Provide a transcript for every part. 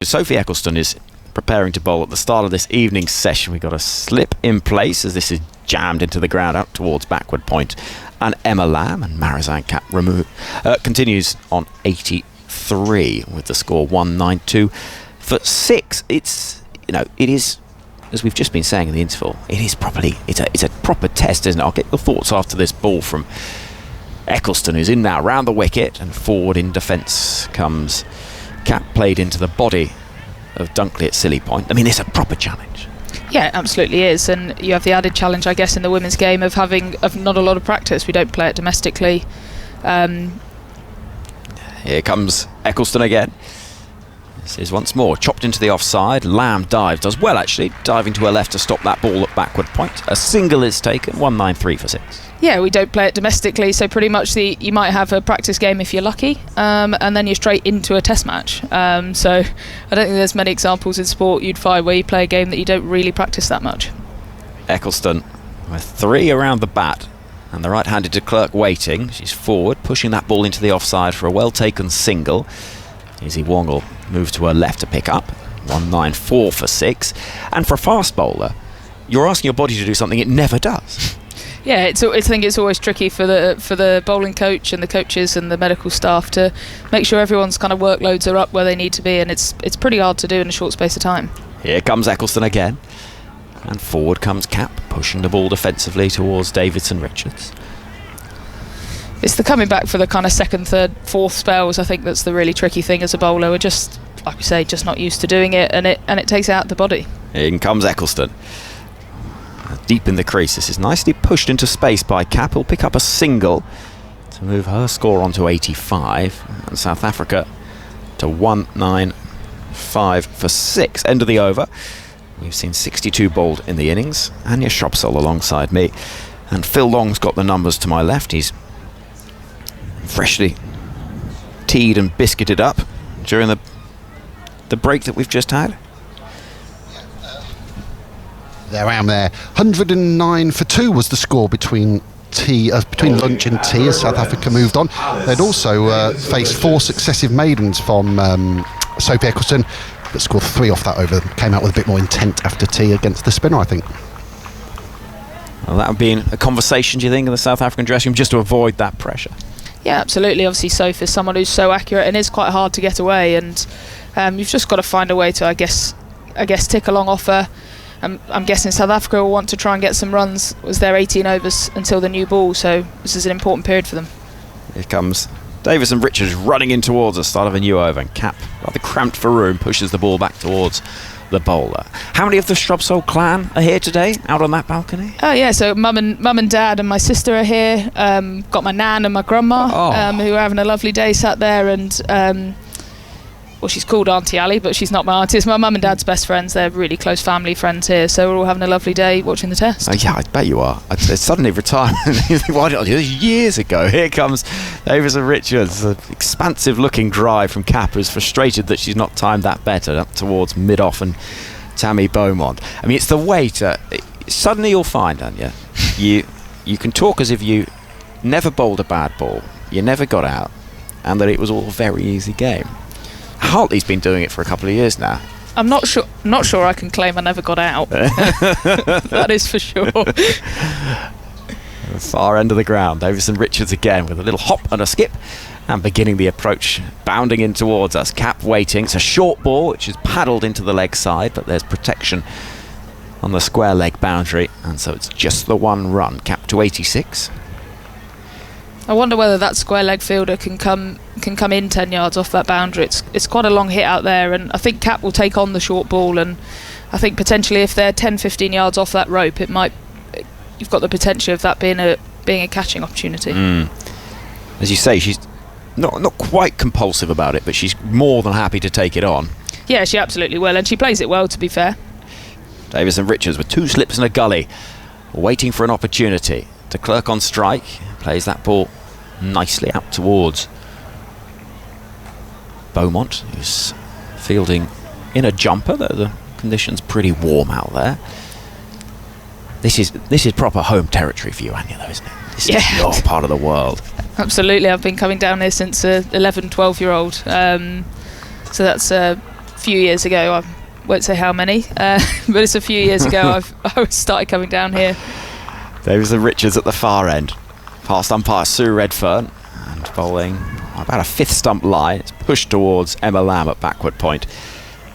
Sophie Eccleston is preparing to bowl at the start of this evening's session. We've got a slip in place as this is jammed into the ground up towards backward point. And Emma Lamb and Marizanne Cap continues on 83 with the score 192 for 6. It's, it is, as we've just been saying in the interval, it's a proper test, isn't it? I'll get your thoughts after this ball from Eccleston, who's in now round the wicket, and forward in defence comes Cap, played into the body of Dunkley at Silly Point. I mean, it's a proper challenge. Yeah, it absolutely is, and you have the added challenge, I guess, in the women's game of not a lot of practice. We don't play it domestically. Here comes Eccleston again. This is once more chopped into the offside. Lamb dives, does well actually, diving to her left to stop that ball at backward point. A single is taken, 193 for 6. Yeah, we don't play it domestically, so pretty much you might have a practice game if you're lucky, and then you're straight into a test match. So I don't think there's many examples in sport you'd find where you play a game that you don't really practice that much. Eccleston with 3 around the bat, and the right-handed de Klerk waiting. She's forward, pushing that ball into the offside for a well-taken single. Izzy Wong will move to her left to pick up. 194 for 6. And for a fast bowler, you're asking your body to do something it never does. Yeah, I think it's always tricky for the bowling coach and the coaches and the medical staff to make sure everyone's kind of workloads are up where they need to be, and it's pretty hard to do in a short space of time. Here comes Eccleston again, and forward comes Cap, pushing the ball defensively towards Davidson Richards. It's the coming back for the kind of second, third, fourth spells. I think that's the really tricky thing as a bowler. We're just, like we say, just not used to doing it, and it takes out the body. In comes Eccleston. Deep in the crease. This is nicely pushed into space by Cap. He'll pick up a single to move her score on to 85, and South Africa to 195 for 6. End of the over. We've seen 62 bowled in the innings. Anya Shropsall alongside me, and Phil Long's got the numbers to my left. He's freshly teed and biscuited up during the break that we've just had. There I am there. 109 for 2 was the score between lunch and tea as South Africa moved on. They'd also faced 4 successive maidens from Sophie Eccleston, but scored 3 off that over. Came out with a bit more intent after tea against the spinner, I think. Well, that would be a conversation, do you think, in the South African dressing room, just to avoid that pressure? Yeah, absolutely. Obviously, Sophie is someone who's so accurate and is quite hard to get away, and you've just got to find a way to, I guess, tick along off her. I'm guessing South Africa will want to try and get some runs as they're 18 overs until the new ball, so this is an important period for them. Here comes Davison Richards running in towards the start of a new over, and Cap, rather cramped for room, pushes the ball back towards the bowler. How many of the Shropsall clan are here today, out on that balcony? Oh yeah, so mum and dad and my sister are here. Got my nan and my grandma who are having a lovely day sat there, and well, she's called Auntie Ali, but she's not my auntie. It's my mum and dad's best friends. They're really close family friends here, so we're all having a lovely day watching the test. Oh yeah, I bet you are. It's suddenly retirement. You think, why did I do this years ago? Here comes Davison Richards. An expansive looking drive from Cap, who's frustrated that she's not timed that better up towards mid-off and Tammy Beaumont. I mean, it's the way to... Suddenly you'll find, Anya, you can talk as if you never bowled a bad ball, you never got out, and that it was all a very easy game. Hartley's been doing it for a couple of years now. I'm not sure I can claim I never got out. That is for sure. The far end of the ground, Davison Richards again with a little hop and a skip, and beginning the approach, bounding in towards us. Cap waiting. It's a short ball which is paddled into the leg side, but there's protection on the square leg boundary, and so it's just the one run. Cap to 86. I wonder whether that square leg fielder can come in 10 yards off that boundary. It's quite a long hit out there, and I think Cap will take on the short ball, and I think potentially if they're 10-15 yards off that rope, you've got the potential of that being a catching opportunity. As you say, she's not quite compulsive about it, but she's more than happy to take it on. Yeah, she absolutely will, and she plays it well, to be fair. Davison Richards with 2 slips and a gully, waiting for an opportunity. De Klerk on strike, plays that ball nicely out towards Beaumont, who's fielding in a jumper, though the conditions pretty warm out there. This is proper home territory for you, Anya, though, isn't it? This is your part of the world. Absolutely. I've been coming down here since 11, 12-year-old. So that's few years ago. I won't say how many, but it's a few years ago I started coming down here. Davis and Richards at the far end. Past umpire Sue Redfern and bowling about a fifth stump line. It's pushed towards Emma Lamb at backward point.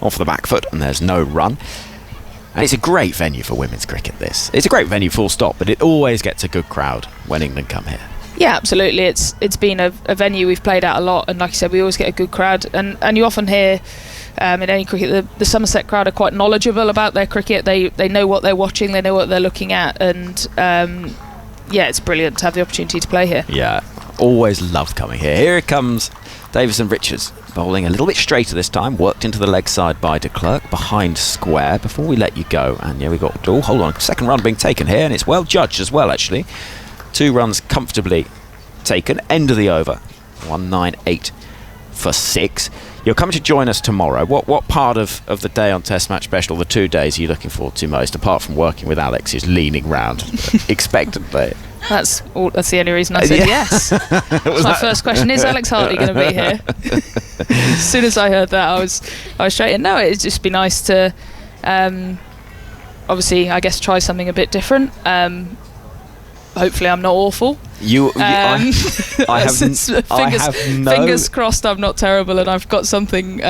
Off the back foot, and there's no run. And it's a great venue for women's cricket, this. It's a great venue, full stop, but it always gets a good crowd when England come here. Yeah, absolutely. It's been a venue we've played at a lot, and like I said, we always get a good crowd. And you often hear in any cricket, the Somerset crowd are quite knowledgeable about their cricket. They know what they're watching, they know what they're looking at, and it's brilliant to have the opportunity to play here. Yeah, always loved coming here. Here it comes, Davis and Richards bowling a little bit straighter this time, worked into the leg side by de Klerk, behind square. Before we let you go, and we got, hold on, second run being taken here, and it's well judged as well, actually. 2 runs comfortably taken, end of the over, 198 for 6. You're coming to join us tomorrow. What part of the day on Test Match Special, the 2 days, are you looking forward to most, apart from working with Alex, who's leaning round expectantly? That's the only reason I said yes. My first question, is Alex Hartley going to be here? As soon as I heard that, I was straight in. No, it'd just be nice to, obviously, I guess, try something a bit different. Hopefully I'm not awful. Fingers crossed I'm not terrible and I've got something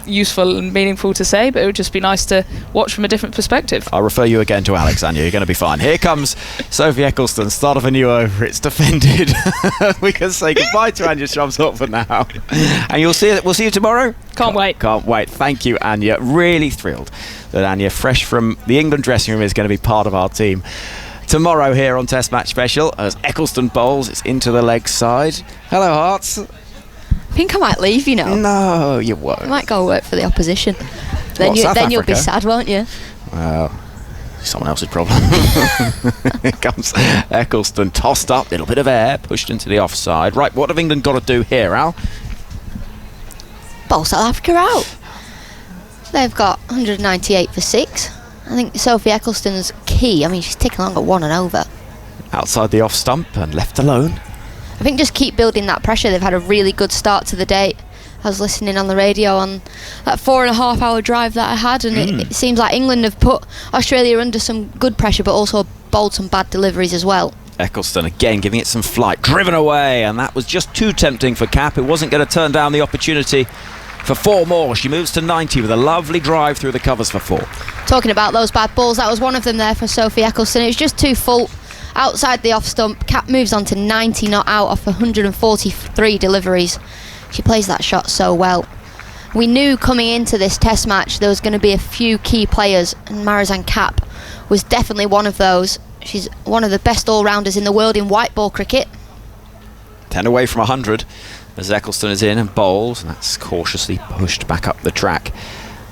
useful and meaningful to say, but it would just be nice to watch from a different perspective. I'll refer you again to Alex, Anya. You're going to be fine. Here comes Sophie Eccleston, start of a new over. It's defended. We can say goodbye to Anya Shrubsop for now. And we'll see you tomorrow. Can't wait. Thank you, Anya. Really thrilled that Anya, fresh from the England dressing room, is going to be part of our team tomorrow here on Test Match Special as Eccleston bowls. It's into the leg side. Hello, Hearts. I think I might leave, you know. No, you won't. I might go work for the opposition. Then you'll be sad, won't you? Well, someone else's problem. Here comes Eccleston, tossed up, little bit of air, pushed into the offside. Right, what have England got to do here, Al? Bowl South Africa out. They've got 198 for 6. I think Sophie Eccleston's key. I mean, she's ticking along at 1 and over. Outside the off stump and left alone. I think just keep building that pressure. They've had a really good start to the day. I was listening on the radio on that 4.5 hour drive that I had, and it seems like England have put Australia under some good pressure, but also bowled some bad deliveries as well. Eccleston again giving it some flight, driven away, and that was just too tempting for Cap. It wasn't going to turn down the opportunity for 4 more. She moves to 90 with a lovely drive through the covers for 4. Talking about those bad balls, that was one of them there for Sophie Eccleston. It was just too full outside the off stump. Cap moves on to 90 not out off 143 deliveries. She plays that shot so well. We knew coming into this test match there was going to be a few key players, and Marizanne Kapp was definitely one of those. She's one of the best all-rounders in the world in white ball cricket. 10 away from 100 as Eccleston is in and bowls, and that's cautiously pushed back up the track,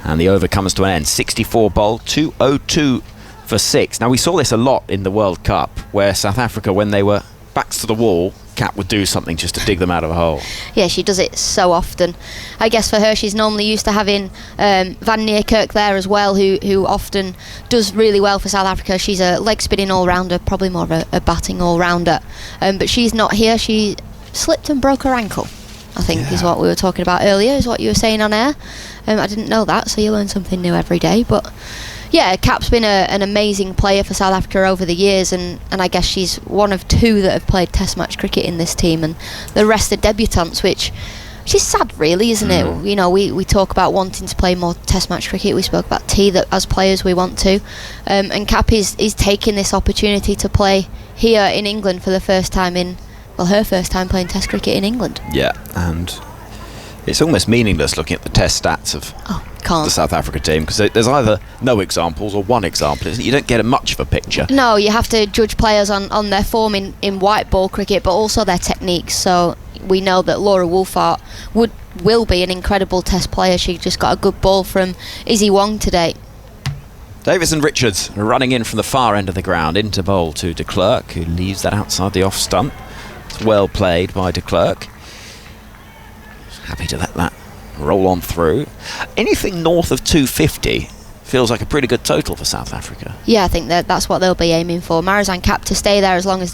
and the over comes to an end. 64 bowled, 202 for 6. Now we saw this a lot in the World Cup, where South Africa, when they were backs to the wall, Kat would do something just to dig them out of a hole. Yeah, she does it so often. I guess for her, she's normally used to having Van Niekerk there as well, who often does really well for South Africa. She's a leg spinning all-rounder, probably more of a batting all-rounder, but she's not here. She slipped and broke her ankle, I think, is what we were talking about earlier, is what you were saying on air. I didn't know that, so you learn something new every day. But yeah, Kap's been an amazing player for South Africa over the years, and I guess she's one of 2 that have played test match cricket in this team, and the rest are debutants, which is sad really, isn't it? You know, we talk about wanting to play more test match cricket. We spoke about T, that as players we want to, and Kap is taking this opportunity to play here in England for the first time her first time playing test cricket in England. Yeah, and it's almost meaningless looking at the test stats of the South Africa team, because there's either no examples or one example. You don't get much of a picture. No, you have to judge players on their form in white ball cricket, but also their techniques. So we know that Laura Wolfart will be an incredible test player. She just got a good ball from Izzy Wong today. Davis and Richards running in from the far end of the ground into bowl to de Klerk, who leaves that outside the off stump. It's well played by de Klerk. Happy to let that roll on through. Anything north of 250 feels like a pretty good total for South Africa. Yeah, I think that's what they'll be aiming for. Marizanne Kapp to stay there as long as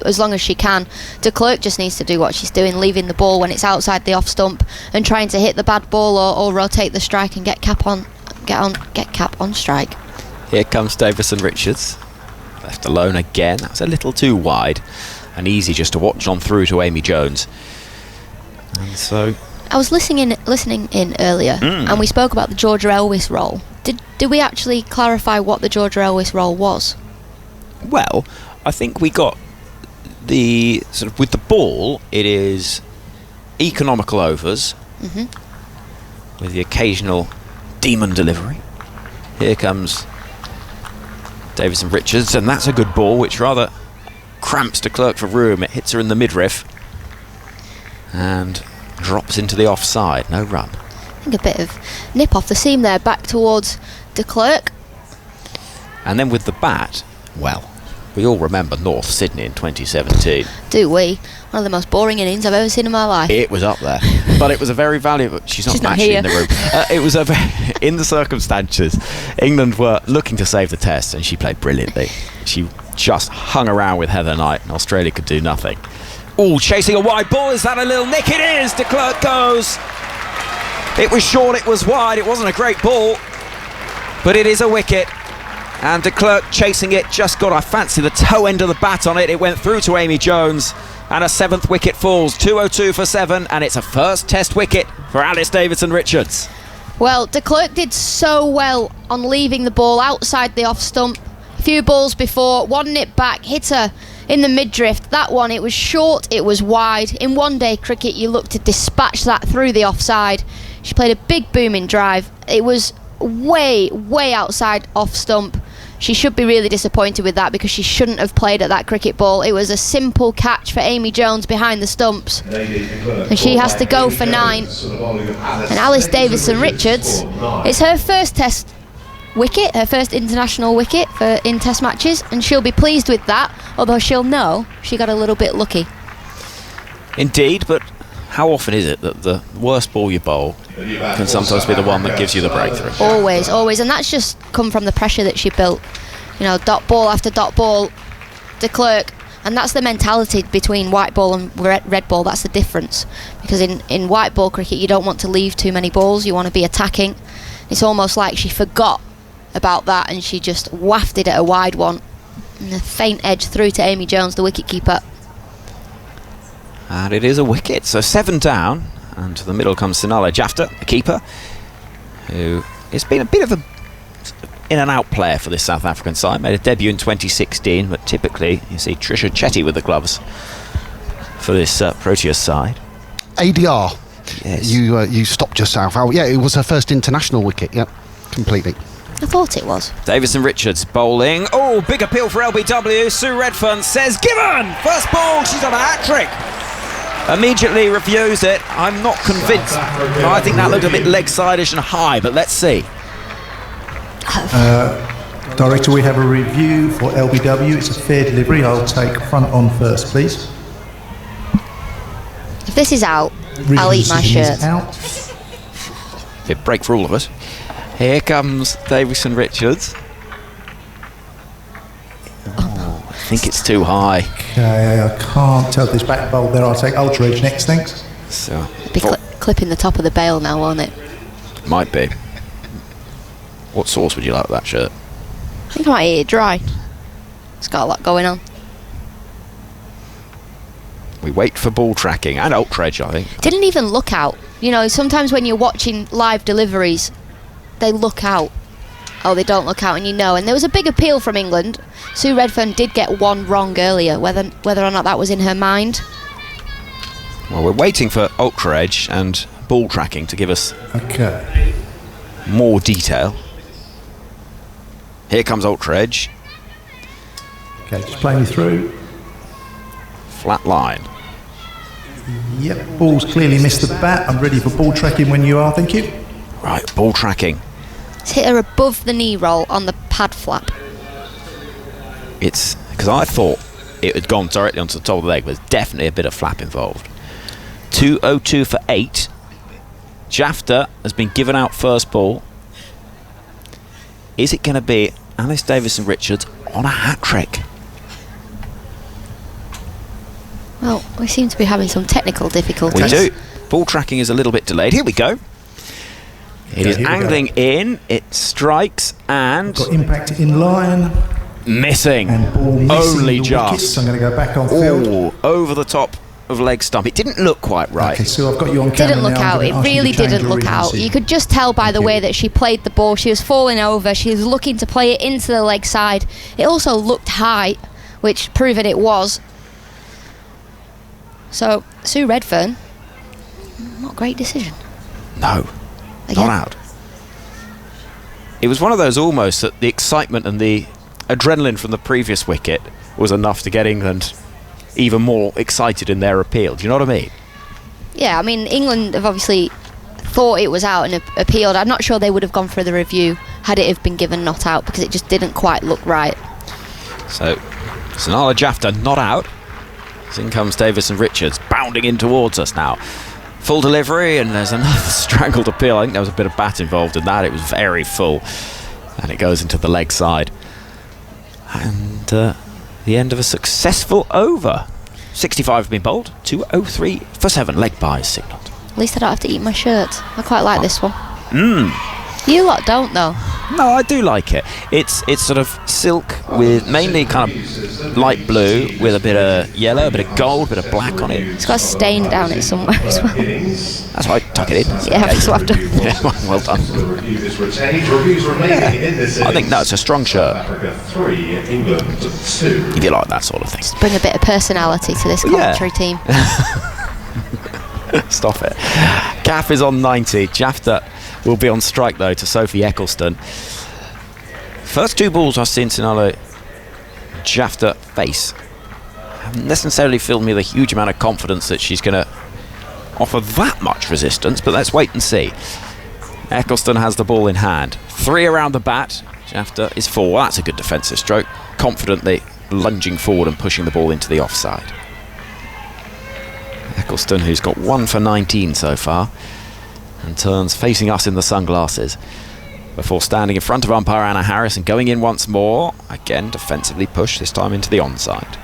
as long as she can. De Klerk just needs to do what she's doing, leaving the ball when it's outside the off stump and trying to hit the bad ball or rotate the strike and get Cap on strike. Here comes Davison Richards, left alone again. That was a little too wide and easy just to watch on through to Amy Jones. And so I was listening in earlier, and we spoke about the Georgia Elwys roll. Did we actually clarify what the Georgia Elwys roll was? Well, I think we got the sort of with the ball. It is economical overs with the occasional demon delivery. Here comes Davison Richards, and that's a good ball, which rather cramps De Klerk for room. It hits her in the midriff and drops into the offside. No run. I think a bit of nip off the seam there, back towards De Klerk. And then with the bat, well, we all remember North Sydney in 2017. Do we? One of the most boring innings I've ever seen in my life. It was up there, but it was a very valuable. She's not actually here in the room. It was in the circumstances. England were looking to save the test, and she played brilliantly. She just hung around with Heather Knight, and Australia could do nothing. Oh, chasing a wide ball. Is that a little nick? It is. De Klerk goes. It was short. It was wide. It wasn't a great ball, but it is a wicket. And De Klerk chasing it, just got, I fancy, the toe end of the bat on it. It went through to Amy Jones, and a 7th wicket falls. 202 for 7, and it's a first test wicket for Alice Davison Richards. Well, De Klerk did so well on leaving the ball outside the off stump. A few balls before, one nip back, hit her in the midriff. That one, it was short, it was wide. In one-day cricket, you look to dispatch that through the offside. She played a big booming drive. It was way outside off stump. She should be really disappointed with that because she shouldn't have played at that cricket ball. It was a simple catch for Amy Jones behind the stumps, and she has to go for 9. And Alice Davison Richards, it's her first test wicket, her first international wicket in test matches, and she'll be pleased with that, although she'll know she got a little bit lucky. Indeed, but how often is it that the worst ball you bowl can sometimes be the one that gives you the breakthrough? Always, and that's just come from the pressure that she built. You know, dot ball after dot ball, De Klerk, and that's the mentality between white ball and red ball. That's the difference, because in white ball cricket you don't want to leave too many balls, you want to be attacking. It's almost like she forgot about that and she just wafted at a wide one, and a faint edge through to Amy Jones, the wicket-keeper. And it is a wicket, so 7 down, and to the middle comes Sinala Jafta, the keeper, who has been a bit of a in-and-out player for this South African side. Made a debut in 2016, but typically you see Trisha Chetty with the gloves for this Proteas side. ADR. Yes. You stopped yourself. Oh, yeah, it was her first international wicket. Yep, completely. I thought it was. Davison Richards bowling. Oh, big appeal for LBW. Sue Redfern says, given! First ball, she's on a hat-trick. Immediately reviews it. I'm not convinced. I think that looked a bit leg-side-ish and high, but let's see. Director, we have a review for LBW. It's a fair delivery. I'll take front on first, please. If this is out, I'll eat my shirt. Bit break for all of us. Here comes Davison Richards. Oh, I think it's too high. Okay, I can't tell this back bowl there. I'll take Ultra Edge next, thanks. So, Be clipping the top of the bail now, won't it? might be. What sauce would you like with that shirt? I think I might eat it dry. It's got a lot going on. We wait for ball tracking and Ultra Edge, I think. Didn't even look out. You know, sometimes when you're watching live deliveries, they look out. Oh, they don't look out, and you know. And there was a big appeal from England. Sue Redfern did get one wrong earlier, whether or not that was in her mind. Well, we're waiting for Ultra Edge and ball tracking to give us more detail. Here comes Ultra Edge. Okay, just playing you through. Flat line. Yep, ball's clearly missed the bat. I'm ready for ball tracking when you are, thank you. Right, ball tracking. It's hit her above the knee roll on the pad flap. It's because I thought it had gone directly onto the top of the leg, but there's definitely a bit of flap involved. 202 for 8. Jafta has been given out first ball. Is it going to be Alice Davison Richards on a hat-trick? Well, we seem to be having some technical difficulties. We do. Ball tracking is a little bit delayed. Here we go. It is angling in. It strikes and... Got impact in line. Missing. And ball missing Only the just. wickets. I'm going to go back on field. Ooh, over the top of leg stump. It didn't look quite right. Okay, so I've got you on camera Didn't look now. I'm out. gonna It ask you to really change didn't your look out. recency. You could just tell by the Thank way you. that she played the ball. She was falling over. She was looking to play it into the leg side. It also looked high, which proved that it was. So, Sue Redfern, not a great decision. No, Again. not out. It was one of those almost that the excitement and the adrenaline from the previous wicket was enough to get England even more excited in their appeal. Do you know what I mean? Yeah, I mean, England have obviously thought it was out and appealed. I'm not sure they would have gone for the review had it have been given not out, because it just didn't quite look right. So, Sanala Jafta not out. As in comes Davis and Richards, bounding in towards us now. Full delivery, and there's another strangled appeal. I think there was a bit of bat involved in that. It was very full, and it goes into the leg side. And the end of a successful over. 65 have been bowled, 203 for 7. Leg byes signalled. At least I don't have to eat my shirt. I quite like this one. Mmm. You lot don't, though. No, I do like it. It's sort of silk with mainly kind of light blue with a bit of yellow, a bit of gold, a bit of black on it. It's got a stain down it somewhere as well. That's why I tuck it in. Yeah, that's what I've done. Yeah, well done. I think that's a strong shirt. If you like that sort of thing. Bring a bit of personality to this commentary team. Stop it. Gaff is on 90. Jafta will be on strike though to Sophie Eccleston. First two balls I've seen Sanala Jafta face haven't necessarily filled me with a huge amount of confidence that she's going to offer that much resistance, but let's wait and see. Eccleston has the ball in hand. 3 around the bat. Jafta is 4. That's a good defensive stroke. Confidently lunging forward and pushing the ball into the offside. Eccleston, who's got 1 for 19 so far, and turns facing us in the sunglasses before standing in front of umpire Anna Harris and going in once more. Again, defensively pushed, this time into the onside.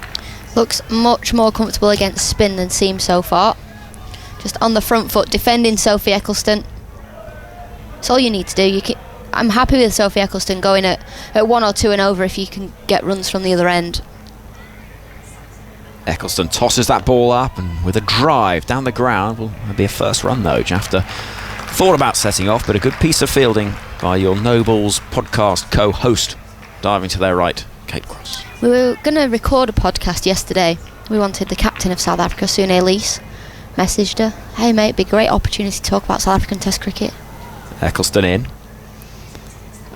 Looks much more comfortable against spin than seam so far. Just on the front foot, defending Sophie Eccleston. It's all you need to do. I'm happy with Sophie Eccleston going at 1 or 2 and over if you can get runs from the other end. Eccleston tosses that ball up and with a drive down the ground will be a first run though. Jafta thought about setting off, but a good piece of fielding by your Nobles podcast co-host. Diving to their right, Kate Cross. We were going to record a podcast yesterday. We wanted the captain of South Africa, Sune Elise. Messaged her, hey mate, be a great opportunity to talk about South African Test cricket. Eccleston in.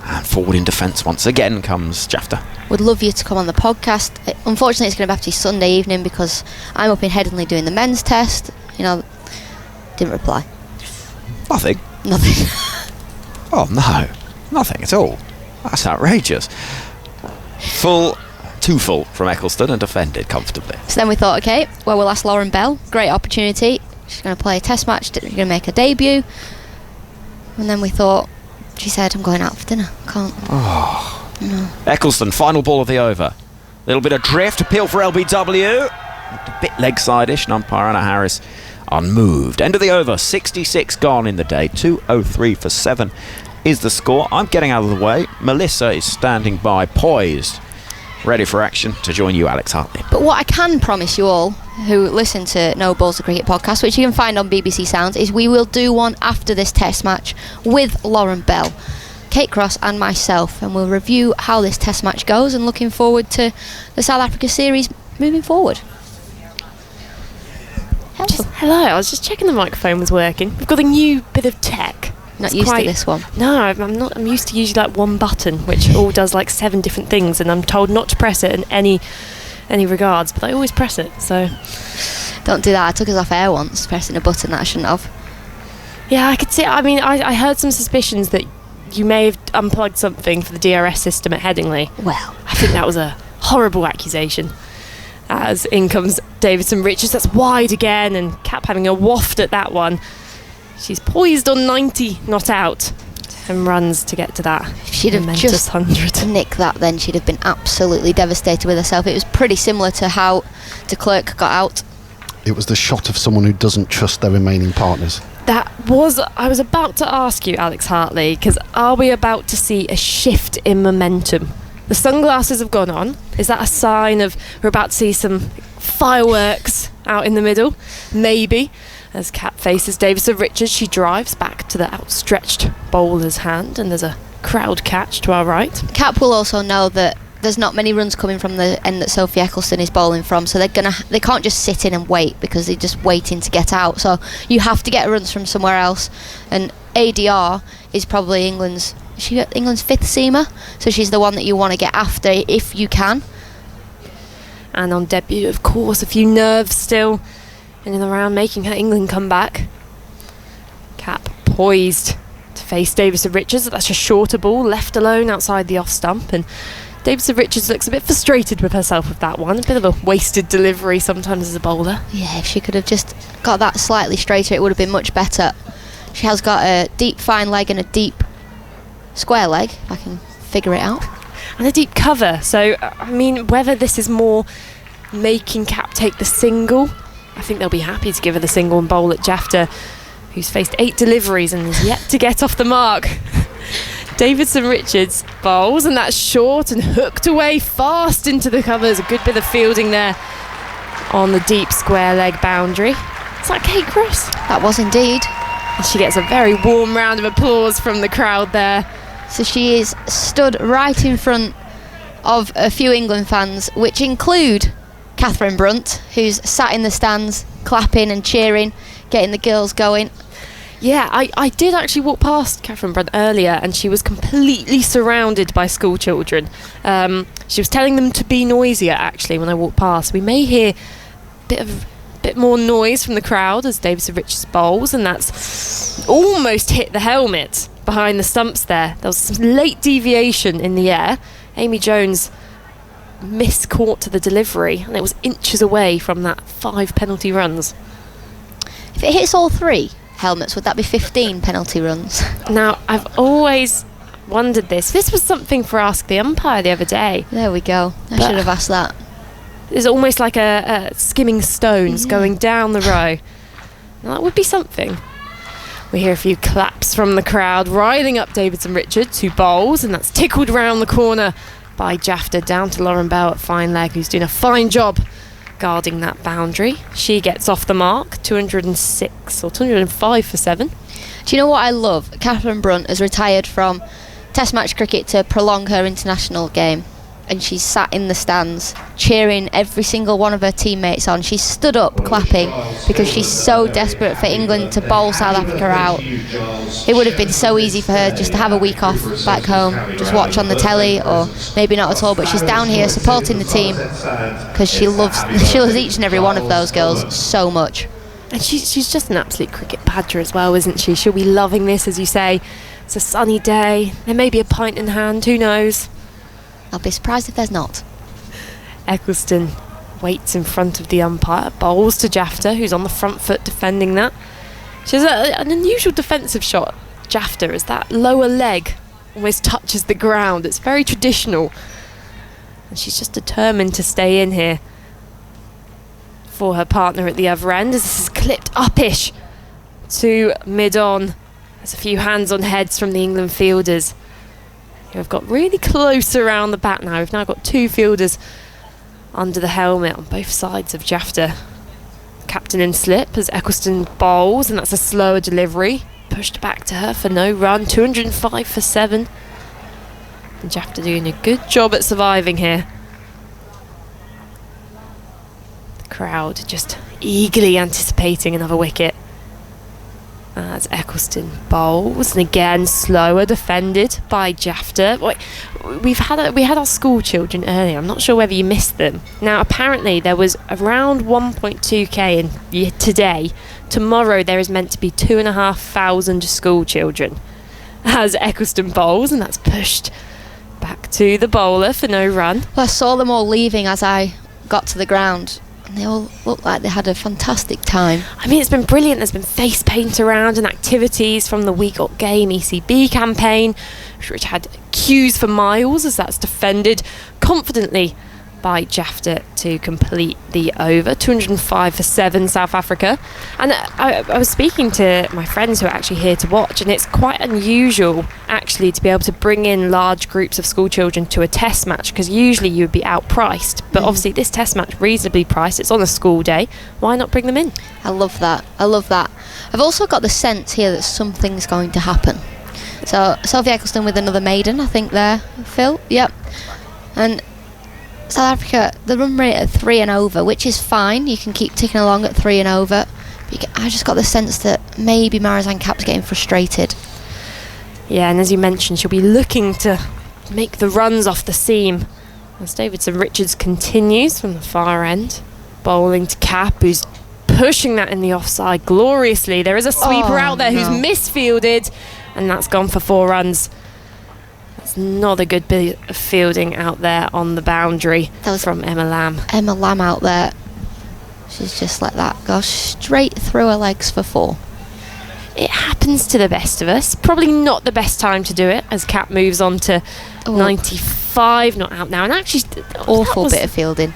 And forward in defence once again comes Jafta. Would love you to come on the podcast. Unfortunately, it's going to have to be Sunday evening because I'm up in Headingley doing the men's test. You know, didn't reply. Nothing. Nothing. Oh no, nothing at all. That's outrageous. Too full from Eccleston and defended comfortably. So then we thought, okay, well, we'll ask Lauren Bell. Great opportunity. She's going to play a test match. She's going to make her debut. And then we thought, she said, I'm going out for dinner. Can't. Oh. No. Eccleston, final ball of the over. Little bit of drift, appeal for LBW. A bit leg side-ish, and umpire Anna Harris unmoved. End of the over, 66 gone in the day. 203 for 7 is the score. I'm getting out of the way. Melissa is standing by, poised, ready for action to join you, Alex Hartley. But what I can promise you all who listen to No Balls of Cricket podcast, which you can find on BBC Sounds, is we will do one after this test match with Lauren Bell, Kate Cross and myself, and we'll review how this test match goes and looking forward to the South Africa series moving forward. Hello, I was just checking the microphone was working. We've got a new bit of tech. Not used to this one. No, I'm not. I'm used to usually like one button, which all does like 7 different things, and I'm told not to press it in any regards, but I always press it. So don't do that. I took us off air once pressing a button that I shouldn't have. Yeah, I could see. I mean, I heard some suspicions that you may have unplugged something for the DRS system at Headingley. Well, I think that was a horrible accusation. As in comes Davidson Richards, that's wide again, and Cap having a waft at that one. She's poised on 90, not out, and runs to get to that. If she'd have just 100. nicked that, then she'd have been absolutely devastated with herself. It was pretty similar to how de Klerk got out It was the shot of someone who doesn't trust their remaining partners. I was about to ask you, Alex Hartley, because are we about to see a shift in momentum? The sunglasses have gone on. Is that a sign of we're about to see some fireworks out in the middle? Maybe. As Kat faces Davison Richards, she drives back to the outstretched bowler's hand, and there's a crowd catch to our right. Cap will also know that there's not many runs coming from the end that Sophie Eccleston is bowling from, so they can't just sit in and wait, because they're just waiting to get out. So you have to get runs from somewhere else, and ADR is probably England's fifth seamer, so she's the one that you want to get after if you can. And on debut, of course, a few nerves still in and around making her England comeback. Cap poised to face Davison Richards. That's a shorter ball left alone outside the off stump, and Davison Richards looks a bit frustrated with herself with that one. A bit of a wasted delivery sometimes as a bowler. Yeah, if she could have just got that slightly straighter, it would have been much better. She has got a deep fine leg and a deep square leg, if I can figure it out. And a deep cover. So, I mean, whether this is more making Cap take the single, I think they'll be happy to give her the single and bowl at Jafta, who's faced 8 deliveries and is yet to get off the mark. Davison Richards bowls, and that's short and hooked away fast into the covers. A good bit of fielding there on the deep square leg boundary. Is that Kate Cross? That was indeed. And she gets a very warm round of applause from the crowd there. So she is stood right in front of a few England fans, which include Catherine Brunt, who's sat in the stands clapping and cheering, getting the girls going. Yeah, I did actually walk past Catherine Brunt earlier, and she was completely surrounded by school children. She was telling them to be noisier, actually, when I walked past. We may hear a bit more noise from the crowd as Davison Richards bowls, and that's almost hit the helmet behind the stumps there. There was some late deviation in the air. Amy Jones miscaught to the delivery, and it was inches away from that 5 penalty runs. If it hits all 3 helmets, would that be 15 penalty runs? Now, I've always wondered this. This was something for Ask the Umpire the other day. There we go. I should have asked that. It's almost like a skimming stones going down the row. Now, that would be something. We hear a few claps from the crowd, riling up Davison Richards, who bowls, and that's tickled round the corner by Jafta down to Lauren Bell at fine leg, who's doing a fine job guarding that boundary. She gets off the mark, 206 or 205 for 7. Do you know what I love? Catherine Brunt has retired from Test match cricket to prolong her international game, and she's sat in the stands cheering every single one of her teammates on. She's stood up clapping because she's so desperate for England to bowl South Africa out. It would have been so easy for her just to have a week off back home, just watch on the telly, or maybe not at all, but she's down here supporting the team because she loves each and every one of those girls so much. And she's just an absolute cricket badger as well, isn't she? She'll be loving this, as you say. It's a sunny day, there may be a pint in hand, who knows? I'll be surprised if there's not. Eccleston waits in front of the umpire, bowls to Jafta, who's on the front foot defending that. She has an unusual defensive shot, Jafta, as that lower leg almost touches the ground. It's very traditional. And she's just determined to stay in here for her partner at the other end, as this is clipped uppish to mid-on. There's a few hands on heads from the England fielders. We've got really close around the bat now. We've now got 2 fielders under the helmet on both sides of Jafta. Captain in slip as Eccleston bowls, and that's a slower delivery. Pushed back to her for no run, 205 for 7. And Jafta doing a good job at surviving here. The crowd just eagerly anticipating another wicket. As Eccleston bowls, and again slower defended by Jafta. We had our school children earlier. I'm not sure whether you missed them. Now apparently there was around 1.2k in today. Tomorrow there is meant to be 2,500 school children. As Eccleston bowls, and that's pushed back to the bowler for no run. Well, I saw them all leaving as I got to the ground. They all looked like they had a fantastic time. I mean, it's been brilliant. There's been face paint around and activities from the We Got Game ECB campaign, which had queues for miles, as that's defended confidently by Jafta to complete the over. 205 for 7, South Africa. And I was speaking to my friends who are actually here to watch, and it's quite unusual actually to be able to bring in large groups of school children to a test match, because usually you would be outpriced, but obviously this test match reasonably priced. It's on a school day. Why not bring them in? I love that. I've also got the sense here that something's going to happen. So Sophie Eccleston with another maiden, I think there, Phil. Yep. And South Africa, the run rate at 3 and over, which is fine. You can keep ticking along at 3 and over. But I just got the sense that maybe Marizanne Kapp's getting frustrated. Yeah, and as you mentioned, she'll be looking to make the runs off the seam as Davidson Richards continues from the far end, bowling to Kapp, who's pushing that in the offside gloriously. There is a sweeper out there who's misfielded, and that's gone for 4 runs. That's not a good bit of fielding out there on the boundary. That was from Emma Lamb. Emma Lamb out there. She's just let that go straight through her legs for 4. It happens to the best of us. Probably not the best time to do it as Kapp moves on to 95, not out now. And actually, awful bit of fielding.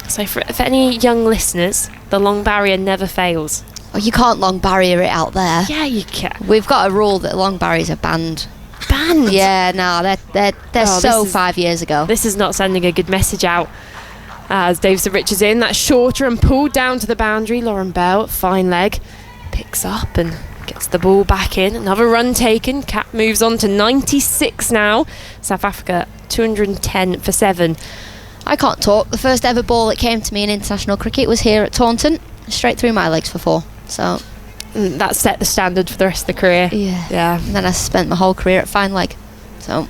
So for any young listeners, the long barrier never fails. Oh, you can't long barrier it out there. Yeah, you can. We've got a rule that long barriers are banned. Banned? Yeah, no, they're 5 years ago. This is not sending a good message out. As Davidson Richards in, that's shorter and pulled down to the boundary. Lauren Bell, fine leg, picks up and gets the ball back in. Another run taken. Kapp moves on to 96 now. South Africa 210 for 7. I can't talk. The first ever ball that came to me in international cricket was here at Taunton, straight through my legs for 4. So that set the standard for the rest of the career. Yeah. And then I spent my whole career at fine leg. So,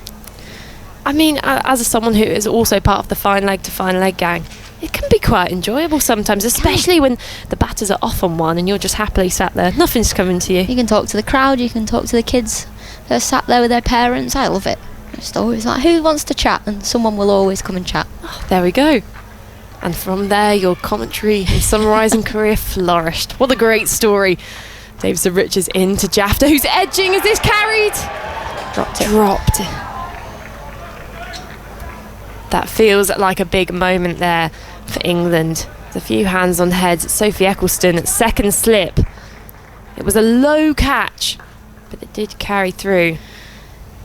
I mean, as someone who is also part of the fine leg to fine leg gang, it can be quite enjoyable sometimes, especially when the batters are off on one and you're just happily sat there. Nothing's coming to you. You can talk to the crowd, you can talk to the kids that are sat there with their parents. I love it. It's always like, who wants to chat? And someone will always come and chat. Oh, there we go. And from there, your commentary and summarising career flourished. What a great story. Davidson Richards into Jafta, who's edging. Is this carried? Dropped it. That feels like a big moment there for England. There's a few hands on heads. Sophie Eccleston at second slip. It was a low catch, but it did carry through.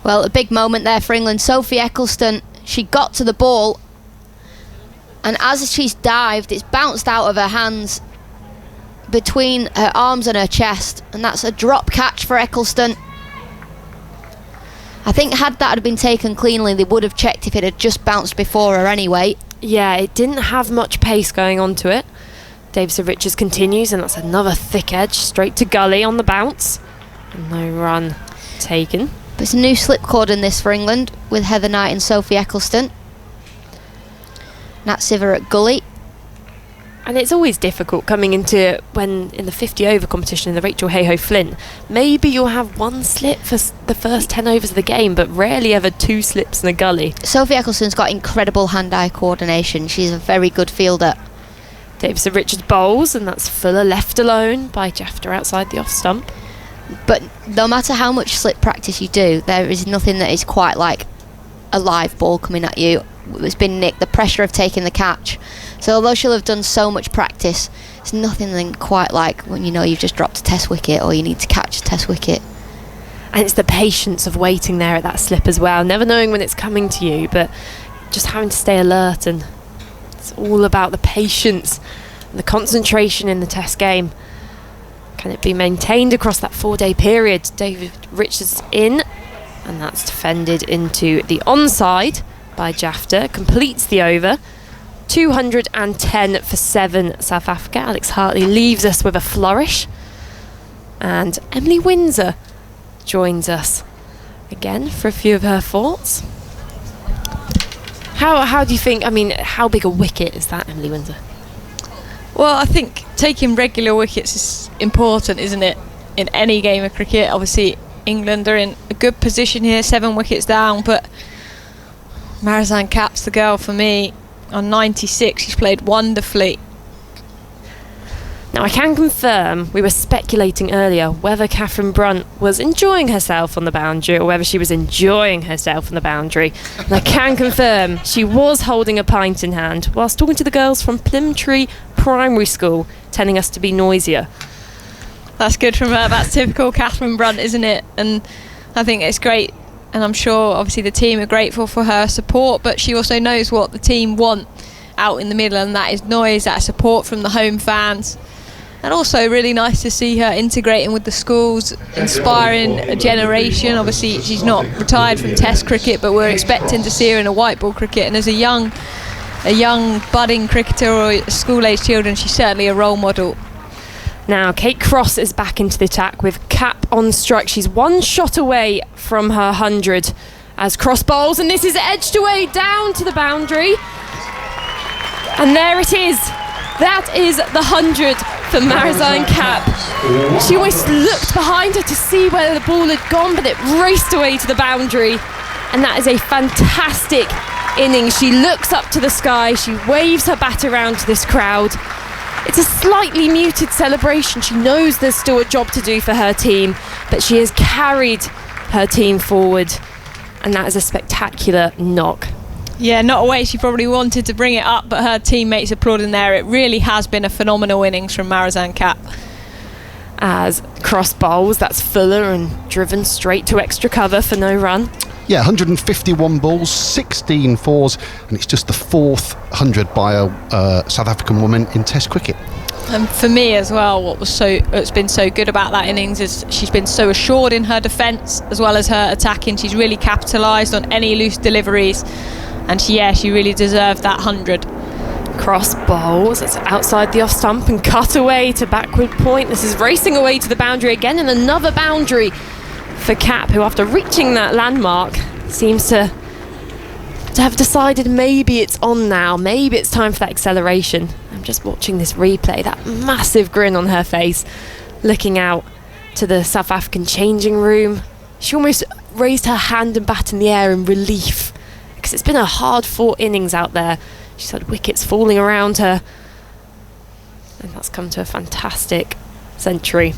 Well, a big moment there for England. Sophie Eccleston, she got to the ball, and as she's dived, it's bounced out of her hands between her arms and her chest, and that's a drop catch for Eccleston. I think had that had been taken cleanly, they would have checked if it had just bounced before her anyway. Yeah, it didn't have much pace going onto it. Davidson Richards continues, and that's another thick edge straight to gully on the bounce. And no run taken. But it's a new slip cord in this for England with Heather Knight and Sophie Eccleston. Nat Siver at gully. And it's always difficult coming into when in the 50 over competition in the Rachel Hayhoe Flint. Maybe you'll have one slip for the first 10 overs of the game, but rarely ever 2 slips in a gully. Sophie Eccleston's got incredible hand-eye coordination. She's a very good fielder. Davidson Richards bowls, and that's Fuller left alone by Jafta outside the off stump. But no matter how much slip practice you do, there is nothing that is quite like a live ball coming at you. It's been nicked, the pressure of taking the catch. So although she'll have done so much practice, it's nothing quite like when you know you've just dropped a test wicket or you need to catch a test wicket. And it's the patience of waiting there at that slip as well, never knowing when it's coming to you, but just having to stay alert. And it's all about the patience and the concentration in the test game. Can it be maintained across that 4-day period? David Richards in, and that's defended into the onside by Jafta. Completes the over. 210 for 7, South Africa. Alex Hartley leaves us with a flourish. And Emily Windsor joins us again for a few of her thoughts. How do you think, I mean, how big a wicket is that, Emily Windsor? Well, I think taking regular wickets is important, isn't it? In any game of cricket. Obviously, England are in a good position here, 7 wickets down, but Marizanne Kapp's the girl for me. On 96, she's played wonderfully. Now, I can confirm, we were speculating earlier whether Catherine Brunt was enjoying herself on the boundary or whether she was enjoying herself on the boundary. And I can confirm she was holding a pint in hand whilst talking to the girls from Plymtree Primary School, telling us to be noisier. That's good from her. That's typical Catherine Brunt, isn't it? And I think it's great. And I'm sure, obviously, the team are grateful for her support, but she also knows what the team want out in the middle, and that is noise, that support from the home fans. And also really nice to see her integrating with the schools, inspiring a generation. Obviously, she's not retired from Test cricket, but we're expecting to see her in a white ball cricket. And as a young budding cricketer or school-age children, she's certainly a role model. Now, Kate Cross is back into the attack with Cap on strike. She's one shot away from her 100 as Cross bowls, and this is edged away down to the boundary. And there it is. That is the 100 for Marizanne Cap. She almost looked behind her to see where the ball had gone, but it raced away to the boundary. And that is a fantastic innings. She looks up to the sky, she waves her bat around to this crowd. It's a slightly muted celebration. She knows there's still a job to do for her team, but she has carried her team forward, and that is a spectacular knock. Yeah, not a way she probably wanted to bring it up, but her teammates applauding there. It really has been a phenomenal innings from Marizanne Cap. As Cross bowls, that's Fuller and driven straight to extra cover for no run. Yeah, 151 balls, 16 fours, and it's just the fourth 100 by a South African woman in Test cricket. And for me as well, what's been so good about that innings is she's been so assured in her defence as well as her attacking. She's really capitalised on any loose deliveries, and she really deserved that 100. Cross bowls, it's outside the off stump and cut away to backward point. This is racing away to the boundary again, and another boundary for Cap, who after reaching that landmark seems to have decided maybe it's on now, maybe it's time for that acceleration. I'm just watching this replay, that massive grin on her face, looking out to the South African changing room. She almost raised her hand and bat in the air in relief, because it's been a hard-fought innings out there. She's had wickets falling around her, and that's come to a fantastic century.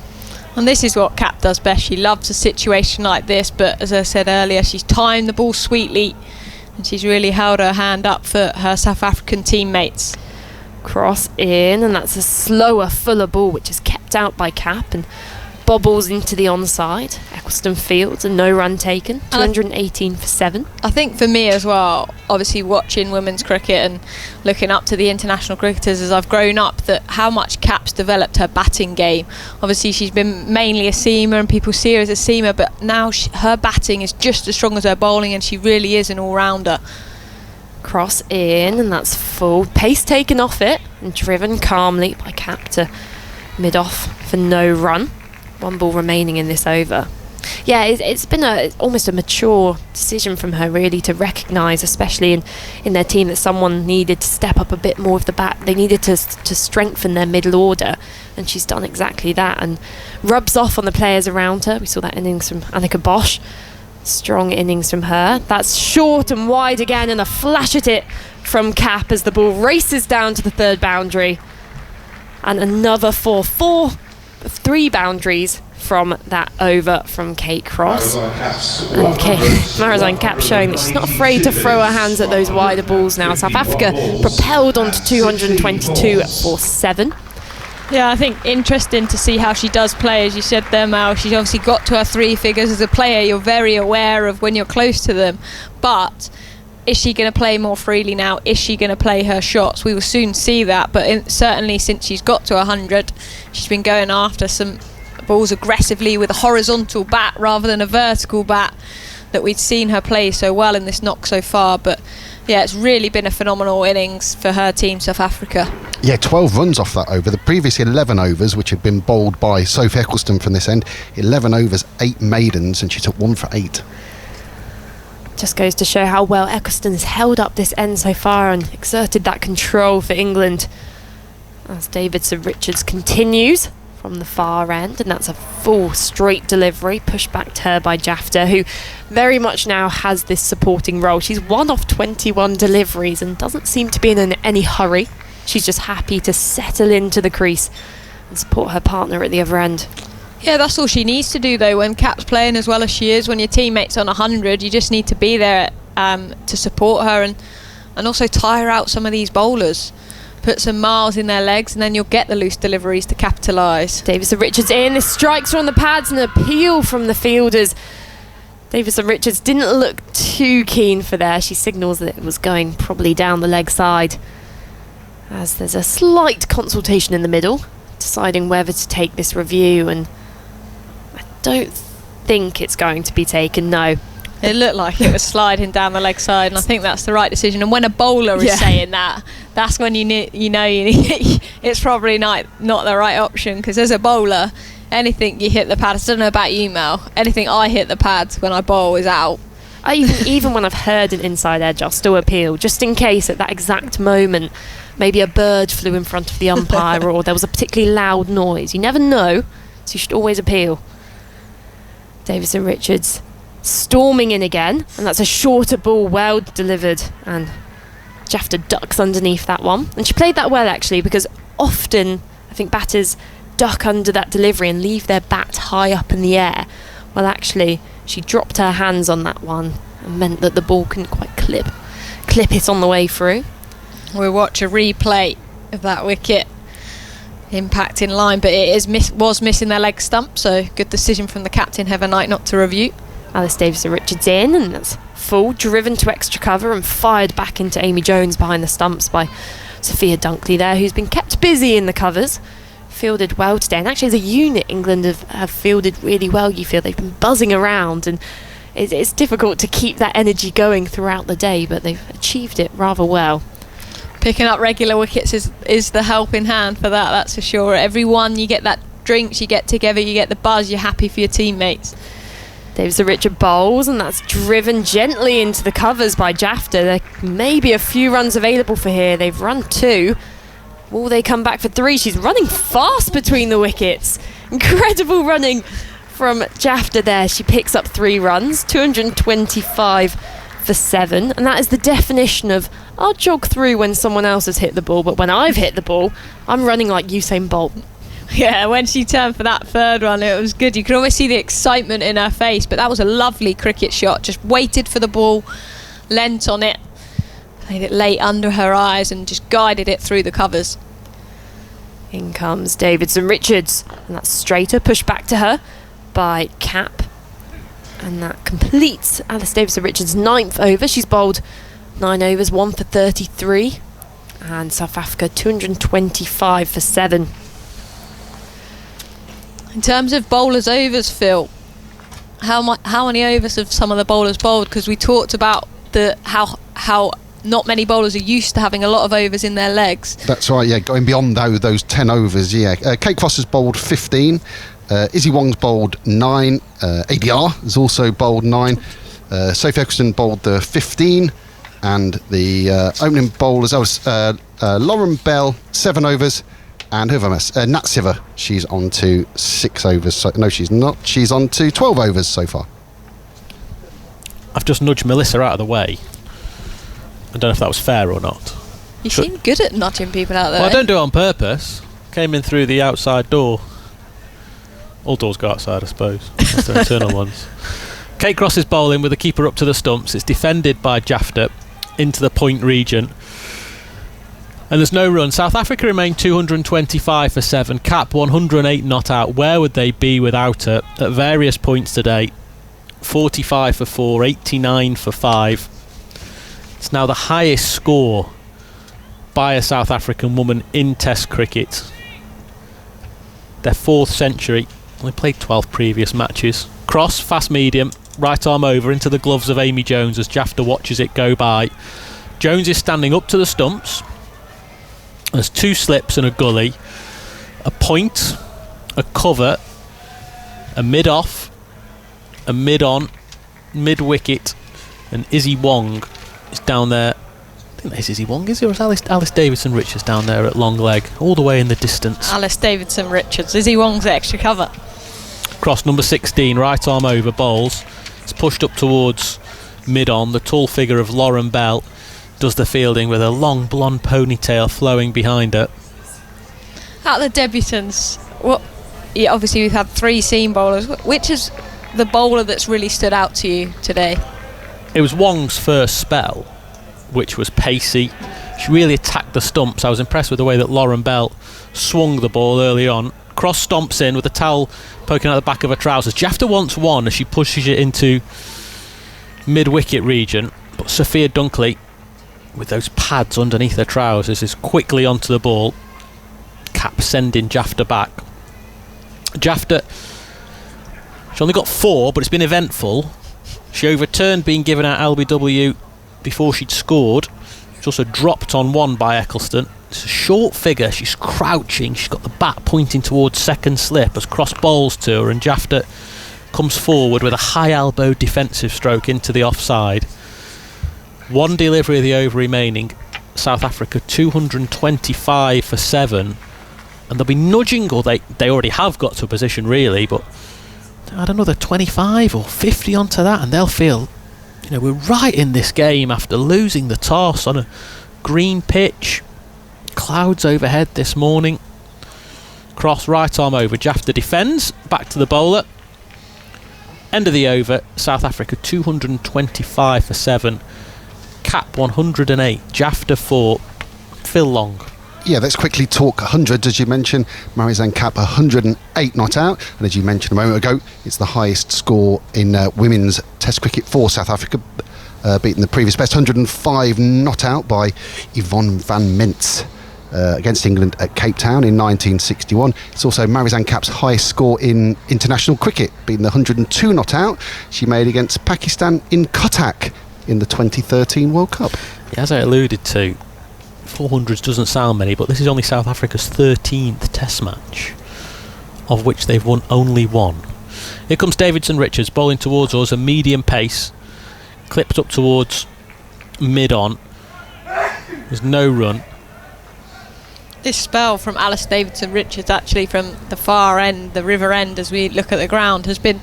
And this is what Cap does best. She loves a situation like this, but as I said earlier, she's timed the ball sweetly, and she's really held her hand up for her South African teammates. Cross in, and that's a slower, fuller ball, which is kept out by Cap and bobbles into the onside. Eccleston Fields, and no run taken. 218 for 7. I think for me as well, obviously watching women's cricket and looking up to the international cricketers as I've grown up, that how much Cap's developed her batting game. Obviously she's been mainly a seamer and people see her as a seamer, but now her batting is just as strong as her bowling, and she really is an all-rounder. Cross in, and that's full. Pace taken off it and driven calmly by Cap to mid-off for no run. One ball remaining in this over. Yeah, it's been almost a mature decision from her, really, to recognise, especially in their team, that someone needed to step up a bit more of the bat. They needed to strengthen their middle order, and she's done exactly that and rubs off on the players around her. We saw that innings from Annika Bosch. Strong innings from her. That's short and wide again, and a flash at it from Cap as the ball races down to the third boundary. And another 3 boundaries from that over from Kate Cross. And Marizanne Cap showing that she's not afraid to throw her hands at those wider balls now. South Africa propelled on to 222 for 7. Yeah, I think interesting to see how she does play. As you said there, Mal, she's obviously got to her 3 figures. As a player, you're very aware of when you're close to them, but is she going to play more freely now? Is she going to play her shots? We will soon see that, but certainly since she's got to 100, she's been going after some balls aggressively with a horizontal bat rather than a vertical bat that we'd seen her play so well in this knock so far. But yeah, it's really been a phenomenal innings for her team, South Africa. Yeah, 12 runs off that over. The previous 11 overs, which had been bowled by Sophie Eccleston from this end, 11 overs, 8 maidens, and she took 1 for 8. Just goes to show how well Eccleston has held up this end so far and exerted that control for England. As Davidson Richards continues from the far end, and that's a full straight delivery, pushed back to her by Jafta, who very much now has this supporting role. She's 1 off 21 deliveries and doesn't seem to be in any hurry. She's just happy to settle into the crease and support her partner at the other end. Yeah, that's all she needs to do though. When Cap's playing as well as she is, when your teammate's on 100, you just need to be there to support her and also tire out some of these bowlers. Put some miles in their legs and then you'll get the loose deliveries to capitalise. Davison-Richards in, this strikes her on the pads and appeal from the fielders. Davison-Richards didn't look too keen for there. She signals that it was going probably down the leg side, as there's a slight consultation in the middle, deciding whether to take this review, and I don't think it's going to be taken, no. It looked like it was sliding down the leg side, and I think that's the right decision. And when a bowler is saying that, that's when you need it's probably not the right option, because as a bowler, anything you hit the pads, I don't know about you, Mel, anything I hit the pads when I bowl is out. Even when I've heard an inside edge, I'll still appeal, just in case at that exact moment maybe a bird flew in front of the umpire or there was a particularly loud noise. You never know, so you should always appeal. Davison-Richards storming in again, and that's a shorter ball, well delivered, and Jafta ducks underneath that one. And she played that well actually, because often I think batters duck under that delivery and leave their bat high up in the air. Well, actually she dropped her hands on that one and meant that the ball couldn't quite clip it on the way through. We'll watch a replay of that wicket impact in line, but it was missing their leg stump, so good decision from the captain, Heather Knight, not to review. Alice Davison-Richards in, and that's full, driven to extra cover and fired back into Amy Jones behind the stumps by Sophia Dunkley there, who's been kept busy in the covers. Fielded well today, and actually as a unit England have fielded really well. You feel they've been buzzing around, and it's difficult to keep that energy going throughout the day, but they've achieved it rather well. Picking up regular wickets is the helping hand for that's for sure. Every one you get that drinks, you get together, you get the buzz, you're happy for your teammates. Davison-Richards bowls, and that's driven gently into the covers by Jafta. There may be a few runs available for here. They've run 2. Will they come back for 3? She's running fast between the wickets. Incredible running from Jafta there. She picks up 3 runs, 225 for 7, and that is the definition of I'll jog through when someone else has hit the ball, but when I've hit the ball, I'm running like Usain Bolt. Yeah, when she turned for that 3rd run, it was good. You could almost see the excitement in her face, but that was a lovely cricket shot. Just waited for the ball, leant on it, played it late under her eyes, and just guided it through the covers. In comes Davison-Richards, and that's straighter, pushed back to her by Cap, and that completes Alice Davison-Richards' 9th over. She's bowled 9 overs, 1 for 33, and South Africa 225 for 7. In terms of bowlers' overs, Phil, how many overs have some of the bowlers bowled? Because we talked about how not many bowlers are used to having a lot of overs in their legs. That's right, yeah, going beyond those 10 overs, yeah. Kate Cross has bowled 15, Izzy Wong's bowled 9, ABR has also bowled 9, Sophie Eccleston bowled the 15, and the opening bowlers, Lauren Bell, 7 overs, and who have I missed? Nat Siver, she's on to 6 overs. So, no, she's not. She's on to 12 overs so far. I've just nudged Melissa out of the way. I don't know if that was fair or not. You seem good at nudging people out there. Well, I don't do it on purpose. Came in through the outside door. All doors go outside, I suppose. That's the internal ones. Kate Cross is bowling with the keeper up to the stumps. It's defended by Jafta into the point region. And there's no run. South Africa remain 225 for 7. Cap 108 not out. Where would they be without her? At various points today, 45 for 4, 89 for 5. It's now the highest score by a South African woman in Test cricket. Their 4th century. They played 12 previous matches. Cross, fast medium, right arm over into the gloves of Amy Jones as Jafta watches it go by. Jones is standing up to the stumps. There's 2 slips and a gully, a point, a cover, a mid-off, a mid-on, mid-wicket, and Izzy Wong is down there. I think that's Izzy Wong, is it? Or is Alice Davison-Richards down there at long leg, all the way in the distance? Alice Davison-Richards. Izzy Wong's extra cover. Cross number 16, right arm over, bowls. It's pushed up towards mid-on. The tall figure of Lauren Bell does the fielding with a long blonde ponytail flowing behind her. Out of the debutants, obviously we've had 3 seam bowlers. Which is the bowler that's really stood out to you today? It was Wong's first spell, which was pacey. She really attacked the stumps. I was impressed with the way that Lauren Bell swung the ball early on. Cross stomps in with the towel poking out the back of her trousers. Jafta wants one as she pushes it into mid-wicket region, but Sophia Dunkley, with those pads underneath her trousers, is quickly onto the ball. Cap sending Jafta back. Jafta, she only got 4, but it's been eventful. She overturned being given out LBW before she'd scored. She also dropped on 1 by Eccleston. It's a short figure, she's crouching, she's got the bat pointing towards second slip as Cross bowls to her, and Jafta comes forward with a high elbow defensive stroke into the offside. 1 delivery of the over remaining. South Africa 225 for 7, and they'll be nudging, or they already have got to a position really, but add another 25 or 50 onto that and they'll feel, we're right in this game after losing the toss on a green pitch. Clouds overhead this morning. Cross right arm over. Jafta defends. Back to the bowler. End of the over. South Africa 225 for 7. Cap 108. Jafta 4. Phil Long. Yeah, let's quickly talk 100. As you mentioned, Marizanne Kapp 108 not out, and as you mentioned a moment ago, it's the highest score in women's Test cricket for South Africa, beating the previous best 105 not out by Yvonne van Mentz against England at Cape Town in 1961. It's also Marizanne Kapp's highest score in international cricket, beating the 102 not out she made against Pakistan in Cuttack in the 2013 World Cup. Yeah, as I alluded to, 400s doesn't sound many, but this is only South Africa's 13th Test match, of which they've won only 1. Here comes Davidson Richards bowling towards us, a medium pace, clipped up towards mid-on. There's no run. This spell from Alice Davidson Richards, actually from the far end, the river end, as we look at the ground, has been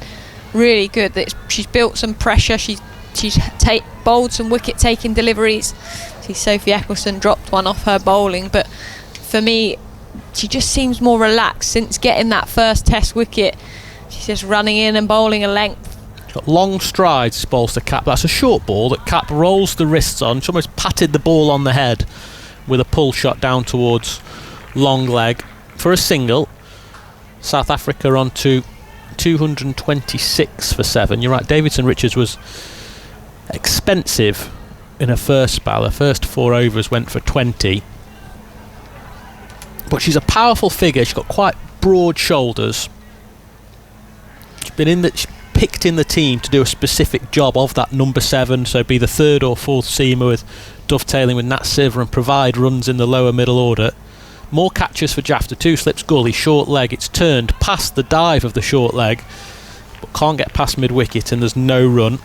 really good. She's built some pressure. She's bowled some wicket-taking deliveries. See, Sophie Eccleston dropped one off her bowling, but for me, she just seems more relaxed since getting that first Test wicket. She's just running in and bowling a length. Got long strides, this bowl's to Cap. That's a short ball that Cap rolls the wrists on. She almost patted the ball on the head with a pull shot down towards long leg for a single. South Africa on to 226 for 7. You're right, Davidson Richards was expensive in her first spell. Her first 4 overs went for 20, but she's a powerful figure. She's got quite broad shoulders. She's picked in the team to do a specific job of that number 7, so be the 3rd or 4th seamer with dovetailing with Nat Siver and provide runs in the lower middle order. More catches for Jafta. 2 slips gully, short leg. It's turned past the dive of the short leg, but can't get past mid wicket, and there's no run.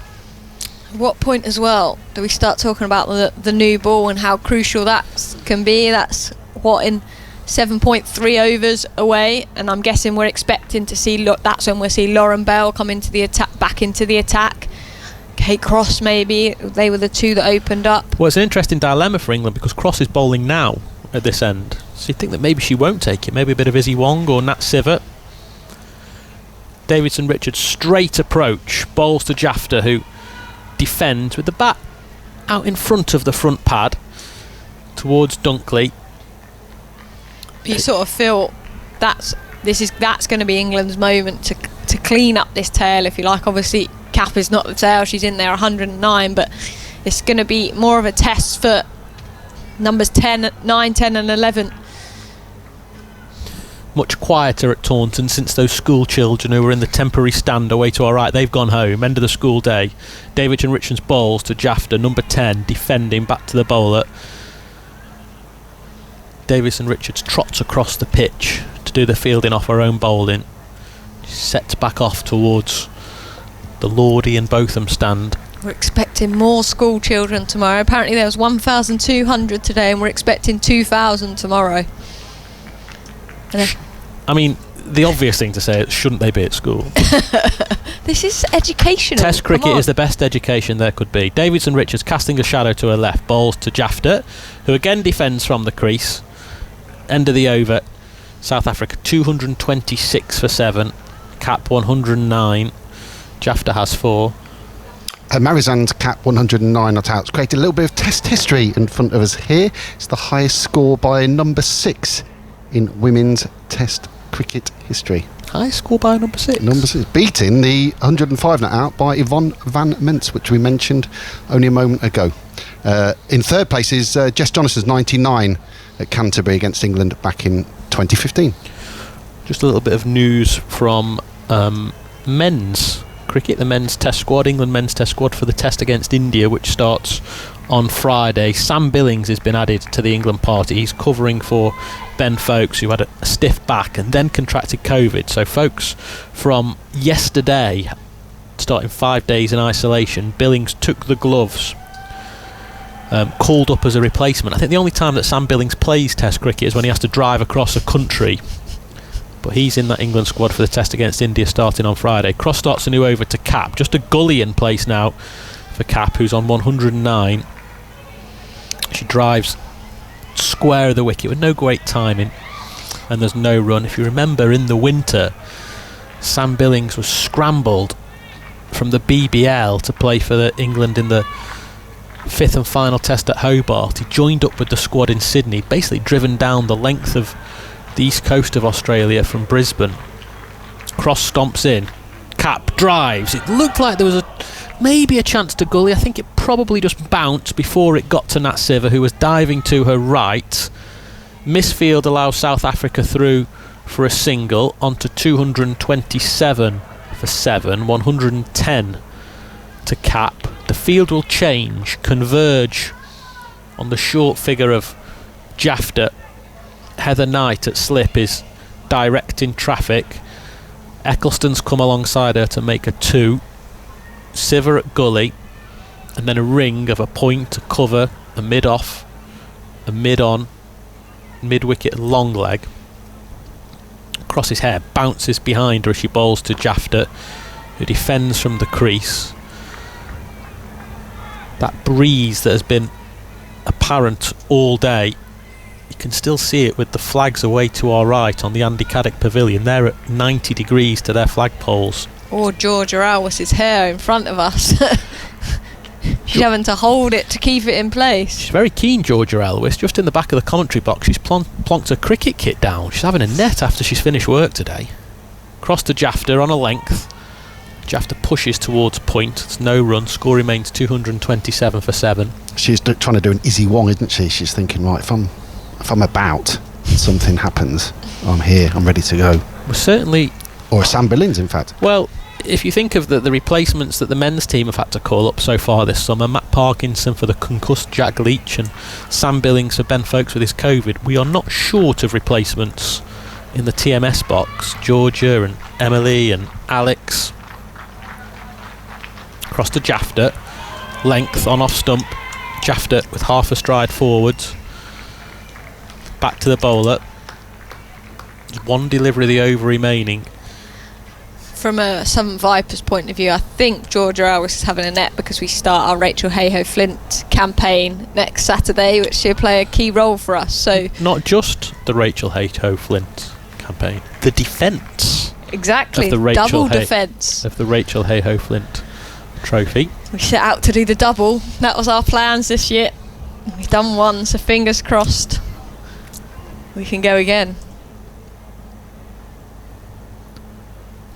What point as well do we start talking about the new ball and how crucial that can be? That's in 7.3 overs away, and I'm guessing we're expecting to see that's when we'll see Lauren Bell come into the attack, back into the attack. Kate Cross, maybe. They were the 2 that opened up. Well, it's an interesting dilemma for England because Cross is bowling now at this end, so you think that maybe she won't take it. Maybe a bit of Izzy Wong or Nat Siver. Davidson Richards straight approach, bowls to Jafta, who defends with the bat out in front of the front pad towards Dunkley. You sort of feel that's going to be England's moment to clean up this tail, if you like. Obviously Cap is not the tail, she's in there 109, but it's going to be more of a test for numbers 9, 10 and 11. Much quieter at Taunton since those school children who were in the temporary stand away to our right, they've gone home. End of the school day. Davidson Richards bowls to Jafta, number 10, defending back to the bowler. Davidson Richards trots across the pitch to do the fielding off her own bowling. She sets back off towards the Lordy and Botham stand. We're expecting more school children tomorrow. Apparently there was 1,200 today, and we're expecting 2,000 tomorrow. I mean, the obvious thing to say is, shouldn't they be at school? This is educational. Test cricket is the best education there could be. Davidson Richards casting a shadow to her left, bowls to Jafta, who again defends from the crease. End of the over. South Africa 226 for 7. Cap 109. Jafta has 4. Marizan's cap 109 not out. It's created a little bit of test history in front of us here. It's the highest score by number 6 in women's test cricket history. High score by number 6. Number 6. Beating the 105 not out by Yvonne van Ments, which we mentioned only a moment ago. In third place is Jess Jonason's 99 at Canterbury against England back in 2015. Just a little bit of news from men's cricket, the men's test squad, England men's test squad for the test against India, which starts on Friday. Sam Billings has been added to the England party. He's covering for Ben Folkes, who had a stiff back and then contracted COVID. So Folkes, from yesterday, starting 5 days in isolation, Billings took the gloves, called up as a replacement. I think the only time that Sam Billings plays test cricket is when he has to drive across a country. But he's in that England squad for the test against India starting on Friday. Cross starts a new over to Cap. Just a gully in place now for Cap, who's on 109. She drives square of the wicket with no great timing, and there's no run. If you remember, in the winter, Sam Billings was scrambled from the BBL to play for England in the 5th and final test at Hobart. He joined up with the squad in Sydney, basically driven down the length of the east coast of Australia from Brisbane. Cross stomps in. Cap drives. It looked like there was maybe a chance to gully. I think it probably just bounced before it got to Nat Siver, who was diving to her right. Misfield allows South Africa through for a single onto 227 for 7, 110 to Cap. The field will change, converge on the short figure of Jafta. Heather Knight at slip is directing traffic. Eccleston's come alongside her to make a 2. Siver at gully, and then a ring of a point, a cover, a mid-off, a mid-on, mid-wicket long leg. Crosses hair, bounces behind her as she bowls to Jafta, who defends from the crease. That breeze that has been apparent all day, you can still see it with the flags away to our right on the Andy Caddick Pavilion. They're at 90 degrees to their flagpoles. Or Georgia Alwis's hair in front of us. She's having to hold it to keep it in place. She's very keen, Georgia Elwis. Just in the back of the commentary box, she's plonked her cricket kit down. She's having a net after she's finished work today. Cross to Jafta on a length. Jafta pushes towards point. It's no run. Score remains 227 for 7. She's trying to do an Izzy Wong, isn't she? She's thinking, right, if I'm about, something happens, I'm here, I'm ready to go. Well, certainly. Or Sam Billings, in fact. Well, if you think of the replacements that the men's team have had to call up so far this summer, Matt Parkinson for the concussed Jack Leach and Sam Billings for Ben Folkes with his COVID, we are not short of replacements in the TMS box. Georgia and Emily and Alex. Cross to Jafta. Length on off stump. Jafta with half a stride forwards. Back to the bowler. There's one delivery of the over remaining. From a Southern Vipers point of view, I think Georgia Alwis is having a net because we start our Rachel Hayhoe-Flint campaign next Saturday, which she'll play a key role for us. So not just the Rachel Hayhoe-Flint campaign, the defence. Exactly, of the Rachel double defence of the Rachel Hayhoe-Flint trophy. We set out to do the double. That was our plans this year. We've done one, so fingers crossed we can go again.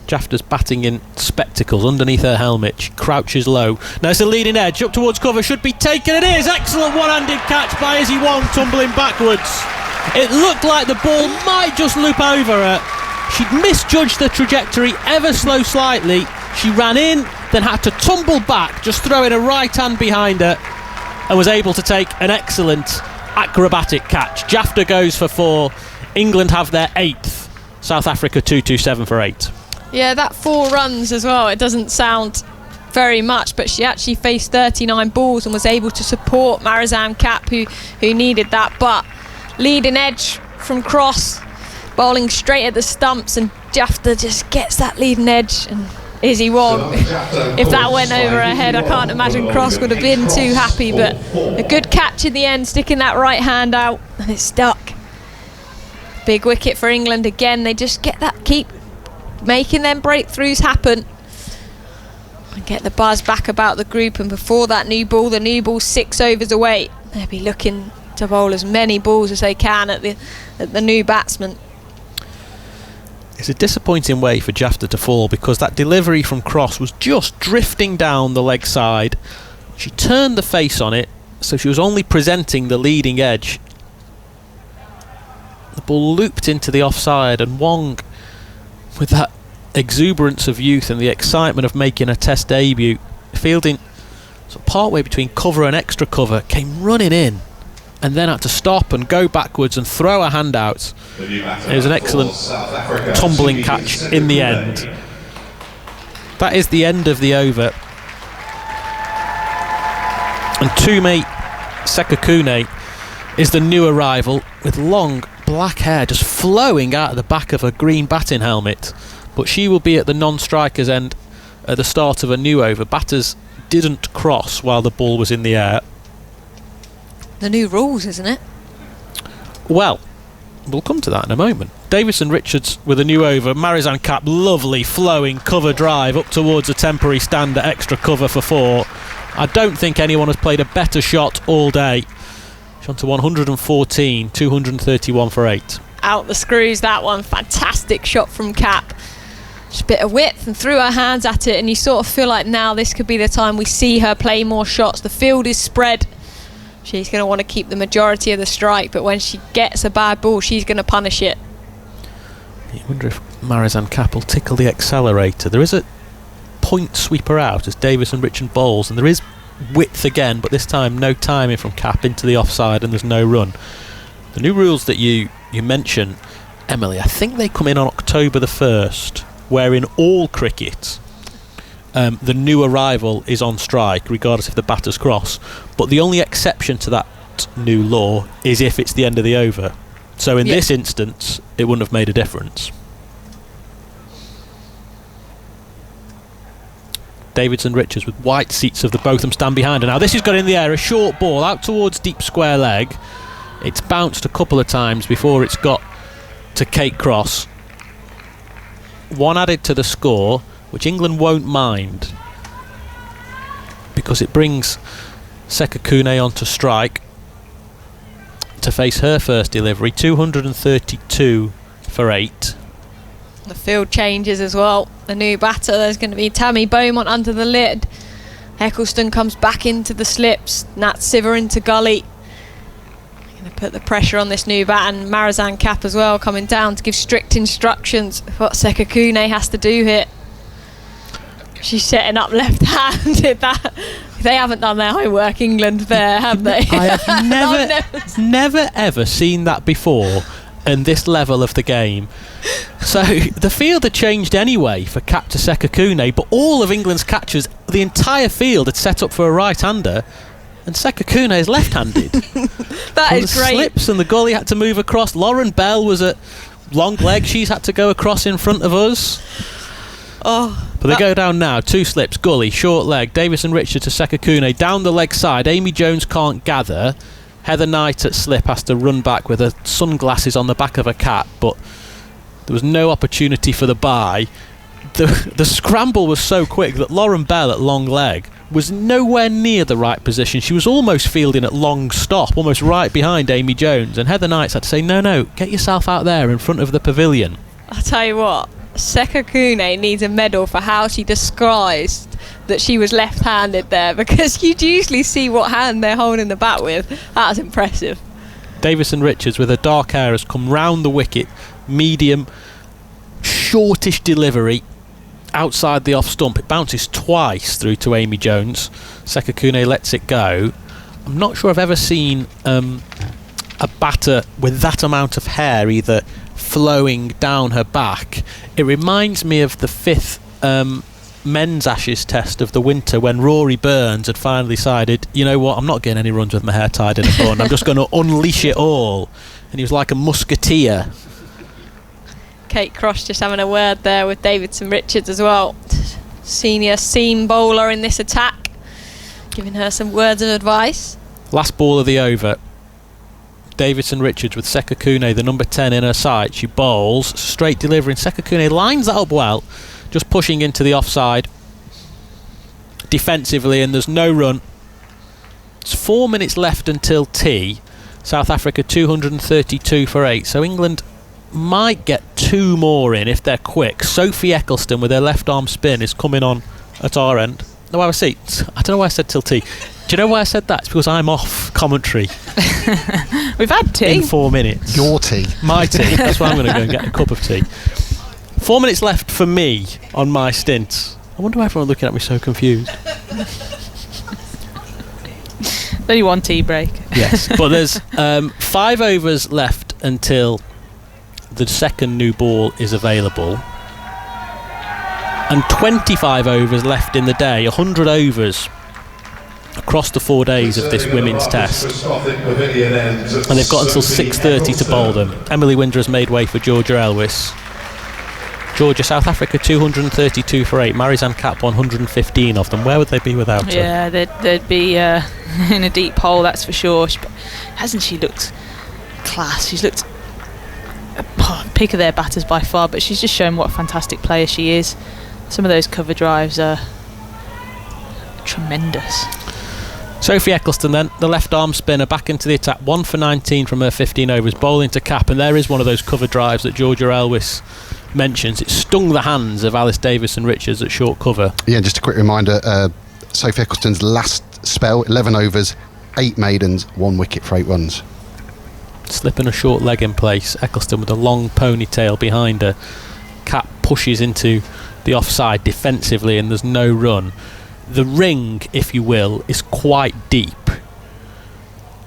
Jafta's batting in spectacles underneath her helmet. She crouches low. Now it's a leading edge up towards cover. Should be taken. It is. Excellent one-handed catch by Izzy Wong, tumbling backwards. It looked like the ball might just loop over her. She'd misjudged the trajectory ever so slightly. She ran in, then had to tumble back, just throwing a right hand behind her, and was able to take an excellent acrobatic catch. Jafta goes for 4. England have their 8th. South Africa 227 for 8. Yeah, that 4 runs as well, it doesn't sound very much, but she actually faced 39 balls and was able to support Marizanne Cap, who needed that. But leading edge from cross, bowling straight at the stumps, and Jafta just gets that leading edge. And Izzy Wong, if that went over her head, I can't imagine Cross would have been too happy, but a good catch in the end, sticking that right hand out, and it stuck. Big wicket for England again. They just keep making them breakthroughs happen and get the buzz back about the group. And before that new ball, the new ball 6 overs away, they'll be looking to bowl as many balls as they can at the new batsman. It's a disappointing way for Jafta to fall, because that delivery from Cross was just drifting down the leg side. She turned the face on it, so she was only presenting the leading edge. The ball looped into the offside, and Wong, with that exuberance of youth and the excitement of making a test debut, fielding sort of partway between cover and extra cover, came running in and then had to stop and go backwards and throw a hand out. It was an excellent tumbling catch in the end. That is the end of the over. And Tume Sekakune is the new arrival, with long black hair just flowing out of the back of her green batting helmet. But she will be at the non-striker's end at the start of a new over. Batters didn't cross while the ball was in the air. The new rules, isn't it? Well, we'll come to that in a moment. Davison Richards with a new over. Marizanne Kapp, lovely flowing cover drive up towards a temporary stand at extra cover for 4. I don't think anyone has played a better shot all day. She's on to 114, 231 for 8. Out the screws, that one. Fantastic shot from Kapp. Just a bit of width and threw her hands at it, and you sort of feel like now this could be the time we see her play more shots. The field is spread. She's going to want to keep the majority of the strike, but when she gets a bad ball, she's going to punish it. You wonder if Marizanne Kapp will tickle the accelerator. There is a point sweeper out as Davison Richard bowls, and there is width again, but this time no timing from Kapp into the offside, and there's no run. The new rules that you mention, Emily, I think they come in on October the 1st, where in all cricket the new arrival is on strike regardless if the batters cross, but the only exception to that new law is if it's the end of the over. So in this instance it wouldn't have made a difference. Davidson Richards with white seats of the Botham stand behind her. Now this has got in the air, a short ball out towards deep square leg. It's bounced a couple of times before it's got to Kate Cross. 1 added to the score, which England won't mind, because it brings Sekakune onto strike to face her first delivery. 232 for 8. The field changes as well. The new batter, there's going to be Tammy Beaumont under the lid. Eccleston comes back into the slips. Nat Siver into gully. Going to put the pressure on this new bat, and Marizanne Kapp as well coming down to give strict instructions of what Sekakune has to do here. She's setting up left-handed. They haven't done their homework, England, there, have they? I have never ever seen that before in this level of the game. So the field had changed anyway for Kapp to Sekakune, but all of England's catchers, the entire field had set up for a right-hander, and Sekakune is left-handed. That is the great. Slips and the gully had to move across. Lauren Bell was at long leg. She's had to go across in front of us. But they go down now. 2 slips, gully, short leg. Davison Richard to Sekakune down the leg side. Amy Jones can't gather. Heather Knight at slip has to run back with her sunglasses on the back of her cap, but there was no opportunity for the bye. The scramble was so quick that Lauren Bell at long leg was nowhere near the right position. She was almost fielding at long stop, almost right behind Amy Jones, and Heather Knight had to say, no, get yourself out there in front of the pavilion. I'll tell you what, Sekakune needs a medal for how she disguised that she was left-handed there, because you'd usually see what hand they're holding the bat with. That was impressive. Davison Richards with her dark hair has come round the wicket, medium, shortish delivery outside the off stump. It bounces twice through to Amy Jones. Sekakune lets it go. I'm not sure I've ever seen a batter with that amount of hair either flowing down her back. It reminds me of the 5th men's Ashes test of the winter when Rory Burns had finally decided, you know what, I'm not getting any runs with my hair tied in a bun. I'm just going to unleash it all. And he was like a musketeer. Kate Cross just having a word there with Davidson Richards as well. Senior seam bowler in this attack, giving her some words of advice. Last ball of the over. Davidson Richards with Sekakune, the number 10, in her sight. She bowls, straight delivering. Sekakune lines that up well, just pushing into the offside defensively, and there's no run. It's 4 minutes left until tea. South Africa 232 for 8, so England might get 2 more in if they're quick. Sophie Eccleston with her left arm spin is coming on at our end. No, I don't know why I said till tea. Do you know why I said that? It's because I'm off commentary. We've had tea. In 4 minutes. Your tea. My tea. That's why I'm going to go and get a cup of tea. 4 minutes left for me on my stint. I wonder why everyone's looking at me so confused. Only one tea break. Yes, but there's 5 overs left until the second new ball is available. And 25 overs left in the day, 100 overs across the 4 days of this women's test. And they've got until 6:30 to bowl them. Emily Winder has made way for Georgia Elwys. Georgia, South Africa 232 for 8, Marizanne Kapp 115 of them. Where would they be without her? Yeah, they'd be in a deep hole, that's for sure. Hasn't she looked class? She's looked pick of their batters by far, but she's just shown what a fantastic player she is. Some of those cover drives are tremendous. Sophie Eccleston then, the left arm spinner, back into the attack, 1 for 19 from her 15 overs, bowling to Kapp, and there is one of those cover drives that Georgia Elwys mentions. It stung the hands of Alice Davison Richards at short cover. Yeah, just a quick reminder, Sophie Eccleston's last spell, 11 overs, 8 maidens, 1 wicket for 8 runs. Slipping a short leg in place, Eccleston with a long ponytail behind her. Kapp pushes into the offside defensively and there's no run. The ring, if you will, is quite deep.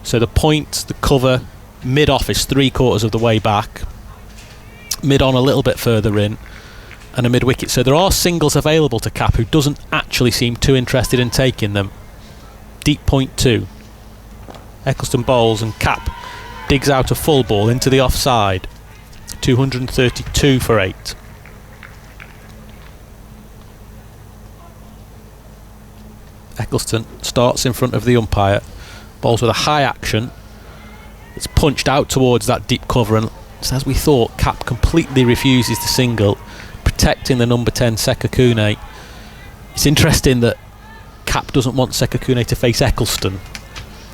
So the point, the cover, mid-off is 3/4 of the way back. Mid-on a little bit further in. And a mid-wicket. So there are singles available to Kapp, who doesn't actually seem too interested in taking them. Deep point 2. Eccleston bowls and Kapp digs out a full ball into the offside. 232 for 8. Eccleston starts in front of the umpire, bowls with a high action. It's punched out towards that deep cover, and as we thought, Kapp completely refuses to single, protecting the number 10 Sekakune. It's interesting that Kapp doesn't want Sekakune to face Eccleston,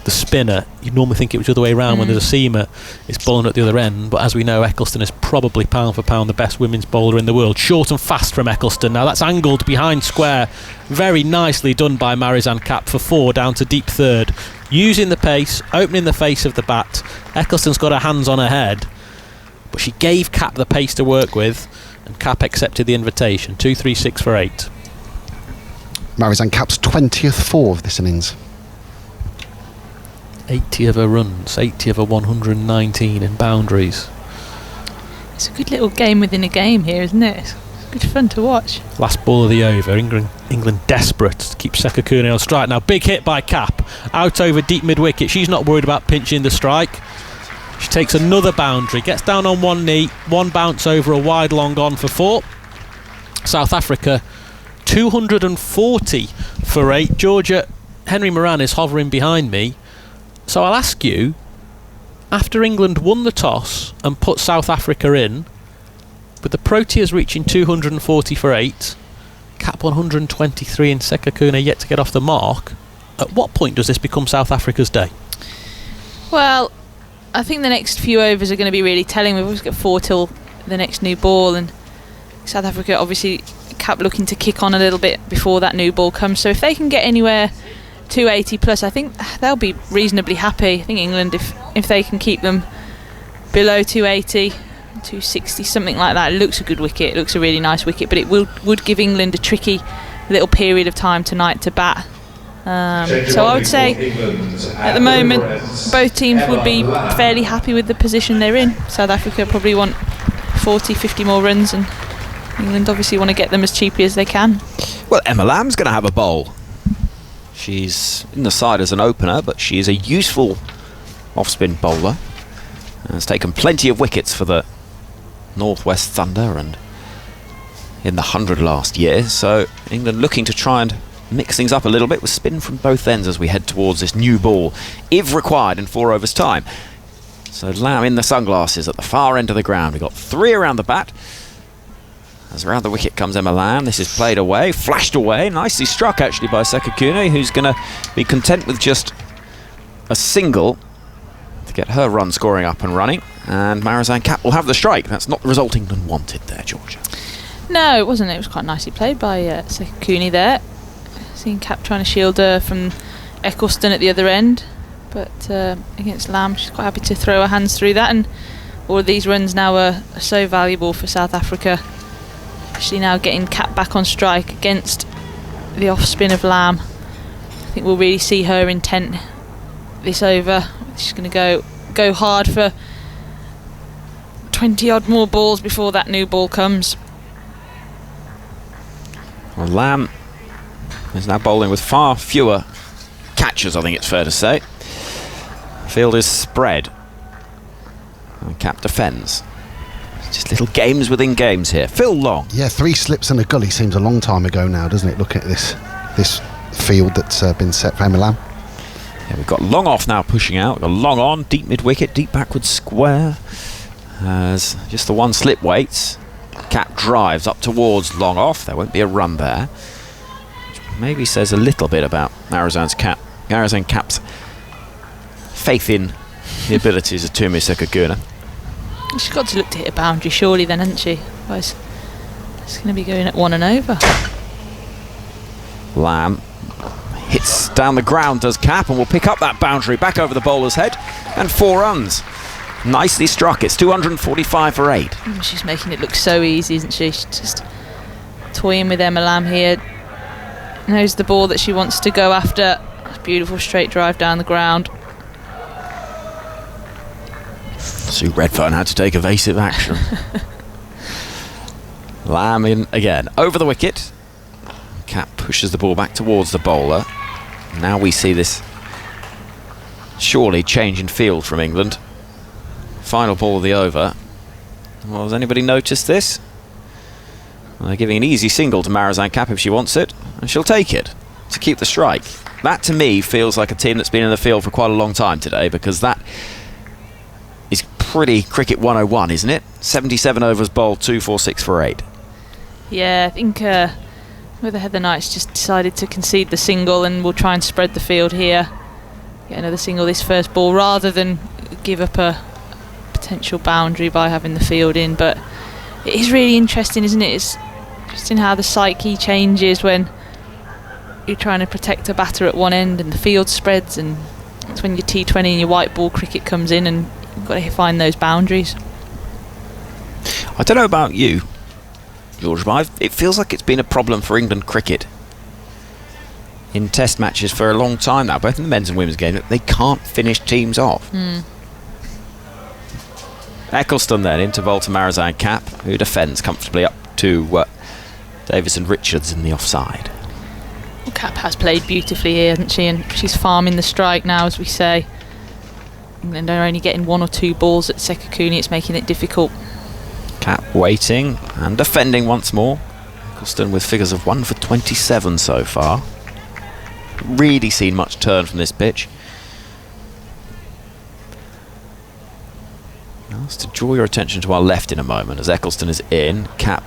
the spinner. You'd normally think it was the other way around when there's a seamer, it's bowling at the other end, but as we know, Eccleston is probably pound for pound the best women's bowler in the world. Short and fast from Eccleston. Now that's angled behind square, very nicely done by Marizanne Kapp for 4 down to deep third, using the pace, opening the face of the bat. Eccleston's got her hands on her head, but she gave Kapp the pace to work with, and Kapp accepted the invitation. 236 for 8. Marizanne Kapp's 20th 4 of this innings. 80 of her runs, 80 of her 119 in boundaries. It's a good little game within a game here, isn't it? It's good fun to watch. Last ball of the over. England desperate to keep Sekakune on strike. Now big hit by Kapp, out over deep mid-wicket. She's not worried about pinching the strike. She takes another boundary, gets down on one knee, one bounce over a wide long on for 4. South Africa 240 for 8. Georgia, Henry Moran is hovering behind me. So I'll ask you, after England won the toss and put South Africa in, with the Proteas reaching 240 for 8, Kapp 123 and Sekakune yet to get off the mark, at what point does this become South Africa's day? Well, I think the next few overs are going to be really telling. We've always got 4 till the next new ball, and South Africa obviously Kapp looking to kick on a little bit before that new ball comes. So if they can get anywhere 280 plus, I think they'll be reasonably happy. I think England, if they can keep them below 280, 260, something like that, it looks a good wicket. It looks a really nice wicket, but it would give England a tricky little period of time tonight to bat. So I would say at the moment both teams would be fairly happy with the position they're in. South Africa probably want 40, 50 more runs, and England obviously want to get them as cheaply as they can. Well, Emma Lamb's going to have a bowl. She's in the side as an opener, but she is a useful off-spin bowler and has taken plenty of wickets for the Northwest Thunder and in the 100 last year. So England looking to try and mix things up a little bit with spin from both ends as we head towards this new ball, if required, in 4 overs time. So Lamb in the sunglasses at the far end of the ground. We've got 3 around the bat. As around the wicket comes Emma Lamb. This is played away, flashed away. Nicely struck actually by Sekakune, who's going to be content with just a single to get her run scoring up and running. And Marizanne Kapp will have the strike. That's not the result England wanted there, Georgia. No, it wasn't. It was quite nicely played by Sekakune there. Seeing Kapp trying to shield her from Eccleston at the other end. But against Lamb, she's quite happy to throw her hands through that. And all of these runs now are so valuable for South Africa. Especially now getting Kapp back on strike against the off spin of Lamb. I think we'll really see her intent this over. She's going to go hard for 20 odd more balls before that new ball comes. Well, Lamb is now bowling with far fewer catches, I think it's fair to say. Field is spread. And Kapp defends. Just little games within games here. Phil Long. Yeah, 3 slips and a gully seems a long time ago now, doesn't it? Look at this field that's been set for Emma Lamb. Yeah, we've got Long off now pushing out. We've got Long on, deep mid-wicket, deep backward square. As just the 1 slip waits. Kapp drives up towards Long off. There won't be a run there. Which maybe says a little bit about Marizanne Kapp's faith in the abilities of Tumi Sekakune. She's got to look to hit a boundary surely then, hasn't she? Otherwise it's going to be going at 1 and over. Lamb hits down the ground, does Kapp, and will pick up that boundary back over the bowler's head. And 4 runs. Nicely struck. It's 245 for 8. She's making it look so easy, isn't she? She's just toying with Emma Lamb here. Knows the ball that she wants to go after. Beautiful straight drive down the ground. Sue Redfern had to take evasive action. Lamb in again. Over the wicket. Kapp pushes the ball back towards the bowler. Now we see this surely change in field from England. Final ball of the over. Well, has anybody noticed this? Well, they're giving an easy single to Marizanne Kapp if she wants it, and she'll take it to keep the strike. That to me feels like a team that's been in the field for quite a long time today, because that is pretty cricket 101, isn't it? 77 overs bowled, 246 for 8. Yeah, I think whether Heather Knight's just decided to concede the single and we'll try and spread the field here. Get another single this first ball rather than give up a potential boundary by having the field in. But it is really interesting, isn't it? It's interesting how the psyche changes when you're trying to protect a batter at one end and the field spreads, and that's when your T20 and your white ball cricket comes in and you've got to find those boundaries. I don't know about you, George, but it feels like it's been a problem for England cricket in test matches for a long time now, both in the men's and women's game. They can't finish teams off. Eccleston then into bowl to Marizanne Kapp, who defends comfortably up to Davis and Richards in the offside. Well, Kapp has played beautifully here, hasn't she? And she's farming the strike now, as we say. England are only getting 1 or 2 balls at Sekakune. It's making it difficult. Kapp waiting and defending once more. Eccleston with figures of 1 for 27 so far. Really seen much turn from this pitch. Just to draw your attention to our left in a moment as Eccleston is in. Kapp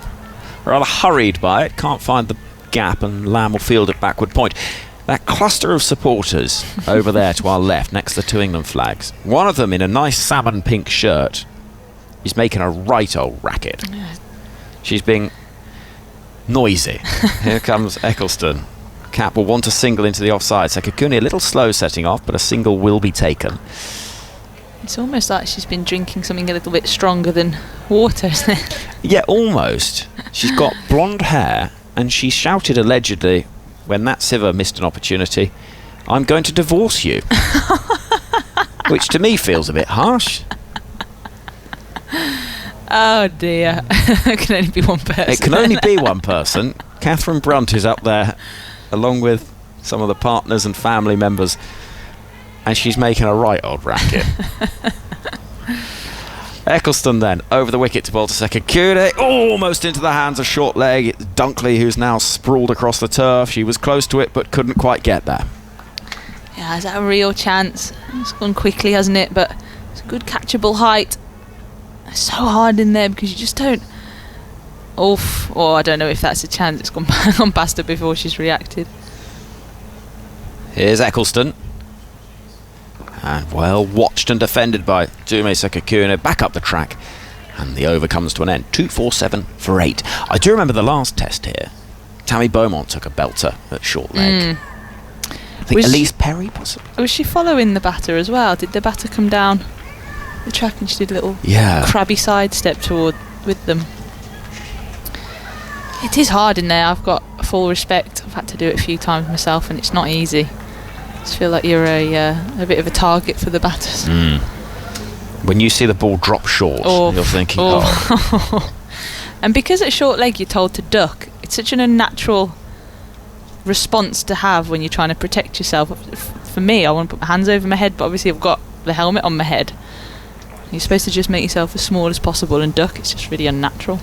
rather hurried by it, can't find the gap, and Lamb will field it backward point. That cluster of supporters over there to our left next to the 2 England flags, one of them in a nice salmon pink shirt is making a right old racket. She's being noisy. Here comes Eccleston. Kapp will want a single into the offside. Sekakune a little slow setting off, but a single will be taken. It's almost like she's been drinking something a little bit stronger than water, isn't it? Yeah, almost. She's got blonde hair, and she shouted allegedly when that Siver missed an opportunity, "I'm going to divorce you." Which to me feels a bit harsh. Oh dear. It can only be one person. It can only be one person. Catherine Brunt is up there along with some of the partners and family members, and she's making a right old racket. Eccleston then over the wicket to bowl to Sekakune, almost into the hands of short leg. It's Dunkley who's now sprawled across the turf. She was close to it but couldn't quite get there. Yeah, is that a real chance? It's gone quickly, hasn't it? But It's a good catchable height. It's so hard in there because you just don't. Oof. Oh, I don't know if that's a chance. It's gone past her before she's reacted. Here's Eccleston. And well watched and defended by Dume Sekakuna. Back up the track. And the over comes to an end. 2-4-7 for 8. I do remember the last test here. Tammy Beaumont took a belter at short leg. I think Elise Perry possibly. Was she following the batter as well? Did the batter come down the track and she did a little crabby sidestep with them? It is hard in there. I've got full respect. I've had to do it a few times myself and it's not easy. I just feel like you're a bit of a target for the batters. When you see the ball drop short, you're thinking, And because at short leg you're told to duck, it's such an unnatural response to have when you're trying to protect yourself. For me, I want to put my hands over my head, but obviously I've got the helmet on my head. You're supposed to just make yourself as small as possible and duck. It's just really unnatural.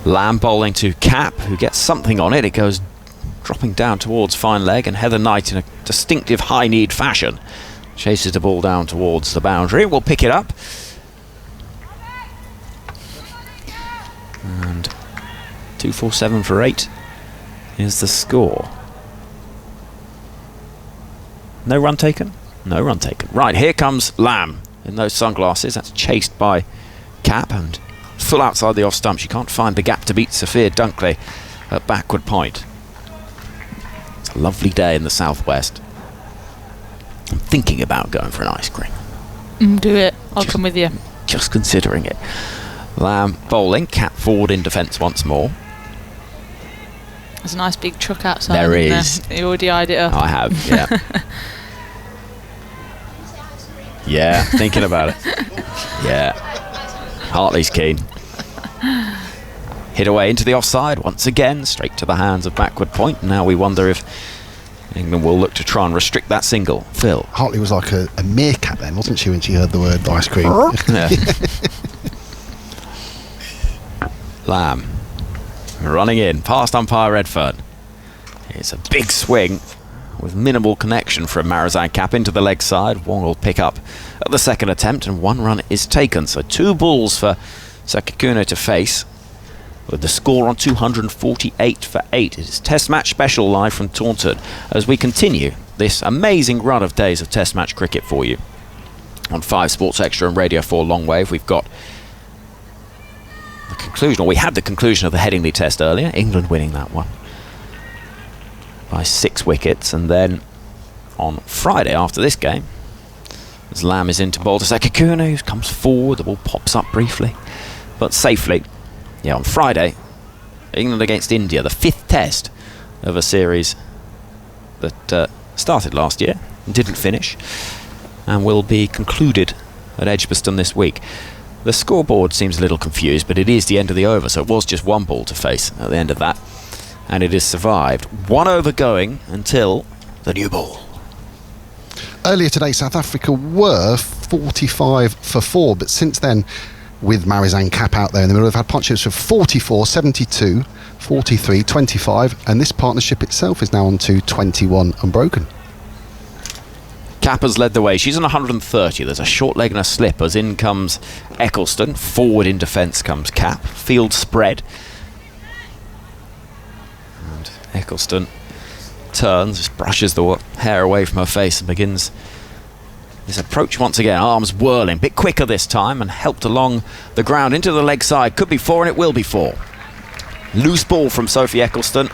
Lamb bowling to Cap, who gets something on it. It goes dropping down towards fine leg, and Heather Knight, in a distinctive high-kneed fashion, chases the ball down towards the boundary. We'll pick it up. And 2-4-7 for 8 is the score. No run taken? No run taken. Right, here comes Lamb in those sunglasses. That's chased by Cap and full outside the off stump. She can't find the gap to beat Sophia Dunkley at backward point. It's a lovely day in the southwest. I'm thinking about going for an ice cream. Do it. I'll come with you. Just considering it. Lamb bowling, Cap forward in defence once more. There's a nice big truck outside. There is. You already eyed it up. I have, yeah. Yeah, thinking about it. Yeah. Hartley's keen. Hit away into the offside once again, straight to the hands of backward point. Now we wonder if England will look to try and restrict that single. Phil. Hartley was like a meerkat then, wasn't she, when she heard the word ice cream? Yeah. Lamb running in past umpire Redfern. It's a big swing with minimal connection from Marizanne Cap into the leg side. Wong will pick up at the second attempt and 1 run is taken. So 2 balls for Sekakuna to face, with the score on 248 for 8. It is Test Match Special live from Taunton as we continue this amazing run of days of Test Match cricket for you. On 5 Sports Extra and Radio 4 Longwave, we've got the conclusion, or we had the conclusion of the Headingley Test earlier. England winning that one by 6 wickets, and then on Friday after this game, as Lamb is into bowl to Sekakuna, who comes forward, the ball pops up briefly but safely. Yeah, on Friday, England against India, the 5th test of a series that started last year and didn't finish, and will be concluded at Edgbaston this week. The scoreboard seems a little confused, but it is the end of the over, so it was just 1 ball to face at the end of that, and it has survived. 1 over going until the new ball. Earlier today, South Africa were 45 for 4, but since then, with Marizanne Cap out there in the middle, they've had partnerships of 44, 72, 43, 25, and this partnership itself is now on to 21 unbroken. Cap has led the way. She's on 130. There's a short leg and a slip as in comes Eccleston. Forward in defence comes Cap. Field spread. And Eccleston turns, just brushes the hair away from her face and begins this approach once again. Arms whirling, bit quicker this time, and helped along the ground into the leg side. Could be 4 and it will be 4. Loose ball from Sophie Eccleston.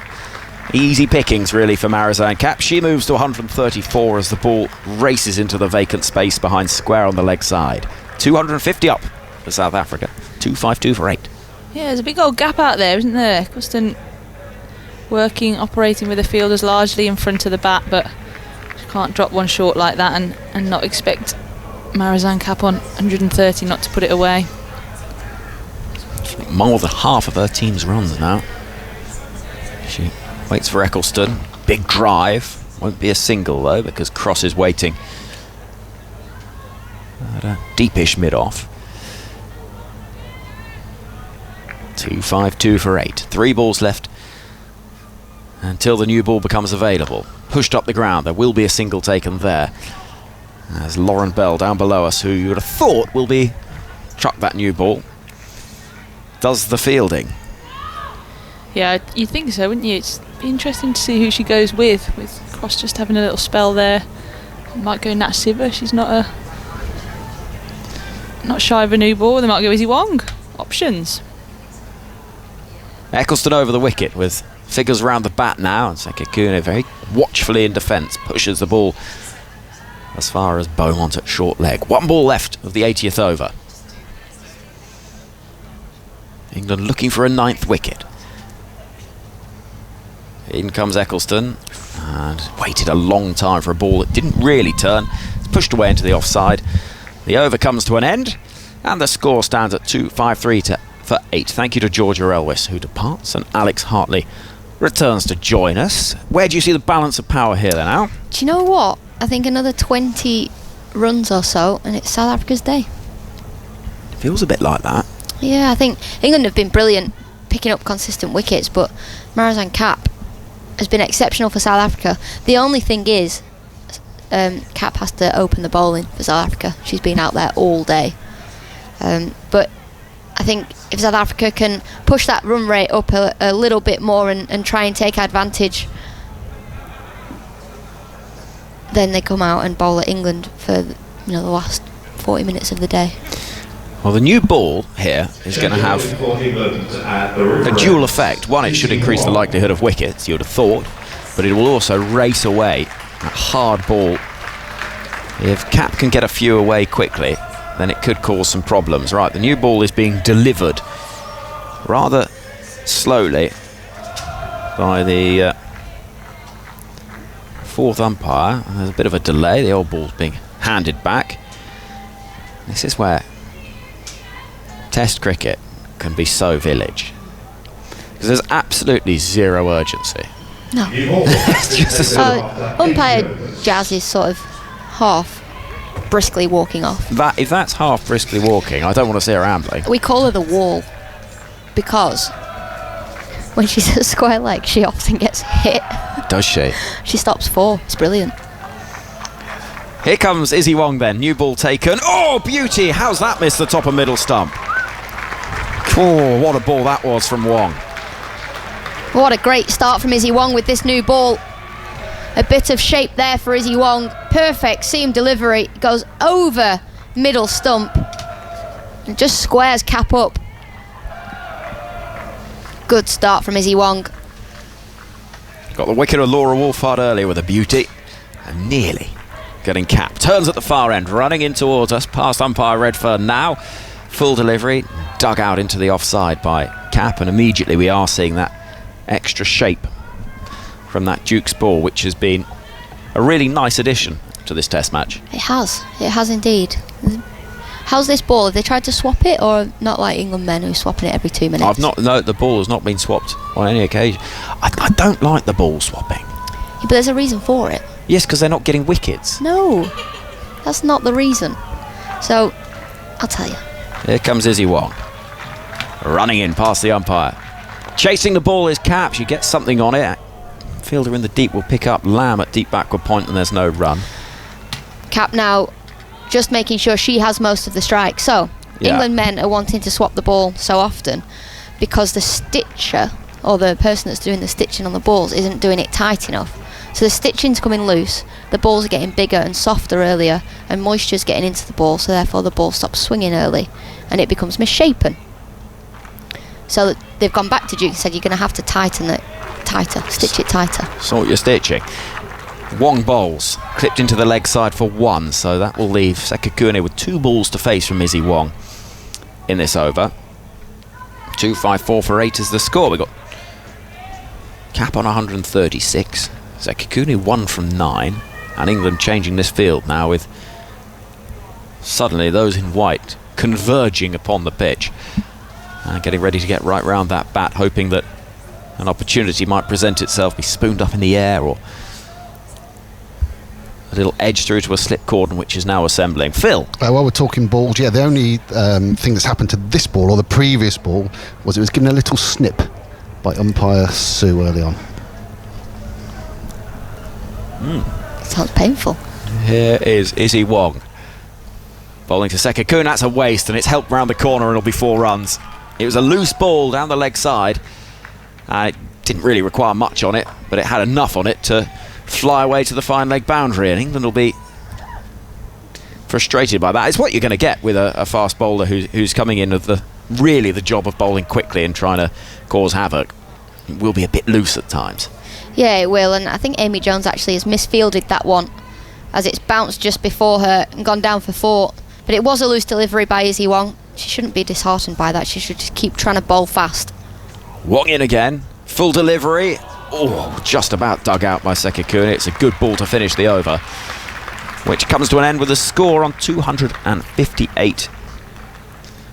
Easy pickings really for Marizanne Cap. She moves to 134 as the ball races into the vacant space behind square on the leg side. 250 up for South Africa. 252 for 8. Yeah, there's a big old gap out there, isn't there? Eccleston operating with the fielders largely in front of the bat, but she can't drop one short like that and not expect Marizanne Cap on 130 not to put it away. More than half of her team's runs now. She waits for Eccleston. Big drive. Won't be a single though, because Cross is waiting at a deepish mid-off. 252 for 8. 3 balls left until the new ball becomes available. Pushed up the ground. There will be a single taken there. As Lauren Bell down below us, who you would have thought will be chuck that new ball, does the fielding. Yeah, you'd think so, wouldn't you? It's interesting to see who she goes with Cross just having a little spell there. Might go Nat Siver, she's not shy of a new ball. They might go Izzy Wong. Options. Eccleston over the wicket with figures around the bat now, and Sekikune very watchfully in defence pushes the ball as far as Beaumont at short leg. One ball left of the 80th over. England looking for a 9th wicket. In comes Eccleston, and waited a long time for a ball that didn't really turn. It's pushed away into the offside. The over comes to an end, and the score stands at 2-5-3 for 8. Thank you to Georgia Elwis, who departs, and Alex Hartley returns to join us. Where do you see the balance of power here then, Al? Do you know what? I think another 20 runs or so, and it's South Africa's day. Feels a bit like that. Yeah, I think England have been brilliant picking up consistent wickets, but Marizanne Kapp has been exceptional for South Africa. The only thing is, Kapp has to open the bowling for South Africa. She's been out there all day. But I think if South Africa can push that run rate up a little bit more and try and take advantage, then they come out and bowl at England for the last 40 minutes of the day. Well, the new ball here is going to have a dual effect. One, it should increase the likelihood of wickets, you would have thought, but it will also race away that hard ball. If Kapp can get a few away quickly, then it could cause some problems. Right, the new ball is being delivered rather slowly by the 4th umpire. There's a bit of a delay. The old ball's being handed back. This is where Test cricket can be so village, because there's absolutely zero urgency. No. It's just a umpire Jazz is sort of half briskly walking off. if that's half briskly walking, I don't want to see her ambling. We call her the wall because when she's at square leg, she often gets hit. Does she? She stops 4. It's brilliant. Here comes Izzy Wong then. New ball taken. Oh, beauty! How's that missed the top of middle stump? Oh, what a ball that was from Wong. What a great start from Izzy Wong with this new ball. A bit of shape there for Izzy Wong. Perfect seam delivery. Goes over middle stump and just squares Kapp up. Good start from Izzy Wong. Got the wicket of Laura Wolfhard earlier with a beauty, and nearly getting Kapp. Turns at the far end, running in towards us, past umpire Redfern now. Full delivery, dug out into the offside by Kapp, and immediately we are seeing that extra shape from that Duke's ball, which has been a really nice addition to this Test match. It has indeed. How's this ball? Have they tried to swap it, or not like England men who are swapping it every 2 minutes? No, the ball has not been swapped on any occasion. I don't like the ball swapping. Yeah, but there's a reason for it. Yes, because they're not getting wickets. No, that's not the reason. So, I'll tell you. Here comes Izzy Wong, running in past the umpire. Chasing the ball is Kapp. She gets something on it. Fielder in the deep will pick up Lamb at deep backward point, and there's no run. Kapp now just making sure she has most of the strike. So, Yeah. England men are wanting to swap the ball so often because the stitcher, or the person that's doing the stitching on the balls, isn't doing it tight enough. So the stitching's coming loose, the balls are getting bigger and softer earlier, and moisture's getting into the ball, so therefore the ball stops swinging early and it becomes misshapen. So they've gone back to Duke and said you're going to have to tighten it tighter, stitch it tighter. Sort your stitching. Wong bowls, clipped into the leg side for 1, so that will leave Sekikune with 2 balls to face from Izzy Wong in this over. 2-5-4 for 8 is the score. We've got Kapp on 136. Sekikune 1 from 9, and England changing this field now with suddenly those in white converging upon the pitch and getting ready to get right round that bat, hoping that an opportunity might present itself, be spooned up in the air, or a little edge through to a slip cordon, which is now assembling. Phil? While we're talking balls, the only thing that's happened to this ball, or the previous ball, was it was given a little snip by umpire Sue early on. Sounds painful. Here is Izzy Wong. Bowling to Sekakun, that's a waste, and it's helped round the corner and it'll be 4 runs. It was a loose ball down the leg side. It didn't really require much on it, but it had enough on it to fly away to the fine leg boundary, and England will be frustrated by that. It's what you're going to get with a fast bowler who's coming in with the job of bowling quickly and trying to cause havoc. It will be a bit loose at times. Yeah, it will, and I think Amy Jones actually has misfielded that one as it's bounced just before her and gone down for 4. But it was a loose delivery by Izzy Wong. She shouldn't be disheartened by that. She should just keep trying to bowl fast. Wong in again. Full delivery. Oh, just about dug out by Sekakun. It's a good ball to finish the over, which comes to an end with a score on 258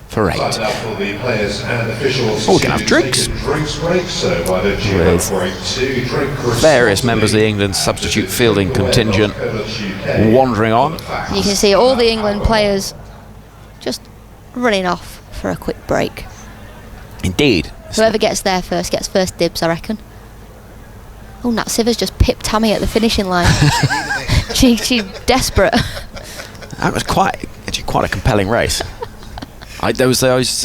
for 8. Oh, we're going to have drinks. With various members of the England substitute fielding contingent wandering on. You can see all the England players just running off for a quick break. Indeed. Whoever gets there first gets first dibs, I reckon. Oh, Nat Sivers just pipped Tammy at the finishing line. She's desperate. That was quite a compelling race. There was those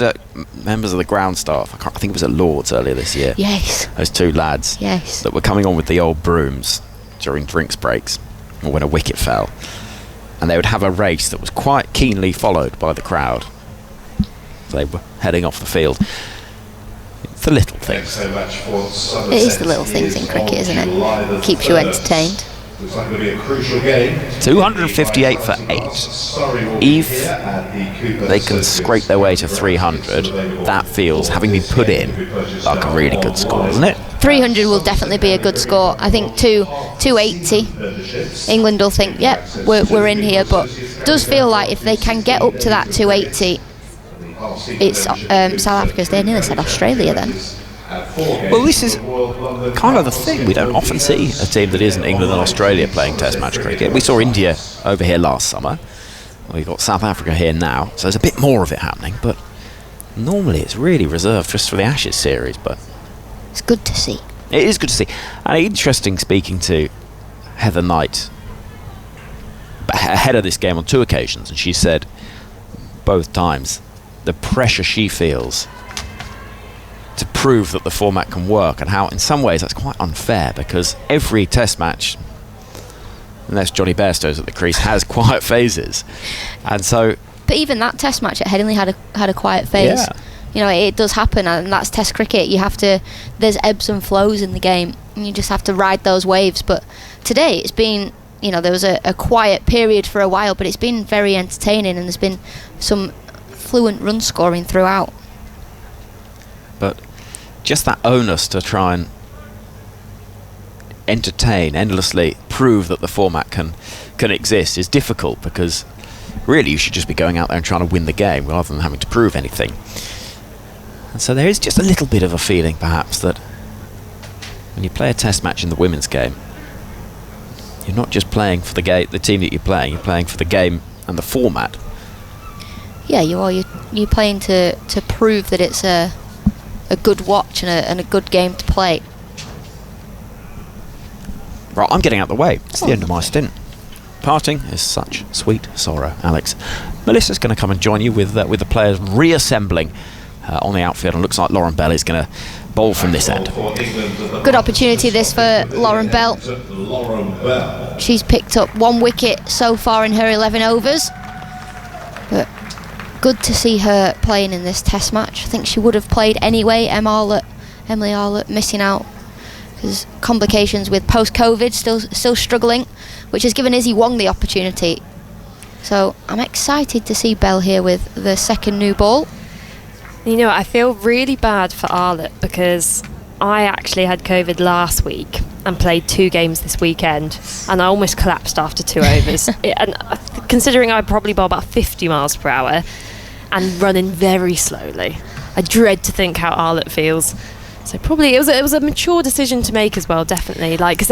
members of the ground staff, I think it was at Lord's earlier this year. Yes. Those 2 lads. Yes. That were coming on with the old brooms during drinks breaks or when a wicket fell. And they would have a race that was quite keenly followed by the crowd. They were heading off the field. It's the little things. It is the little things in cricket, isn't it? Keeps you entertained. Looks like it'll be a crucial game. 258 for 8. If they can scrape their way to 300, that feels, having been put in, like a really good score, doesn't it? 300 will definitely be a good score. I think 280. England will think, yep, we're in here, but it does feel like if they can get up to that 280, it's South Africa's. They nearly said Australia then. Well, this is kind of the thing. We don't often see a team that isn't England and Australia playing Test match cricket. We saw India over here last summer. We've got South Africa here now, so there's a bit more of it happening, but normally it's really reserved just for the Ashes series, but it's good to see. It is good to see. And interesting speaking to Heather Knight ahead of this game on 2 occasions, and she said both times the pressure she feels to prove that the format can work, and how in some ways that's quite unfair, because every Test match, unless Johnny Bairstow's at the crease, has quiet phases. And so, but even that Test match at Headingley had a quiet phase. Yeah. You know, it does happen, and that's Test cricket. You have to, there's ebbs and flows in the game, and you just have to ride those waves. But today it's been, you know, there was a quiet period for a while, but it's been very entertaining, and there's been some fluent run scoring throughout. But just that onus to try and entertain, endlessly prove that the format can exist is difficult, because really you should just be going out there and trying to win the game rather than having to prove anything. And so there is just a little bit of a feeling perhaps that when you play a Test match in the women's game, you're not just playing for the team that you're playing for the game and the format. Yeah, you are. You're playing to prove that it's a good watch and a good game to play. Right, I'm getting out of the way. It's the end of my stint. Parting is such sweet sorrow, Alex. Melissa's going to come and join you with the players reassembling on the outfield, and looks like Lauren Bell is going to bowl from this end. Good opportunity this for Lauren Bell. She's picked up 1 wicket so far in her 11 overs. But good to see her playing in this Test match. I think she would have played anyway. Emily Arlott missing out because complications with post-COVID, still struggling, which has given Izzy Wong the opportunity. So I'm excited to see Bell here with the second new ball. You know, I feel really bad for Arlott, because I actually had COVID last week and played 2 games this weekend, and I almost collapsed after 2 overs. And considering I probably bowl about 50 miles per hour and running very slowly, I dread to think how Arlott feels. So probably it was a mature decision to make as well, definitely. Like, cause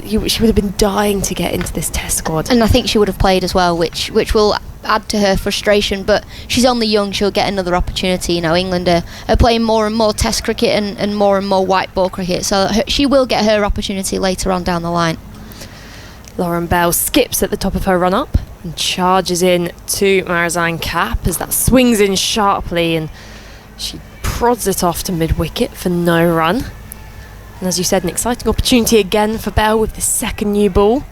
she would have been dying to get into this Test squad, and I think she would have played as well, which will add to her frustration. But she's only young; she'll get another opportunity. You know, England are playing more and more Test cricket and more white ball cricket, so she will get her opportunity later on down the line. Lauren Bell skips at the top of her run-up and charges in to Marizine Cap as that swings in sharply, and she prods it off to mid-wicket for no run. And as you said, an exciting opportunity again for Bell with this second new ball.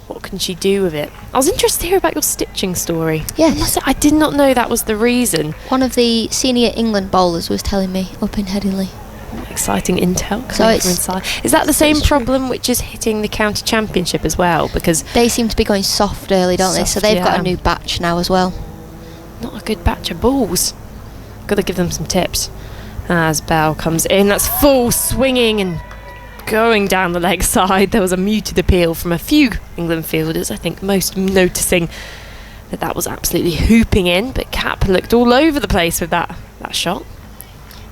What can she do with it? I was interested to hear about your stitching story. Yes. I did not know that was the reason. One of the senior England bowlers was telling me up in Headingley. Exciting intel coming So from it's- inside. Is that the same it's true. problem which is hitting the county championship as well? Because They seem to be going soft early, don't they? So Soft, they've got yeah. a new batch now as well. not a good batch of balls. Got to give them some tips. As Bell comes in, that's full swinging and going down the leg side. There was a muted appeal from a few England fielders, I think most noticing that was absolutely hooping in, but Cap looked all over the place with that shot.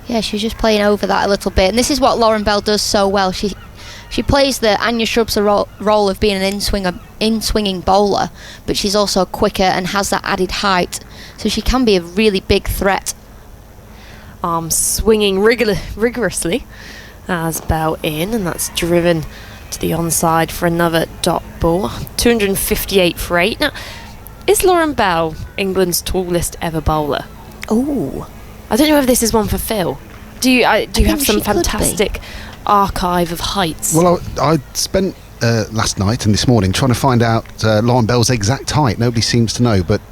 Yeah, she's just playing over that a little bit. And this is what Lauren Bell does so well. She plays the Anya Shrubs role of being an in-swinging bowler, but she's also quicker and has that added height. So she can be a really big threat. Arms swinging rigorously as Bell in, and that's driven to the onside for another dot ball. 258 for 8. Now, is Lauren Bell England's tallest ever bowler? Ooh. I don't know if this is one for Phil. Do you have think some she could be. fantastic archive of heights? Well, I spent last night and this morning trying to find out Lauren Bell's exact height. Nobody seems to know, but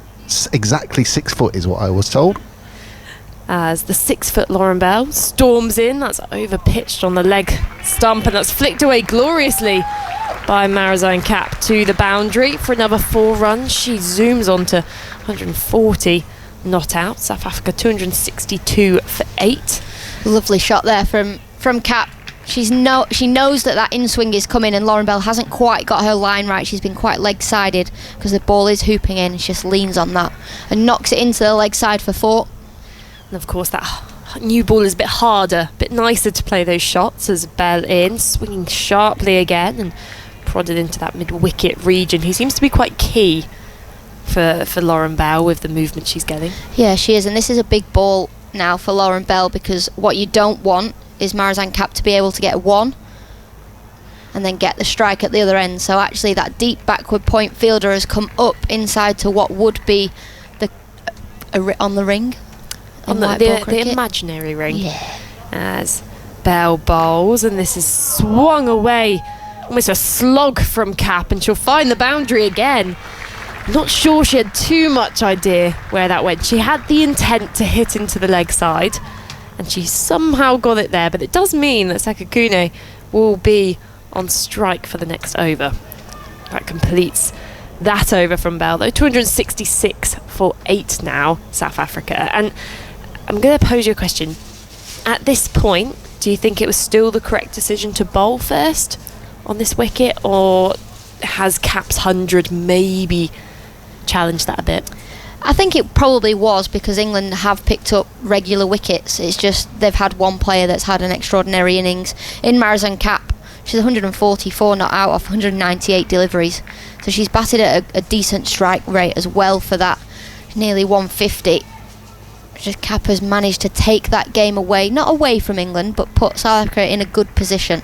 exactly 6 foot is what I was told. As the 6-foot Lauren Bell storms in, that's over pitched on the leg stump, and that's flicked away gloriously by Marizine Cap to the boundary for another 4 runs. She zooms on to 140, not out. South Africa 262 for 8. Lovely shot there from Cap. She knows that in-swing is coming, and Lauren Bell hasn't quite got her line right. She's been quite leg-sided because the ball is hooping in. She just leans on that and knocks it into the leg side for 4. And of course that new ball is a bit harder, a bit nicer to play those shots as Bell in, swinging sharply again and prodded into that mid-wicket region. He seems to be quite key for Lauren Bell with the movement she's getting. Yeah, she is, and this is a big ball now for Lauren Bell, because what you don't want is Marizine Cap to be able to get 1 and then get the strike at the other end. So actually that deep backward point fielder has come up inside to what would be on the ring. On in white ball the cricket. imaginary ring. Yeah. As Bell bowls, and this is swung away, almost a slog from Cap, and she'll find the boundary again. Not sure she had too much idea where that went. She had the intent to hit into the leg side, and she somehow got it there, but it does mean that Sekakune will be on strike for the next over. That completes that over from Bell, though. 266 for 8 now, South Africa. And I'm going to pose you a question. At this point, do you think it was still the correct decision to bowl first on this wicket, or has Cap's 100 maybe challenged that a bit? I think it probably was, because England have picked up regular wickets. It's just they've had one player that's had an extraordinary innings in Marizine Cap. She's 144 not out off 198 deliveries, so she's batted at a decent strike rate as well for that. Nearly 150. Just Cap has managed to take that game away, not away from England, but put South Africa in a good position.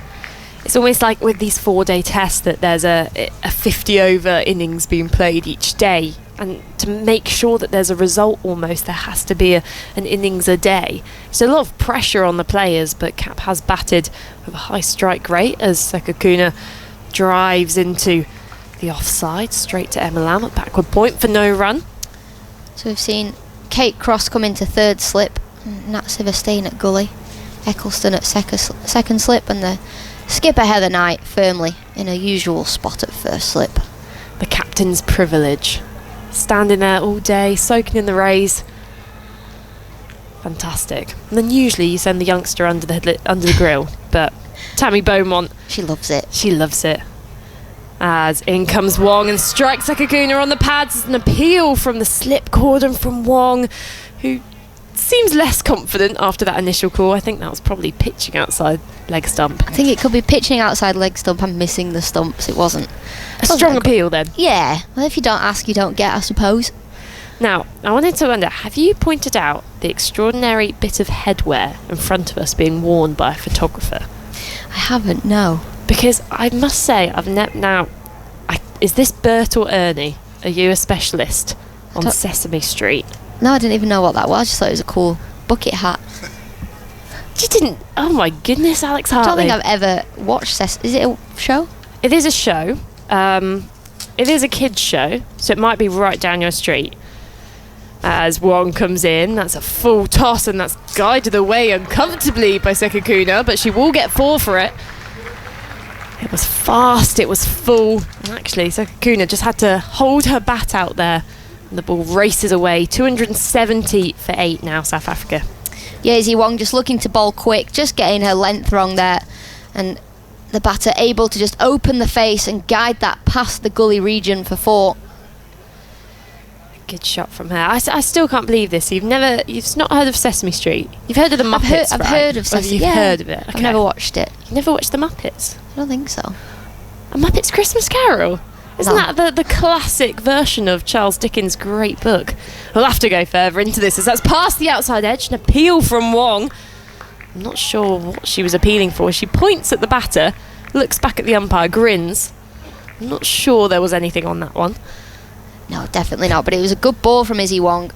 It's almost like with these 4-day tests that there's a 50-over innings being played each day, and to make sure that there's a result almost, there has to be an innings a day. So a lot of pressure on the players, but Cap has batted with a high strike rate as Sekakune drives into the offside, straight to Emma Lamb at backward point for no run. So we've seen Kate Cross come into 3rd slip, Nat Siver staying at gully, Eccleston at second slip, and the skipper Heather Knight firmly in her usual spot at 1st slip. The captain's privilege. Standing there all day, soaking in the rays. Fantastic. And then usually you send the youngster under the grill, but Tammy Beaumont, She loves it. she loves it. As in comes Wong and strikes Sekakune on the pads. It's an appeal from the slip cordon from Wong, who seems less confident after that initial call. I think that was probably pitching outside leg stump. I think it could be pitching outside leg stump and missing the stumps. It wasn't. A strong appeal then. Yeah. Well, if you don't ask, you don't get, I suppose. Now, I wanted to wonder, have you pointed out the extraordinary bit of headwear in front of us being worn by a photographer? I haven't, no. Because I must say, Is this Bert or Ernie? Are you a specialist on Sesame Street? No, I didn't even know what that was. I just thought it was a cool bucket hat. You didn't? Oh my goodness, Alex Hartley. I don't think I've ever watched Is it a show? It is a show. It is a kids' show, so it might be right down your street. As Wong comes in, that's a full toss, and that's guided away uncomfortably by Sekakuna, but she will get 4 for it. It was fast, it was full. And actually, Sekakuna just had to hold her bat out there, and the ball races away. 270 for 8 now, South Africa. Yeah, Izzy Wong just looking to bowl quick, just getting her length wrong there, and the batter able to just open the face and guide that past the gully region for 4. Good shot from her. I still can't believe this. You've not heard of Sesame Street. You've heard of the Muppets, I've right? heard of Sesame. You've heard of it. Okay. I've never watched it. You've never watched the Muppets? I don't think so. A Muppets Christmas Carol. Isn't that the classic version of Charles Dickens' great book? We'll have to go further into this as that's past the outside edge. An appeal from Wong. I'm not sure what she was appealing for. She points at the batter, looks back at the umpire, grins. I'm not sure there was anything on that one. No, definitely not. But it was a good ball from Izzy Wong.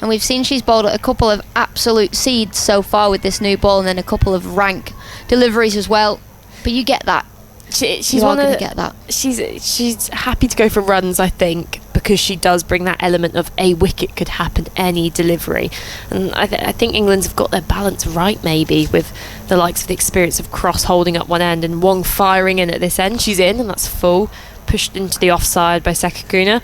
And we've seen she's bowled a couple of absolute seeds so far with this new ball, and then a couple of rank deliveries as well. But you get that. She's going to get that. She's happy to go for runs, I think, because she does bring that element of a wicket could happen any delivery. And I think England's have got their balance right, maybe, with the likes of the experience of Cross holding up one end and Wong firing in at this end. She's in, and that's full. Pushed into the offside by Sekakuna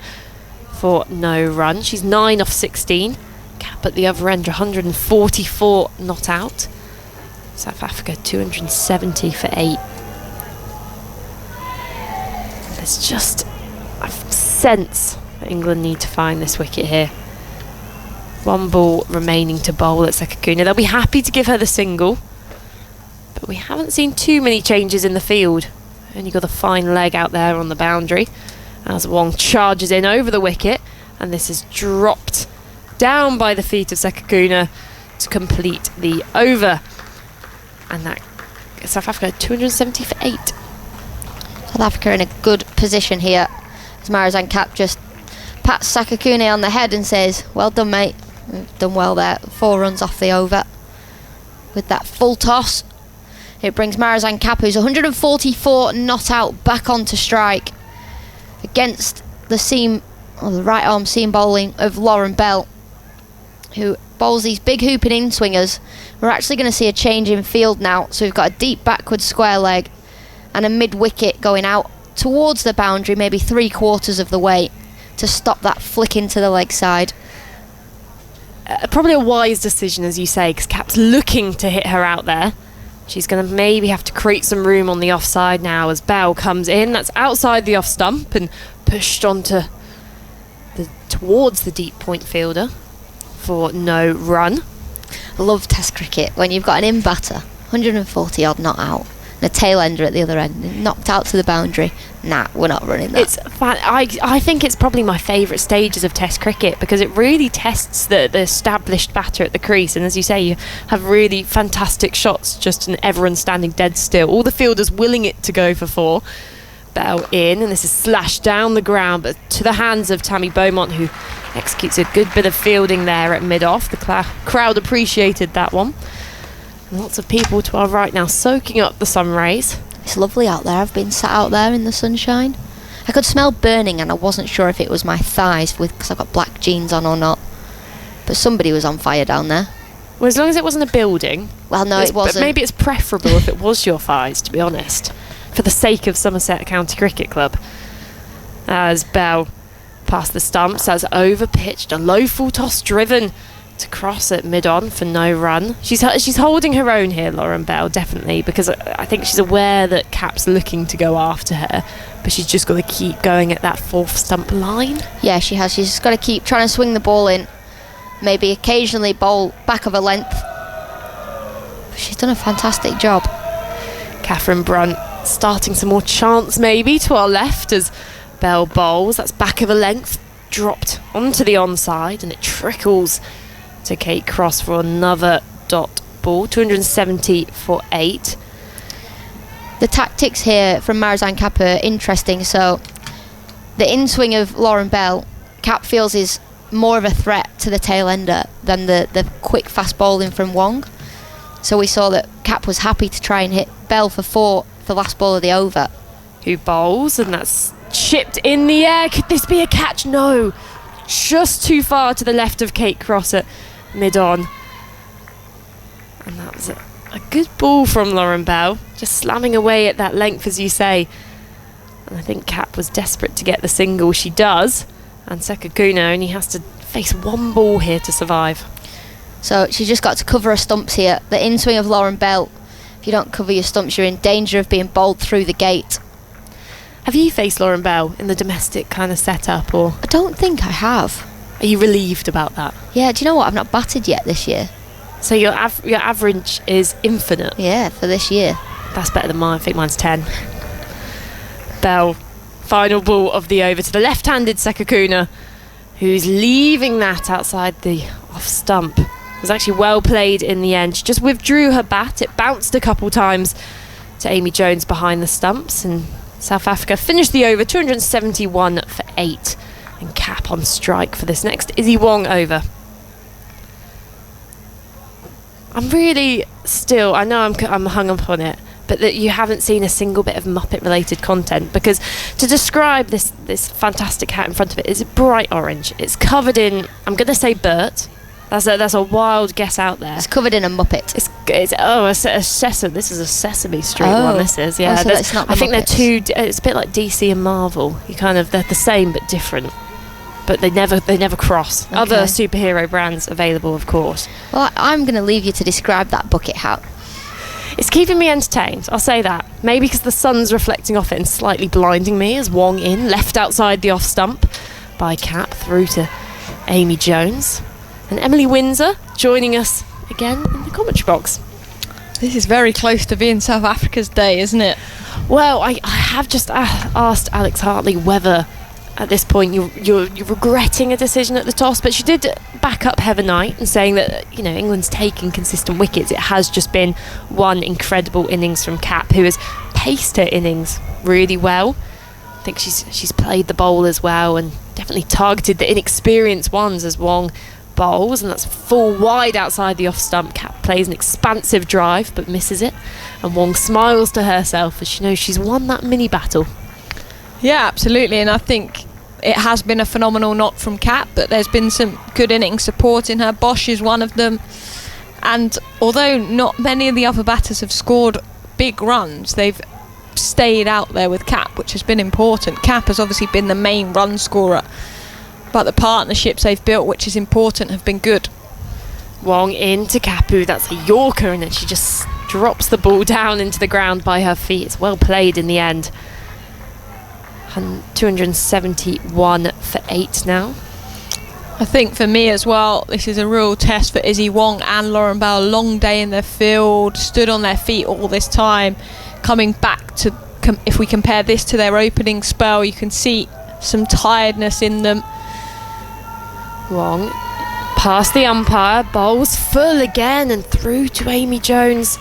for no run. She's 9 off 16. Cap at the other end, 144 not out. South Africa 270 for 8. There's just a sense that England need to find this wicket here. 1 ball remaining to bowl at Sekakuna. They'll be happy to give her the single, but we haven't seen too many changes in the field. Only got a fine leg out there on the boundary as Wong charges in over the wicket, and this is dropped down by the feet of Sekakuna to complete the over. And that South Africa 270 for 8. South Africa in a good position here as Marizanne Kapp just pats Sekakuna on the head and says, well done, mate. You've done well there. 4 runs off the over with that full toss. It brings Marizanne Kapp, who's 144 not out, back onto strike against the right arm seam bowling of Lauren Bell, who bowls these big hooping in swingers. We're actually going to see a change in field now, so we've got a deep backward square leg and a mid wicket going out towards the boundary, maybe 3/4 of the way, to stop that flick into the leg side. Probably a wise decision, as you say, because Cap's looking to hit her out there. She's going to maybe have to create some room on the offside now as Bell comes in. That's outside the off stump and pushed onto towards the deep point fielder for no run. I love Test cricket when you've got an in batter, 140 odd not out, and a tail ender at the other end, knocked out to the boundary. Nah, we're not running that. It's I think it's probably my favourite stages of Test cricket because it really tests the established batter at the crease, and as you say, you have really fantastic shots just in everyone standing dead still. All the fielders willing it to go for 4. Bell in, and this is slashed down the ground, but to the hands of Tammy Beaumont, who executes a good bit of fielding there at mid-off. The crowd appreciated that one. And lots of people to our right now soaking up the sun rays. It's lovely out there. I've been sat out there in the sunshine. I could smell burning, and I wasn't sure if it was my thighs because I've got black jeans on or not. But somebody was on fire down there. Well, as long as it wasn't a building. Well, no, it wasn't. But maybe it's preferable if it was your thighs, to be honest, for the sake of Somerset County Cricket Club. As Bell past the stumps, as over pitched, a low full toss driven to cross at mid-on for no run. She's holding her own here, Lauren Bell, definitely, because I think she's aware that Cap's looking to go after her, but she's just got to keep going at that 4th stump line. Yeah, she has. She's just got to keep trying to swing the ball in, maybe occasionally bowl back of her length. But she's done a fantastic job. Catherine Brunt starting some more chance maybe to our left as Bell bowls. That's back of a length, dropped onto the onside, and it trickles to Kate Cross for another dot ball. 270 for 8. The tactics here from Marizanne Kapp are interesting. So the in-swing of Lauren Bell, Cap feels is more of a threat to the tail ender than the quick fast bowling from Wong. So we saw that Cap was happy to try and hit Bell for 4 for last ball of the over. Who bowls, and that's chipped in the air. Could this be a catch? No. Just too far to the left of Kate Cross at mid-on. And that was a good ball from Lauren Bell, just slamming away at that length, as you say. And I think Cap was desperate to get the single. She does. And Sekakuna only has to face 1 ball here to survive. So she's just got to cover her stumps here. The in-swing of Lauren Bell, if you don't cover your stumps, you're in danger of being bowled through the gate. Have you faced Lauren Bell in the domestic kind of setup, or I don't think I have. are you relieved about that? Yeah, do you know what? I've not batted yet this year. So your average is infinite? Yeah, for this year. That's better than mine. I think mine's 10. Bell, final ball of the over to the left-handed Sekakuna, who's leaving that outside the off stump. It was actually well played in the end. She just withdrew her bat. It bounced a couple times to Amy Jones behind the stumps, and South Africa finished the over 271 for 8, and Cap on strike for this next Izzy Wong over. I'm really still, I know I'm hung up on it, but that you haven't seen a single bit of Muppet related content, because to describe this fantastic hat in front of it is bright orange. It's covered in, I'm going to say Bert. That's a wild guess out there. It's covered in a Muppet. It's a sesame. This is a Sesame Street one. This is, yeah. Oh, so that's not the I think Muppets. they're two. It's a bit like DC and Marvel. They're the same but different. But they never cross. Okay. Other superhero brands available, of course. Well, I'm going to leave you to describe that bucket hat. It's keeping me entertained, I'll say that. Maybe because the sun's reflecting off it and slightly blinding me as Wong in, left outside the off stump by Cap through to Amy Jones. And Emily Windsor joining us again in the commentary box. This is very close to being South Africa's day, isn't it? Well, I have just asked Alex Hartley whether at this point you're regretting a decision at the toss, but she did back up Heather Knight and saying that England's taking consistent wickets. It has just been one incredible innings from Cap, who has paced her innings really well. I think she's played the bowl as well and definitely targeted the inexperienced ones as Wong bowls, and that's full wide outside the off stump. Cap plays an expansive drive but misses it, and Wong smiles to herself as she knows she's won that mini battle. Yeah, absolutely, and I think it has been a phenomenal knock from Cap, but there's been some good innings supporting her. Bosch is one of them, and although not many of the other batters have scored big runs, they've stayed out there with Cap, which has been important. Cap has obviously been the main run scorer, but the partnerships they've built, which is important, have been good. Wong into Kapu, that's a Yorker, and then she just drops the ball down into the ground by her feet. It's well played in the end. 271 for 8 now. I think for me as well, this is a real test for Izzy Wong and Lauren Bell. Long day in their field, stood on their feet all this time, coming back to, if we compare this to their opening spell, you can see some tiredness in them. Wong past the umpire, bowls full again and through to Amy Jones.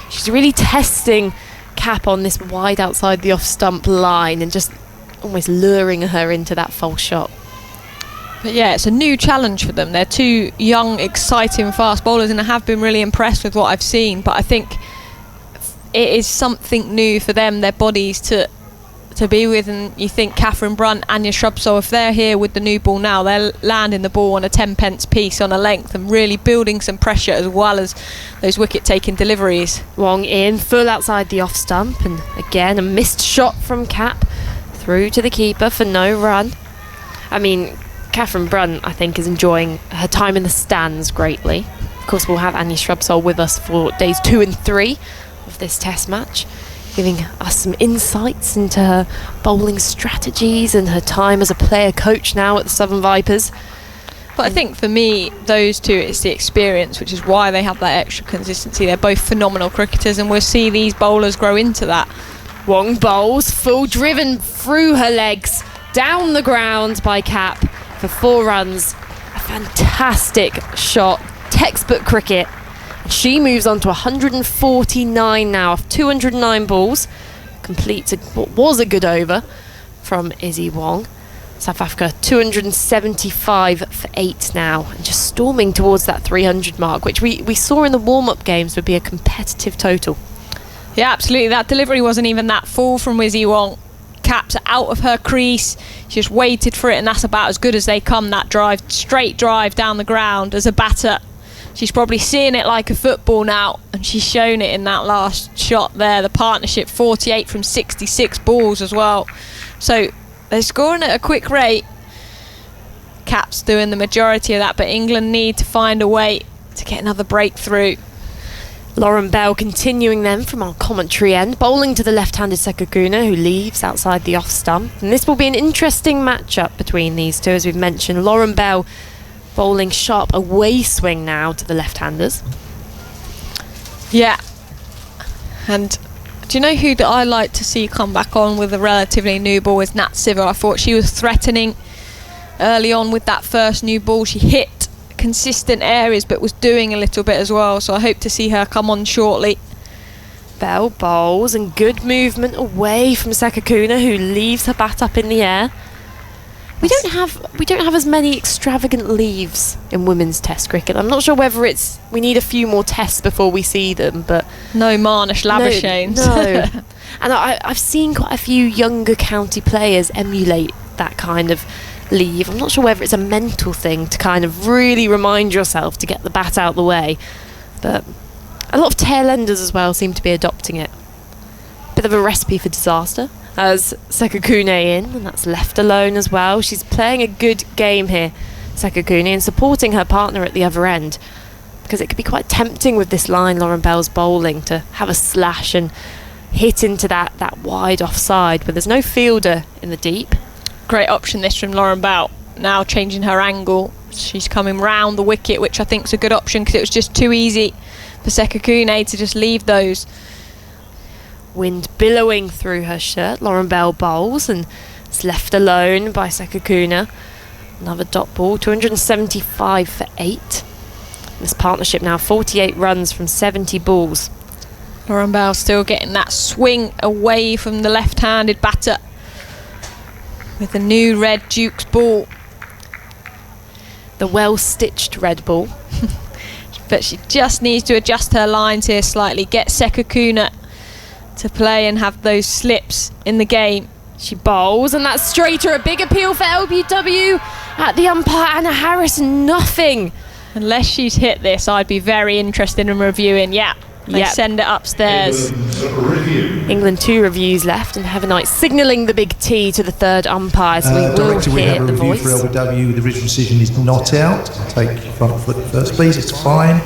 She's really testing Cap on this wide outside the off stump line and just almost luring her into that false shot. But yeah, it's a new challenge for them. They're two young, exciting fast bowlers, and I have been really impressed with what I've seen, but I think it is something new for them, their bodies to be with. And you think Catherine Brunt, Anya Shrubsole, if they're here with the new ball now, they're landing the ball on a 10 pence piece on a length and really building some pressure as well as those wicket taking deliveries. Wong in, full outside the off stump, and again a missed shot from Cap through to the keeper for no run. I mean, Catherine Brunt, I think, is enjoying her time in the stands greatly. Of course, we'll have Anya Shrubsole with us for days 2 and 3 of this test match, giving us some insights into her bowling strategies and her time as a player coach now at the Southern Vipers. But I think for me, those two, it's the experience, which is why they have that extra consistency. They're both phenomenal cricketers, and we'll see these bowlers grow into that. Wong bowls, full driven through her legs, down the ground by Cap for 4 runs. A fantastic shot, textbook cricket. She moves on to 149 now off 209 balls. Completes what was a good over from Izzy Wong. South Africa 275 for 8 now, and just storming towards that 300 mark, which we saw in the warm-up games would be a competitive total. Yeah, absolutely. That delivery wasn't even that full from Wizzy Wong. Caps out of her crease. She just waited for it, and that's about as good as they come. That drive, straight drive down the ground. As a batter, she's probably seeing it like a football now, and she's shown it in that last shot there. The partnership, 48 from 66 balls as well. So they're scoring at a quick rate. Caps doing the majority of that, but England need to find a way to get another breakthrough. Lauren Bell continuing then from our commentary end, bowling to the left-handed Sekakuna, who leaves outside the off stump. And this will be an interesting matchup between these two, as we've mentioned. Lauren Bell bowling sharp away swing now to the left-handers. Yeah. And do you know who that I like to see come back on with a relatively new ball is Nat Siver. I thought she was threatening early on with that first new ball. She hit consistent areas but was doing a little bit as well, so I hope to see her come on shortly. Bell bowls, and good movement away from Sekakuna, who leaves her bat up in the air. We don't have as many extravagant leaves in women's Test cricket. I'm not sure whether we need a few more tests before we see them, but no Marnish Labuschagnes. No. And I've seen quite a few younger county players emulate that kind of leave. I'm not sure whether it's a mental thing to kind of really remind yourself to get the bat out the way, but a lot of tail enders as well seem to be adopting it. Bit of a recipe for disaster as Sekakune in, and that's left alone as well. She's playing a good game here, Sekakune, and supporting her partner at the other end, because it could be quite tempting with this line Lauren Bell's bowling to have a slash and hit into that wide offside, but there's no fielder in the deep. Great option this from Lauren Bell. Now changing her angle. She's coming round the wicket, which I think is a good option because it was just too easy for Sekakune to just leave those. Wind billowing through her shirt. Lauren Bell bowls and it's left alone by Sekakuna. Another dot ball, 275 for 8. This partnership now 48 runs from 70 balls. Lauren Bell still getting that swing away from the left-handed batter with the new red Duke's ball. The well-stitched red ball. But she just needs to adjust her lines here slightly, get Sekakuna to play and have those slips in the game. She bowls, and that's straighter. A big appeal for LBW at the umpire, Anna Harris, nothing. Unless she's hit this, I'd be very interested in reviewing. Yeah. Send it upstairs. England 2 reviews left, and Heather Knight signalling the big T to the third umpire, so we will Director, we hear have a the review voice. for LBW. The original decision is not out. I'll take front foot first, please. It's fine.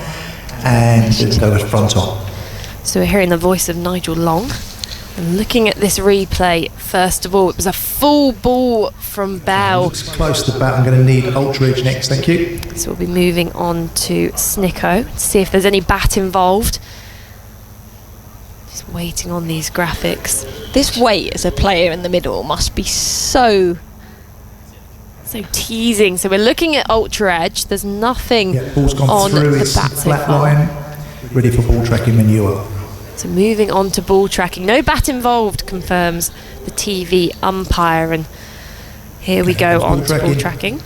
And let's go with front on. So we're hearing the voice of Nigel Long. And looking at this replay, first of all, it was a full ball from Bell. Looks close to the bat. I'm going to need Ultra Edge next, thank you. So we'll be moving on to Snicko to see if there's any bat involved. Just waiting on these graphics. This weight as a player in the middle must be so teasing. So we're looking at Ultra Edge. There's nothing Ball's gone on through the its bat so flat far. line. Ready for ball tracking when you are. So moving on to ball tracking. No bat involved, confirms the TV umpire. And here we go on to ball tracking.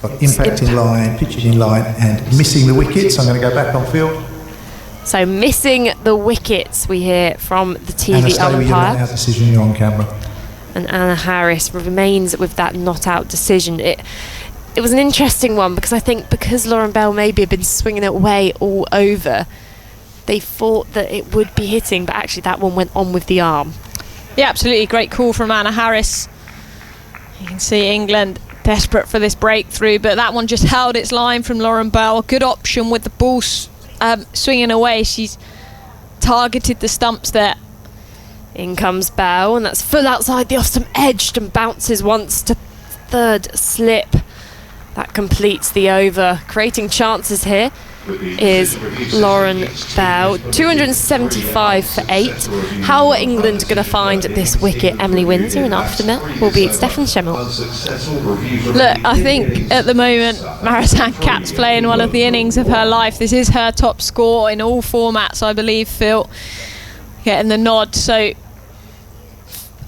Got impact in line, pitches in line, and missing the wickets. I'm going to go back on field. So missing the wickets, we hear from the TV Anastasia, you're not umpire. out decision, you're on camera. And Anna Harris remains with that not out decision. It was an interesting one because I think because Lauren Bell maybe had been swinging it away all over, they thought that it would be hitting, but actually that one went on with the arm. Yeah, absolutely. Great call from Anna Harris. You can see England desperate for this breakthrough, but that one just held its line from Lauren Bell. Good option with the ball swinging away. She's targeted the stumps there. In comes Bell, and that's full outside the off-stump, edged and bounces once to third slip. That completes the over. Creating chances here is Lauren Bell. 275 for 8. How are England going to find this wicket? Emily Windsor, and after that will be Stefan Schemmel. Look, I think at the moment Marizanne Kapp's playing one of the innings of her life. This is her top score in all formats, I believe, Phil. Getting the nod. So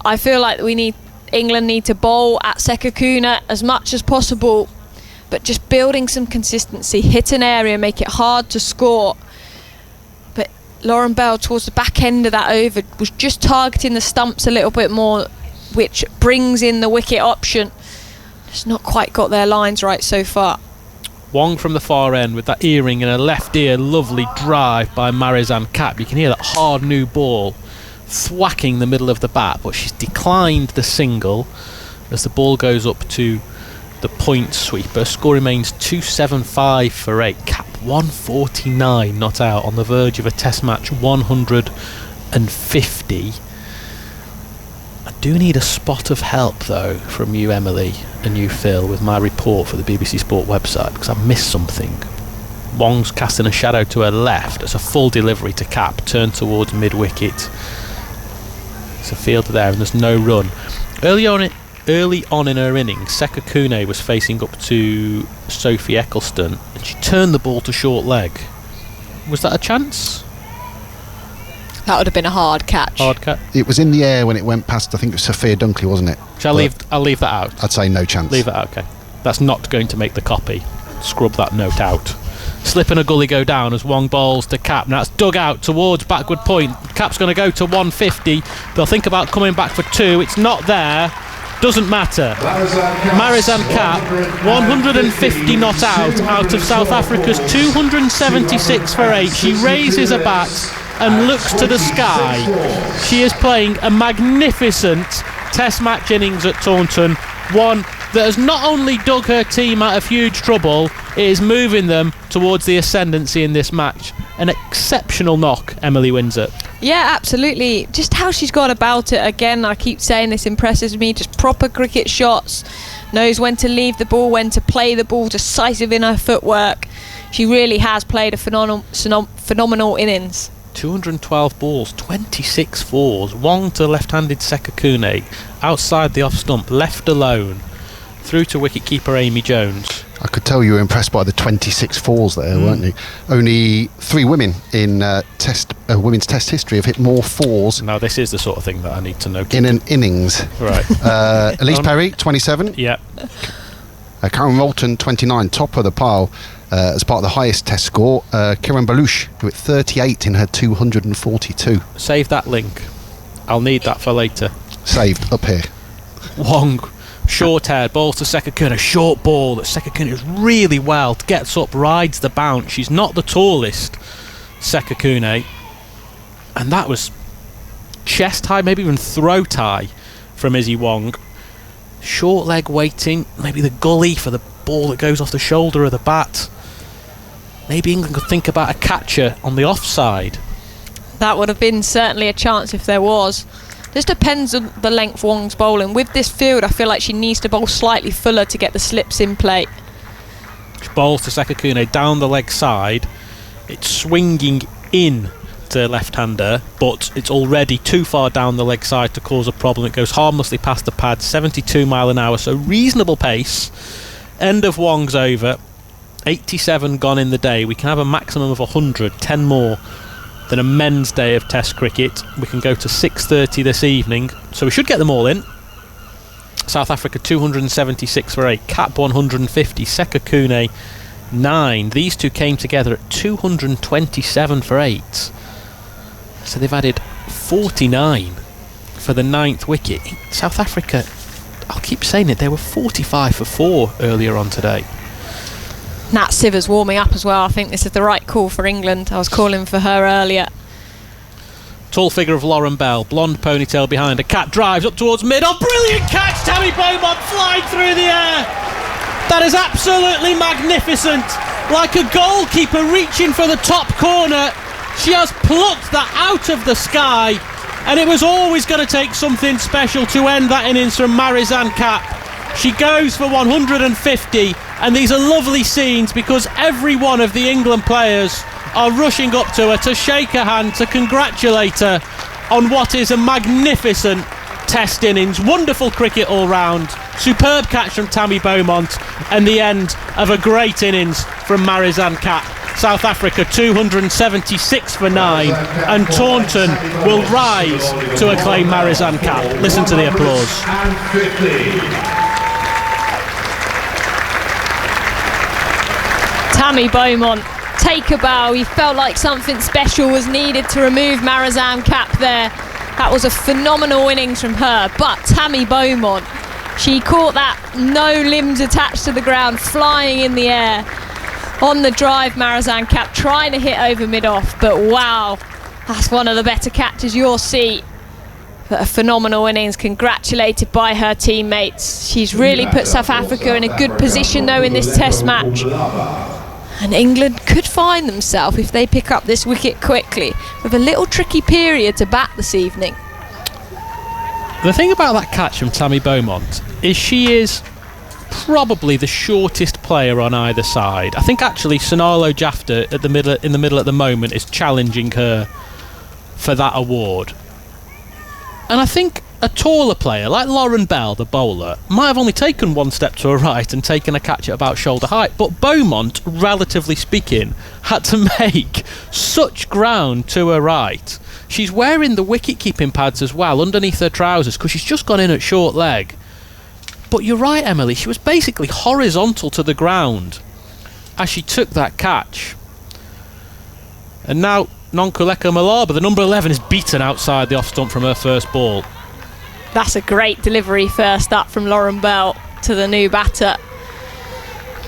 I feel like we need England need to bowl at Sekakuna as much as possible, but just building some consistency, hit an area, make it hard to score. But Lauren Bell, towards the back end of that over, was just targeting the stumps a little bit more, which brings in the wicket option. Just not quite got their lines right so far. Wong from the far end with that earring in her left ear. Lovely drive by Marizanne Kapp. You can hear that hard new ball thwacking the middle of the bat, but she's declined the single as the ball goes up to the point sweeper. Score remains 275 for 8. Kapp 149 not out, on the verge of a test match 150. I do need a spot of help though from you, Emily, and you, Phil, with my report for the BBC Sport website, because I've missed something. Wong's casting a shadow to her left as a full delivery to Kapp, turned towards mid-wicket. It's a fielder there and there's no run. Early on in her innings, Sekakune was facing up to Sophie Eccleston and she turned the ball to short leg. Was that a chance? That would have been a hard catch. Hard catch. It was in the air when it went past, I think it was Sophia Dunkley, wasn't it? I'll leave that out. I'd say no chance. Leave it out, okay. That's not going to make the copy. Scrub that note out. Slip and a gully go down as Wong bowls to Kapp. Now it's dug out towards backward point. Kapp's going to go to 150. They'll think about coming back for 2. It's not there. Doesn't matter. Marizanne Kapp, 150 not out of South Africa's 276 for 8. She raises a bat and looks to the sky. She is playing a magnificent test match innings at Taunton, one that has not only dug her team out of huge trouble, it is moving them towards the ascendancy in this match. An exceptional knock, Emily Windsor. Yeah, absolutely. Just how she's gone about it, again, I keep saying this impresses me. Just proper cricket shots, knows when to leave the ball, when to play the ball, decisive in her footwork. She really has played a phenomenal innings. 212 balls, 26 fours. Wong to left-handed Sekakune, outside the off stump, left alone, through to wicket-keeper Amy Jones. I could tell you were impressed by the 26 fours there, weren't you? Only 3 women in women's test history have hit more fours. Now this is the sort of thing that I need to know. In an innings. Right. Elise Perry, 27. Yeah. Karen Moulton, 29, top of the pile. As part of the highest test score, Kiran Baluch, who at 38 in her 242. Save that link. I'll need that for later. Saved, up here. Wong, short-haired, balls to Sekakune, a short ball that Sekakune is really well, gets up, rides the bounce. She's not the tallest, Sekakune, and that was chest high, maybe even throat high from Izzy Wong. Short leg waiting, maybe the gully for the ball that goes off the shoulder of the bat. Maybe England could think about a catcher on the offside. That would have been certainly a chance if there was. Just depends on the length Wong's bowling. With this field, I feel like she needs to bowl slightly fuller to get the slips in play. She bowls to Sekakune down the leg side. It's swinging in to left-hander, but it's already too far down the leg side to cause a problem. It goes harmlessly past the pad, 72 mile an hour, so reasonable pace. End of Wong's over. 87 gone in the day. We can have a maximum of 100, 10 more than a men's day of test cricket. We can go to 6:30 this evening, so we should get them all in. South Africa 276 for 8, Kapp 150, Sekakune 9. These two came together at 227 for 8. So they've added 49 for the 9th wicket. South Africa, I'll keep saying it, they were 45 for 4 earlier on today. Nat Sivers warming up as well. I think this is the right call for England. I was calling for her earlier. Tall figure of Lauren Bell, blonde ponytail behind her. Cat drives up towards mid. Oh, brilliant catch! Tammy Beaumont flying through the air. That is absolutely magnificent. Like a goalkeeper reaching for the top corner, she has plucked that out of the sky, and it was always going to take something special to end that innings from Marizanne Kapp. She goes for 150, and these are lovely scenes because every one of the England players are rushing up to her to shake her hand, to congratulate her on what is a magnificent test innings. Wonderful cricket all round, superb catch from Tammy Beaumont, and the end of a great innings from Marizanne Kapp. South Africa 276 for 9, and Taunton will rise to acclaim Marizanne Kapp. Listen to the applause. Tammy Beaumont, take a bow. He felt like something special was needed to remove Marizanne Kapp there. That was a phenomenal innings from her, but Tammy Beaumont, she caught that, no limbs attached to the ground, flying in the air. On the drive, Marizanne Kapp trying to hit over mid-off, but wow, that's one of the better catches you'll see. But a phenomenal innings, congratulated by her teammates. She's really put South Africa in a good position though in this test match. And England could find themselves, if they pick up this wicket quickly, with a little tricky period to bat this evening. The thing about that catch from Tammy Beaumont is she is probably the shortest player on either side. I think actually Untitled Chapter in the middle at the moment is challenging her for that award. And I think a taller player like Lauren Bell, the bowler, might have only taken one step to her right and taken a catch at about shoulder height, but Beaumont, relatively speaking, had to make such ground to her right. She's wearing the wicket-keeping pads as well underneath her trousers because she's just gone in at short leg. But you're right, Emily, she was basically horizontal to the ground as she took that catch. And now Nonkuleka Malaba, the number 11, is beaten outside the off stump from her first ball. That's a great delivery first up from Lauren Bell to the new batter.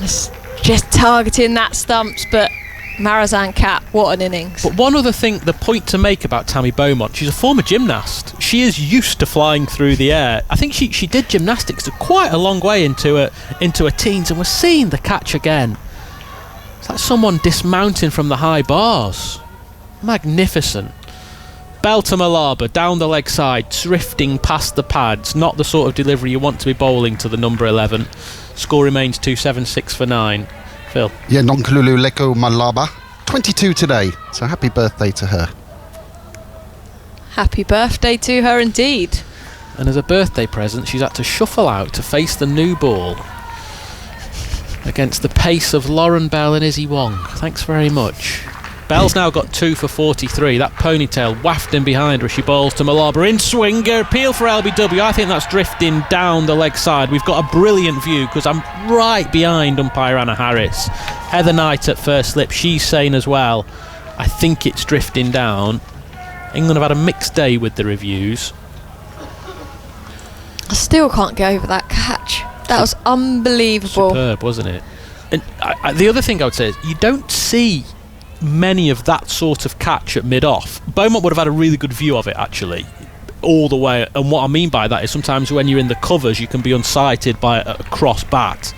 Just targeting that stumps, but Marizanne Kapp, what an innings. But one other thing, the point to make about Tammy Beaumont, she's a former gymnast. She is used to flying through the air. I think she did gymnastics to quite a long way into her teens, and we're seeing the catch again. It's like someone dismounting from the high bars. Magnificent. Bell to Malaba, down the leg side, drifting past the pads. Not the sort of delivery you want to be bowling to the number 11. Score remains 276 for 9. Phil? Yeah, Nonkuleka Malaba, 22 today, so happy birthday to her. Happy birthday to her indeed. And as a birthday present, she's had to shuffle out to face the new ball against the pace of Lauren Bell and Izzy Wong. Thanks very much. Bell's now got 2 for 43. That ponytail wafting behind her as she bowls to Malaba. In swing, appeal for LBW. I think that's drifting down the leg side. We've got a brilliant view because I'm right behind umpire Anna Harris. Heather Knight at first slip. She's saying as well, I think it's drifting down. England have had a mixed day with the reviews. I still can't get over that catch. That was unbelievable. Superb, wasn't it? And the other thing I would say is you don't see many of that sort of catch at mid-off. Beaumont would have had a really good view of it actually all the way, and what I mean by that is sometimes when you're in the covers you can be unsighted by a cross bat.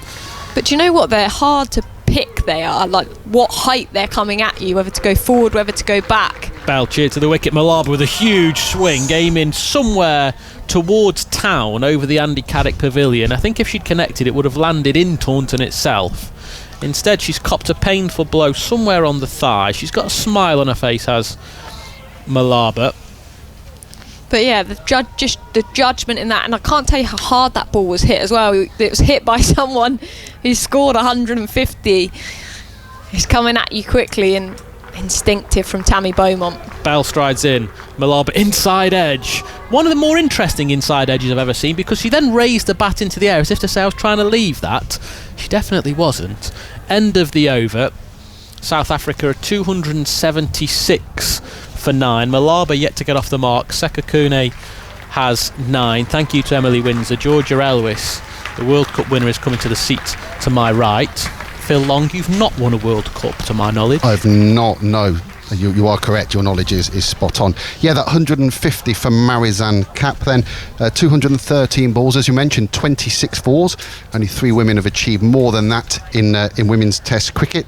But do you know what, they're hard to pick. They are like what height they're coming at you, whether to go forward, whether to go back. Bell cheered to the wicket. Malaba with a huge swing, aiming somewhere towards town over the Andy Caddick Pavilion. I think if she'd connected it would have landed in Taunton itself. Instead, she's copped a painful blow somewhere on the thigh. She's got a smile on her face, has Malaba. But yeah, the judgment in that, and I can't tell you how hard that ball was hit as well. It was hit by someone who scored 150. It's coming at you quickly and instinctive from Tammy Beaumont. Bell strides in. Malaba inside edge. One of the more interesting inside edges I've ever seen because she then raised the bat into the air as if to say I was trying to leave that. She definitely wasn't. End of the over. South Africa are 276 for 9. Malaba yet to get off the mark. Sekakune has 9. Thank you to Emily Windsor. Georgia Elwis, the World Cup winner, is coming to the seat to my right. Phil Long, you've not won a World Cup to my knowledge. I've not, no. You are correct, your knowledge is spot on. Yeah, that 150 for Marizanne Kapp then. 213 balls, as you mentioned, 26 fours. Only 3 women have achieved more than that in women's Test cricket.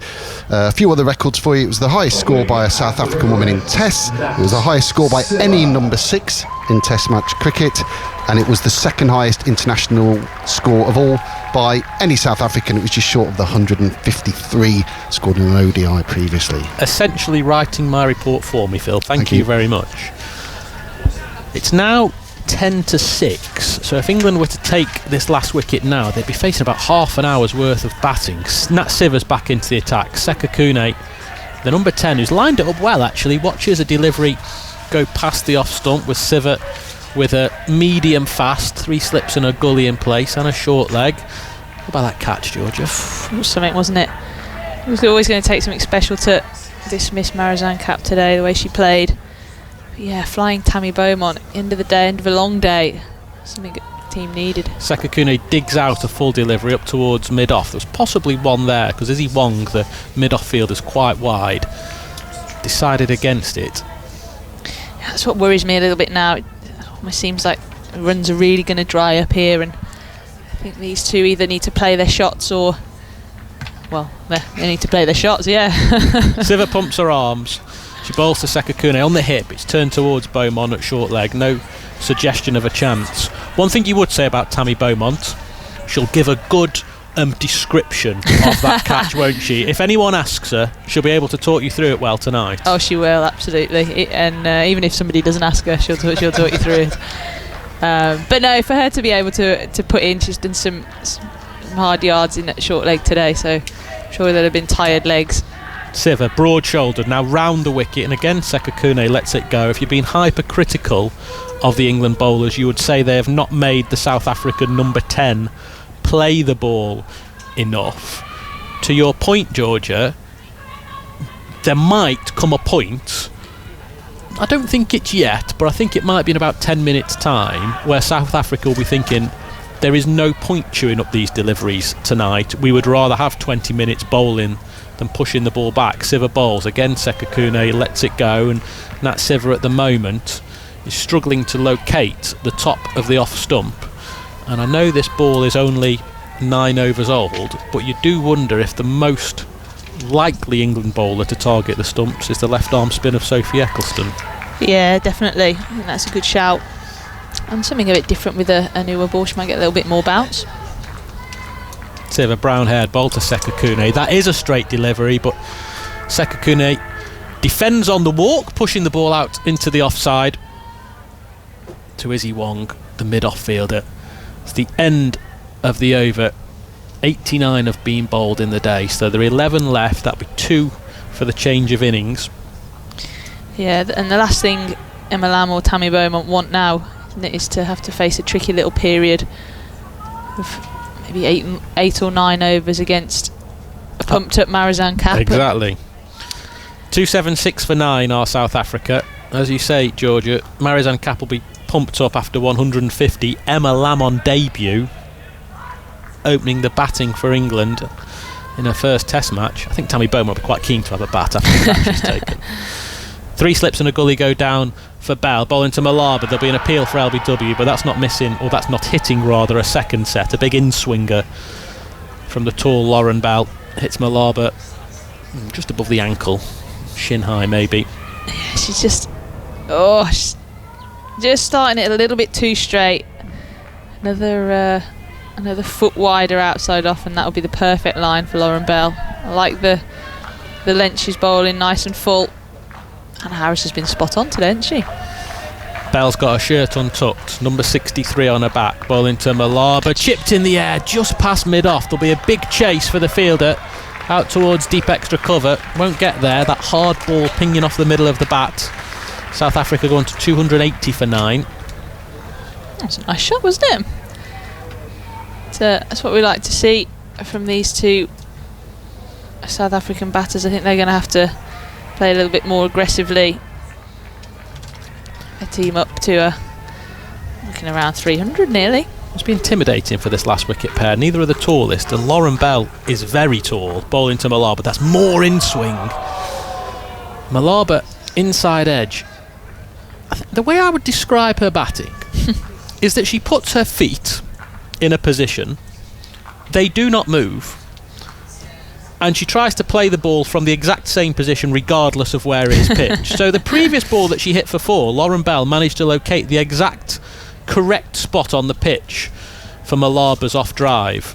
A few other records for you. It was the highest score by a South African woman in Test. It was the highest score by any number 6 in Test match cricket. And it was the second highest international score of all by any South African. It was just short of the 153 scored in an ODI previously. Essentially writing my report for me, Phil. Thank you very much. It's now 10-6, so if England were to take this last wicket now, they'd be facing about half an hour's worth of batting. Nat Sivers back into the attack. Sekakune The number 10, who's lined it up well actually, watches a delivery go past the off stump with Siver with a medium fast, 3 slips and a gully in place and a short leg. What about that catch, Georgia? It was something, wasn't it? It was always going to take something special to dismiss Marizanne Kapp today, the way she played. But yeah, flying Tammy Beaumont, end of the day, end of a long day. Something the team needed. Sekakune digs out a full delivery up towards mid-off. There was possibly one there because Izzy Wong, the mid-off fielder, is quite wide. Decided against it. Yeah, that's what worries me a little bit now. It almost seems like runs are really going to dry up here, and I think these two either need to play their shots or, well, they need to play their shots, yeah. Siver pumps her arms. She bowls to Sekakune on the hip. It's turned towards Beaumont at short leg. No suggestion of a chance. One thing you would say about Tammy Beaumont, she'll give a good description of that catch, won't she? If anyone asks her, she'll be able to talk you through it well tonight. Oh, she will, absolutely. And even if somebody doesn't ask her, she'll talk you through it. But no, for her to be able to put in, she's done some hard yards in that short leg today, so I'm sure there'd have been tired legs. Siver, broad-shouldered, now round the wicket, and again Sekakune lets it go. If you've been hypercritical of the England bowlers, you would say they have not made the South African number 10 play the ball enough. To your point, Georgia, there might come a point, I don't think it's yet, but I think it might be in about 10 minutes time, where South Africa will be thinking there is no point chewing up these deliveries tonight. We would rather have 20 minutes bowling than pushing the ball back. Siver bowls again. Sekakune lets it go, and Nat Siver at the moment is struggling to locate the top of the off stump. And I know this ball is only 9 overs old, but you do wonder if the most likely England bowler to target the stumps is the left arm spin of Sophie Eccleston. Yeah, definitely. I think that's a good shout. And something a bit different with a newer ball. She might get a little bit more bounce. Siver, brown-haired bowl to Sekakune. That is a straight delivery, but Sekakune defends on the walk, pushing the ball out into the offside to Izzy Wong, the mid-off fielder. It's the end of the over. 89 have been bowled in the day, so there are 11 left. That'll be 2 for the change of innings. Yeah, and the last thing Emma Lamb or Tammy Beaumont want now, isn't it, is to have to face a tricky little period of maybe 8 or 9 overs against a pumped up Marizanne Kapp. Exactly. 276 for 9 are South Africa. As you say, Georgia, Marizanne Kapp will be pumped up after 150. Emma Lamb on debut, opening the batting for England in her first test match. I think Tammy Beaumont will be quite keen to have a bat after the catch is taken. 3 slips and a gully go down for Bell. Bowling to Malaba. There'll be an appeal for LBW, but that's not missing, or that's not hitting rather, a second set. A big in-swinger from the tall Lauren Bell. Hits Malaba just above the ankle. Shin high maybe. Yeah, she's just starting it a little bit too straight. Another foot wider outside off, and that'll be the perfect line for Lauren Bell. I like the length she's bowling, nice and full. Hannah Harris has been spot on today, hasn't she? Bell's got her shirt untucked, number 63 on her back, bowling to Malaba, chipped in the air just past mid-off. There'll be a big chase for the fielder out towards deep extra cover. Won't get there. That hard ball pinging off the middle of the bat. South Africa going to 280 for 9. That's a nice shot, wasn't it? That's what we like to see from these two South African batters. I think they're going to have to play a little bit more aggressively. A team up to looking around 300 nearly. It's been intimidating for this last wicket pair. Neither are the tallest, and Lauren Bell is very tall, bowling to Malaba. That's more in swing. Malaba inside edge. The way I would describe her batting is that she puts her feet in a position, they do not move, and she tries to play the ball from the exact same position regardless of where it is pitched. So the previous ball that she hit for 4, Lauren Bell managed to locate the exact correct spot on the pitch for Malaba's off drive.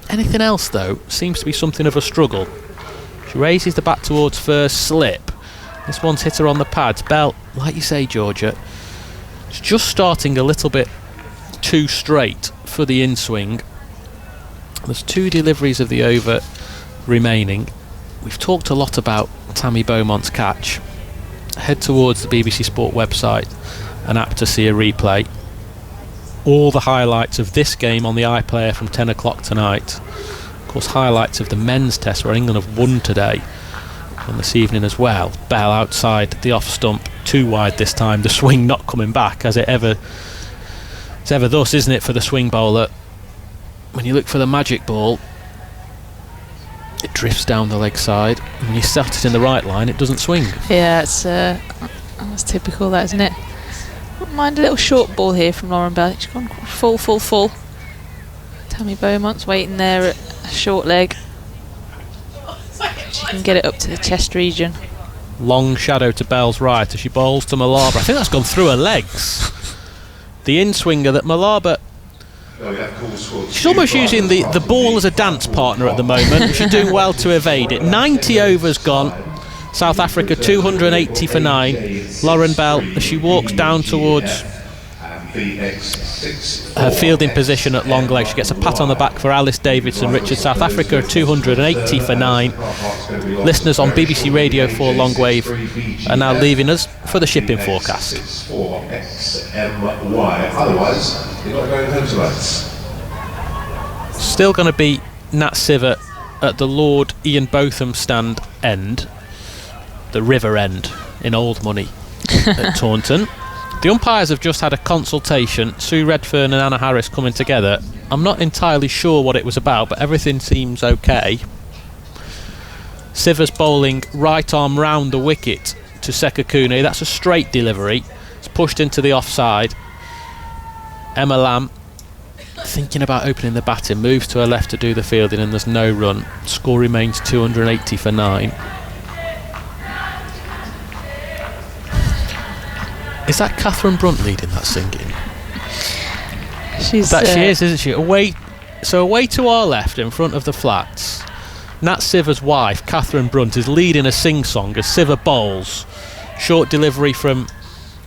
Anything else though seems to be something of a struggle. She raises the bat towards first slip. This one's hit her on the pads. Bell, like you say, Georgia, is just starting a little bit too straight for the in-swing. There's 2 deliveries of the over remaining. We've talked a lot about Tammy Beaumont's catch. Head towards the BBC Sport website and app to see a replay. All the highlights of this game on the iPlayer from 10 o'clock tonight. Of course, highlights of the men's test where England have won today and this evening as well. Bell outside the off stump, too wide this time. The swing not coming back, as it's ever thus, isn't it, for the swing bowler? When you look for the magic ball, it drifts down the leg side. When you set it in the right line, it doesn't swing. Yeah, that's typical, that, isn't it? Wouldn't mind a little short ball here from Lauren Bell. She's gone full. Tammy Beaumont's waiting there at a short leg. She can get it up to the chest region. Long shadow to Bell's right as she bowls to Malaba. I think that's gone through her legs. The in-swinger that Malaba... She's almost using the ball as a dance partner at the moment. She's doing well to evade it. 90 overs gone. South Africa 280 for 9. Lauren Bell, as she walks down towards her fielding position at long leg, she gets a pat on the back for Alice Davidson Richard. South Africa 280 for 9. Listeners on BBC Radio 4 long wave are now leaving us for the shipping forecast. Still going to be Nat Siver at the Lord Ian Botham stand end, the river end in Old Money at Taunton. The umpires have just had a consultation. Sue Redfern and Anna Harris coming together. I'm not entirely sure what it was about, but everything seems okay. Siver's bowling right arm round the wicket to Sekakune. That's a straight delivery. It's pushed into the offside. Emma Lamb, thinking about opening the batting, moves to her left to do the fielding, and there's no run. Score remains 280 for 9. Is that Catherine Brunt leading that singing? She is, isn't she? Away to our left, in front of the flats, Nat Siver's wife, Catherine Brunt, is leading a sing-song as Siver bowls. Short delivery from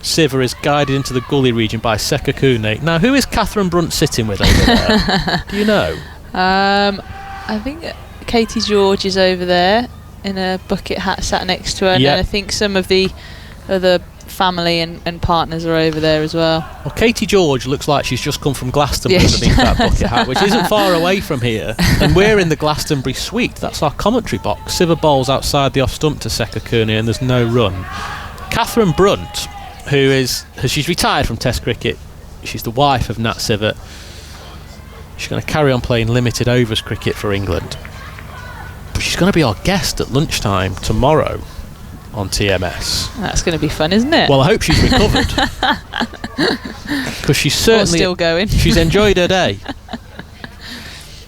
Siver is guided into the gully region by Sekakune. Now, who is Catherine Brunt sitting with over there? Do you know? I think Katie George is over there in a bucket hat sat next to her, and then I think some of the other family and partners are over there as well. Well, Katie George looks like she's just come from Glastonbury underneath that bucket hat, which isn't far away from here, and we're in the Glastonbury suite. That's our commentary box. Siver bowls outside the off stump to Sekakune, and there's no run. Catherine Brunt, she's retired from Test cricket. She's the wife of Nat Siver. She's going to carry on playing limited overs cricket for England, but she's going to be our guest at lunchtime tomorrow on TMS. That's going to be fun, isn't it? Well, I hope she's recovered, because she's certainly still going. She's enjoyed her day.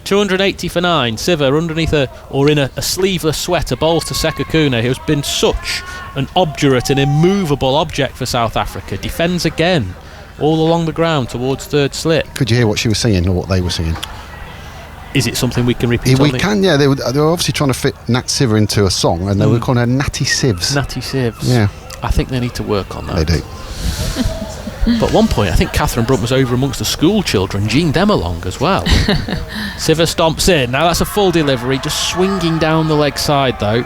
280 for 9. Siver underneath in a sleeveless sweater bowls to Sekakune, who's been such an obdurate and immovable object for South Africa. Defends again all along the ground towards third slip. Could you hear what she was singing or what they were singing? Is it something we can repeat? We can, yeah. They were obviously trying to fit Nat Siver into a song, and they were calling her Natty Sivs. Natty Sivs. Yeah. I think they need to work on that. They do. But at one point, I think Catherine Brunt was over amongst the school children, geeing them along as well. Siver stomps in. Now that's a full delivery, just swinging down the leg side though.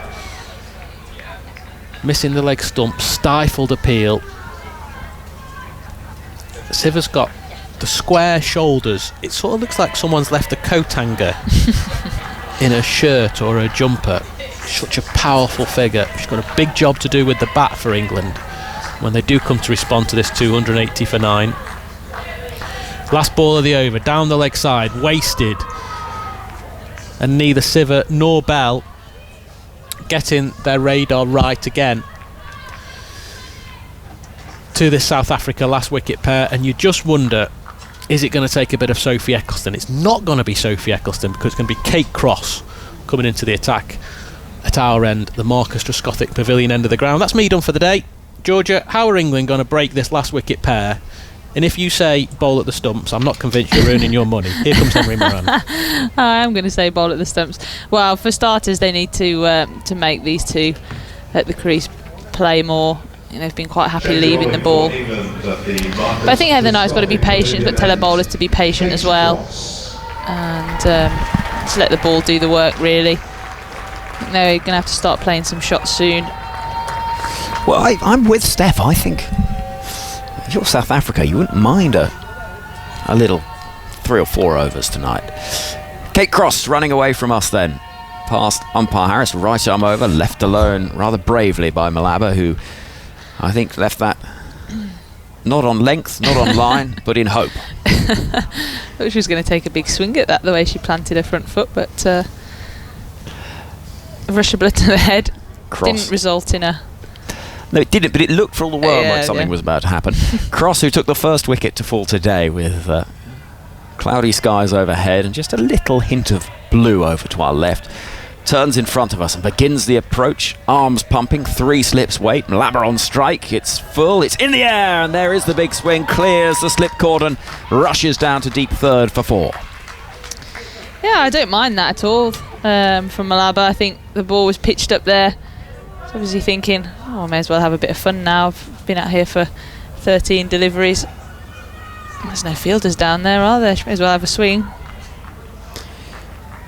Missing the leg stump, stifled appeal. Siver's got the square shoulders. It sort of looks like someone's left a coat hanger in her shirt or her jumper. Such a powerful figure. She's got a big job to do with the bat for England when they do come to respond to this 280 for 9. Last ball of the over, down the leg side, wasted, and neither Siver nor Bell getting their radar right again to this South Africa last wicket pair. And you just wonder, is it going to take a bit of Sophie Eccleston? It's not going to be Sophie Eccleston, because it's going to be Kate Cross coming into the attack at our end, the Marcus Trescothick Pavilion end of the ground. That's me done for the day. Georgia, how are England going to break this last wicket pair? And if you say bowl at the stumps, I'm not convinced you're earning your money. Here comes Henry Moran. I am going to say bowl at the stumps. Well, for starters, they need to make these two at the crease play more. They've been quite happy leaving the ball. But I think Heather Knight's got to be patient, but tell her bowlers to be patient as well. And just let the ball do the work, really. They're going to have to start playing some shots soon. Well, I'm with Steph. I think if you're South Africa, you wouldn't mind a little 3 or 4 overs tonight. Kate Cross running away from us then. Past umpire Harris, right arm over, left alone rather bravely by Malaba, who I think left that not on length, not on line, but in hope. I thought she was going to take a big swing at that, the way she planted her front foot, but rush of blood to the head. Cross. Didn't result in a... No, it didn't, but it looked for all the world like something was about to happen. Cross, who took the first wicket to fall today with cloudy skies overhead and just a little hint of blue over to our left, turns in front of us and begins the approach, arms pumping, 3 slips wait, Malaba on strike, it's full, it's in the air, and there is the big swing, clears the slip cordon, rushes down to deep third for 4. Yeah, I don't mind that at all from Malaba. I think the ball was pitched up there. It's obviously thinking, I may as well have a bit of fun now. I've been out here for 13 deliveries. There's no fielders down there, are there? She may as well have a swing.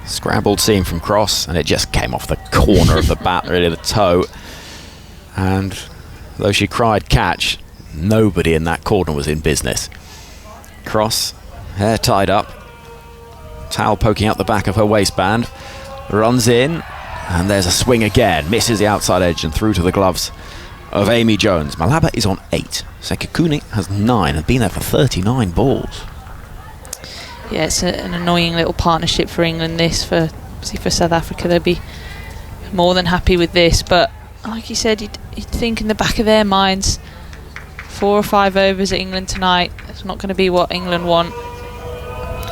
Scrambled seam from Cross, and it just came off the corner of the bat, really the toe. And though she cried catch, nobody in that corner was in business. Cross, hair tied up, towel poking out the back of her waistband, runs in, and there's a swing again, misses the outside edge and through to the gloves of Amy Jones. Malaba is on 8. Sekikuni has 9 and been there for 39 balls. Yeah, it's an annoying little partnership for England, this. For South Africa, they'd be more than happy with this, but like you said, you'd think in the back of their minds 4 or 5 overs at England tonight, it's not going to be what England want.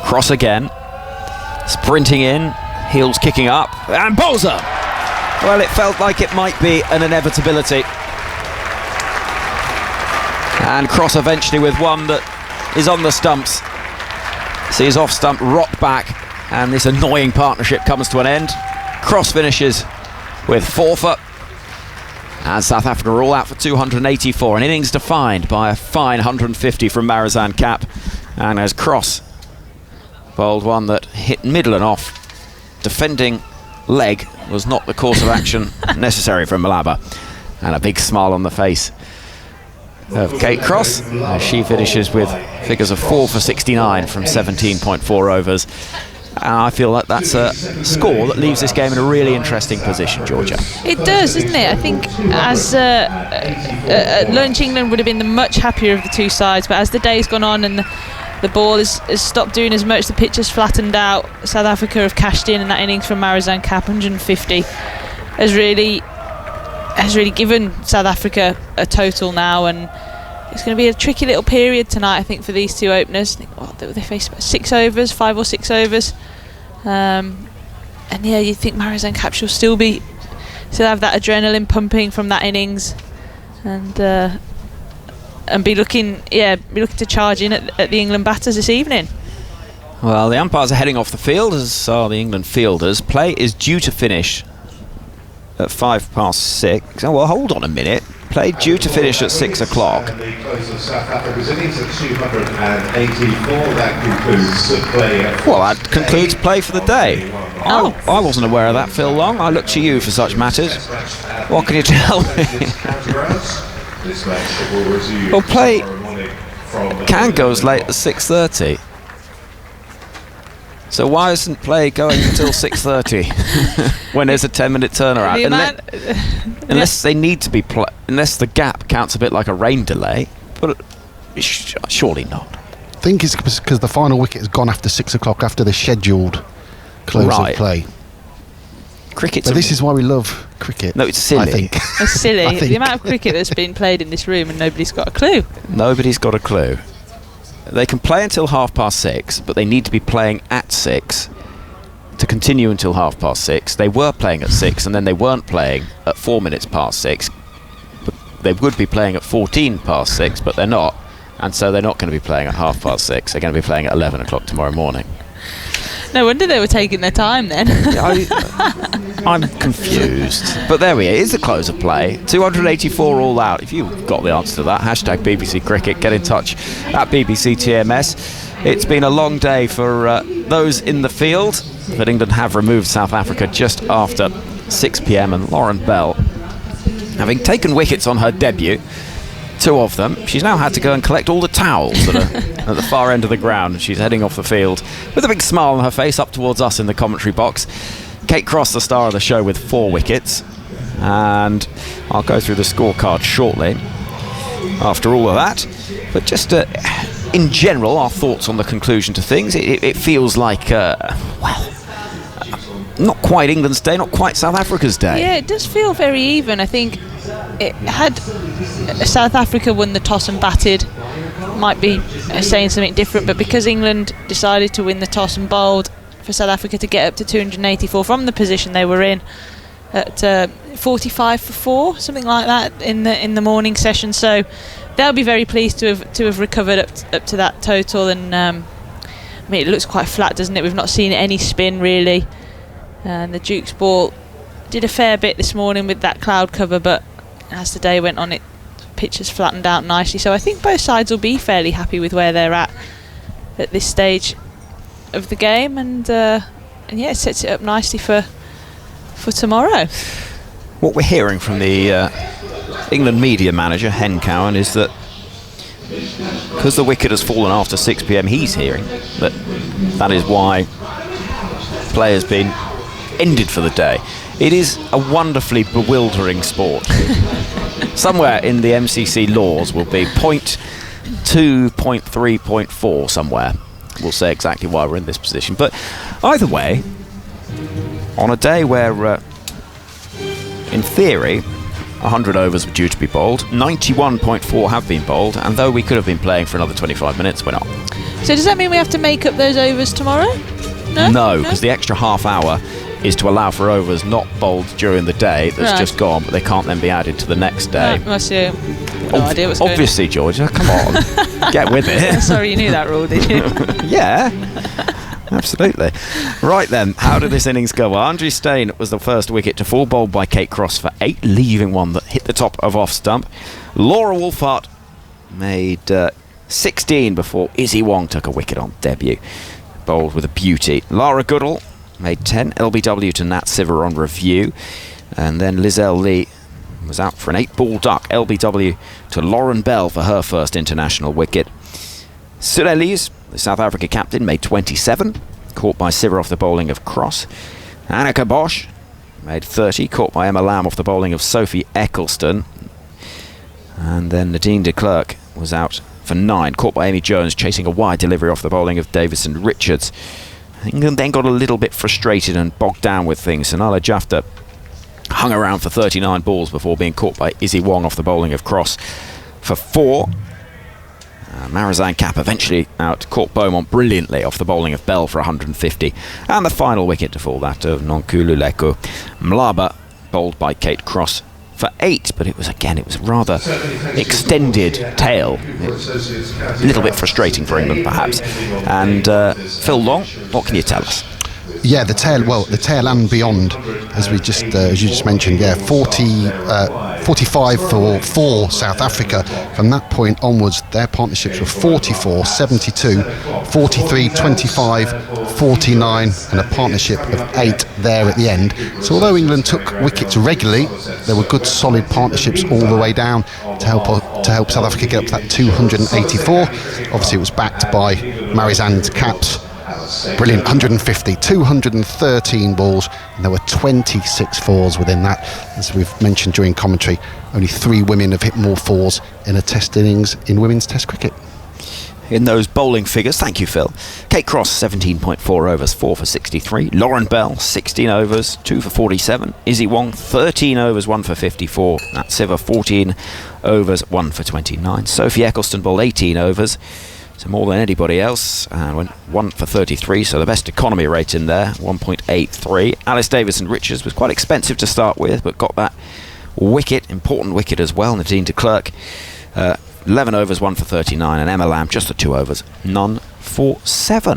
Cross again, sprinting in, heels kicking up, and bowls her. Well, it felt like it might be an inevitability, and Cross eventually with one that is on the stumps. Sees off stump, rock back, and this annoying partnership comes to an end. Cross finishes with 4 foot, and South Africa are all out for 284. An innings defined by a fine 150 from Marizanne Kapp, and as Cross bowled one that hit middle and off, defending leg was not the course of action necessary from Malaba, and a big smile on the face of Kate Cross as she finishes with figures of 4 for 69 from 17.4 overs. And I feel like that's a score that leaves this game in a really interesting position, Georgia. It does, doesn't it? I think as lunch, England would have been the much happier of the two sides, but as the day's gone on and the ball has stopped doing as much, the pitch has flattened out, South Africa have cashed in, and that innings from Marizanne Kapp, 150, has really given South Africa a total now, and it's going to be a tricky little period tonight, I think, for these two openers. I think, they face about 6 overs, 5 or 6 overs, and yeah, you think Marizanne Kapp will still have that adrenaline pumping from that innings, and be looking to charge in at the England batters this evening. Well, the umpires are heading off the field, as are the England fielders. Play is due to finish at 6:05. Oh, well, hold on a minute. Play due to finish at 6 o'clock. Well, that concludes play for the day. I wasn't aware of that, Phil Long. I look to you for such matters. What can you tell me? Well, play can go as late as 6:30. So why isn't play going until 6:30 when there's a 10-minute turnaround? Unless they need to be unless the gap counts a bit like a rain delay, but surely not. I think it's because the final wicket has gone after 6 o'clock after the scheduled close of play. Cricket. But this is why we love cricket. No, it's silly. I think. It's silly. The amount of cricket that's been played in this room and nobody's got a clue. Nobody's got a clue. They can play until 6:30, but they need to be playing at 6 to continue until 6:30. They were playing at 6, and then they weren't playing at 6:04. But they would be playing at 6:14, but they're not, and so they're not going to be playing at 6:30. They're going to be playing at 11 o'clock tomorrow morning. No wonder they were taking their time then. I'm confused. But there we are. It is the close of play. 284 all out. If you've got the answer to that, hashtag BBC Cricket, get in touch at BBC TMS. It's been a long day for those in the field, but England have removed South Africa just after 6 p.m. and Lauren Bell, having taken wickets on her debut, 2 of them, she's now had to go and collect all the towels that are at the far end of the ground. She's heading off the field with a big smile on her face up towards us in the commentary box. Kate Cross, the star of the show, with 4 wickets. And I'll go through the scorecard shortly after all of that. But just in general, our thoughts on the conclusion to things. It feels like, not quite England's day, not quite South Africa's day. Yeah, it does feel very even. I think it had South Africa won the toss and batted, might be saying something different, but because England decided to win the toss and bowled, for South Africa to get up to 284 from the position they were in at 45 for 4, something like that in the morning session. So they'll be very pleased to have recovered up to that total. And I mean, it looks quite flat, doesn't it? We've not seen any spin really. And the Duke's ball did a fair bit this morning with that cloud cover, but as the day went on, pitch has flattened out nicely. So I think both sides will be fairly happy with where they're at this stage of the game, and yeah, it sets it up nicely for tomorrow. What we're hearing from the England media manager, Hen Cowan, is that because the wicket has fallen after 6 p.m, he's hearing that is why play has been ended for the day. It is a wonderfully bewildering sport. Somewhere in the MCC laws will be 0.2, 0.3, 0.4 somewhere. We'll say exactly why we're in this position. But either way, on a day where, in theory, 100 overs were due to be bowled, 91.4 have been bowled, and though we could have been playing for another 25 minutes, we're not. So does that mean we have to make up those overs tomorrow? No, because the extra half hour is to allow for overs not bowled during the day that's just gone, but they can't then be added to the next day. I see. No idea what's obviously, Georgia, come on, get with it. Sorry, you knew that rule, did you? Yeah, absolutely. Right then, how did this innings go? Well, Andre Steyn was the first wicket to fall, bowled by Kate Cross for 8, leaving one that hit the top of off stump. Laura Wolfhard made 16 before Izzy Wong took a wicket on debut, bowled with a beauty. Lara Goodall made 10, LBW to Nat Siver on review, and then Lizelle Lee was out for an 8-ball duck, LBW to Lauren Bell for her first international wicket. Surellis, the South Africa captain, made 27, caught by Siver off the bowling of Cross. Annika Bosch made 30, caught by Emma Lamb off the bowling of Sophie Eccleston. And then Nadine de Klerk was out for 9, caught by Amy Jones chasing a wide delivery off the bowling of Davison Richards. England then got a little bit frustrated and bogged down with things. Sanala Jafta hung around for 39 balls before being caught by Izzy Wong off the bowling of Cross for 4. Marizanne Kapp eventually out, caught Beaumont brilliantly off the bowling of Bell for 150. And the final wicket to fall, that of Nonkululeko Mlaba, bowled by Kate Cross for 8, but it was rather extended tail, a little bit frustrating for England perhaps. And Phil Long, what can you tell us? Yeah, the tail and beyond, as you just mentioned. Yeah, 45 for 4 South Africa. From that point onwards, their partnerships were 44, 72, 43, 25, 49, and a partnership of 8 there at the end. So although England took wickets regularly, there were good solid partnerships all the way down to help South Africa get up to that 284. Obviously, it was backed by Marizanne Kapp's brilliant 150, 213 balls, and there were 26 fours within that. As we've mentioned during commentary, only 3 women have hit more fours in a test innings in women's test cricket. In those bowling figures, thank you, Phil. Kate Cross, 17.4 overs, 4 for 63. Lauren Bell, 16 overs, 2 for 47. Izzy Wong, 13 overs, 1 for 54. Nat Siver, 14 overs, 1 for 29. Sophie Eccleston bowled 18 overs, so more than anybody else, and went 1 for 33, so the best economy rate in there, 1.83. Alice Davison Richards was quite expensive to start with, but got that wicket, important wicket as well. Nadine de Klerk, 11 overs, 1 for 39, and Emma Lamb, just the 2 overs, none for 7.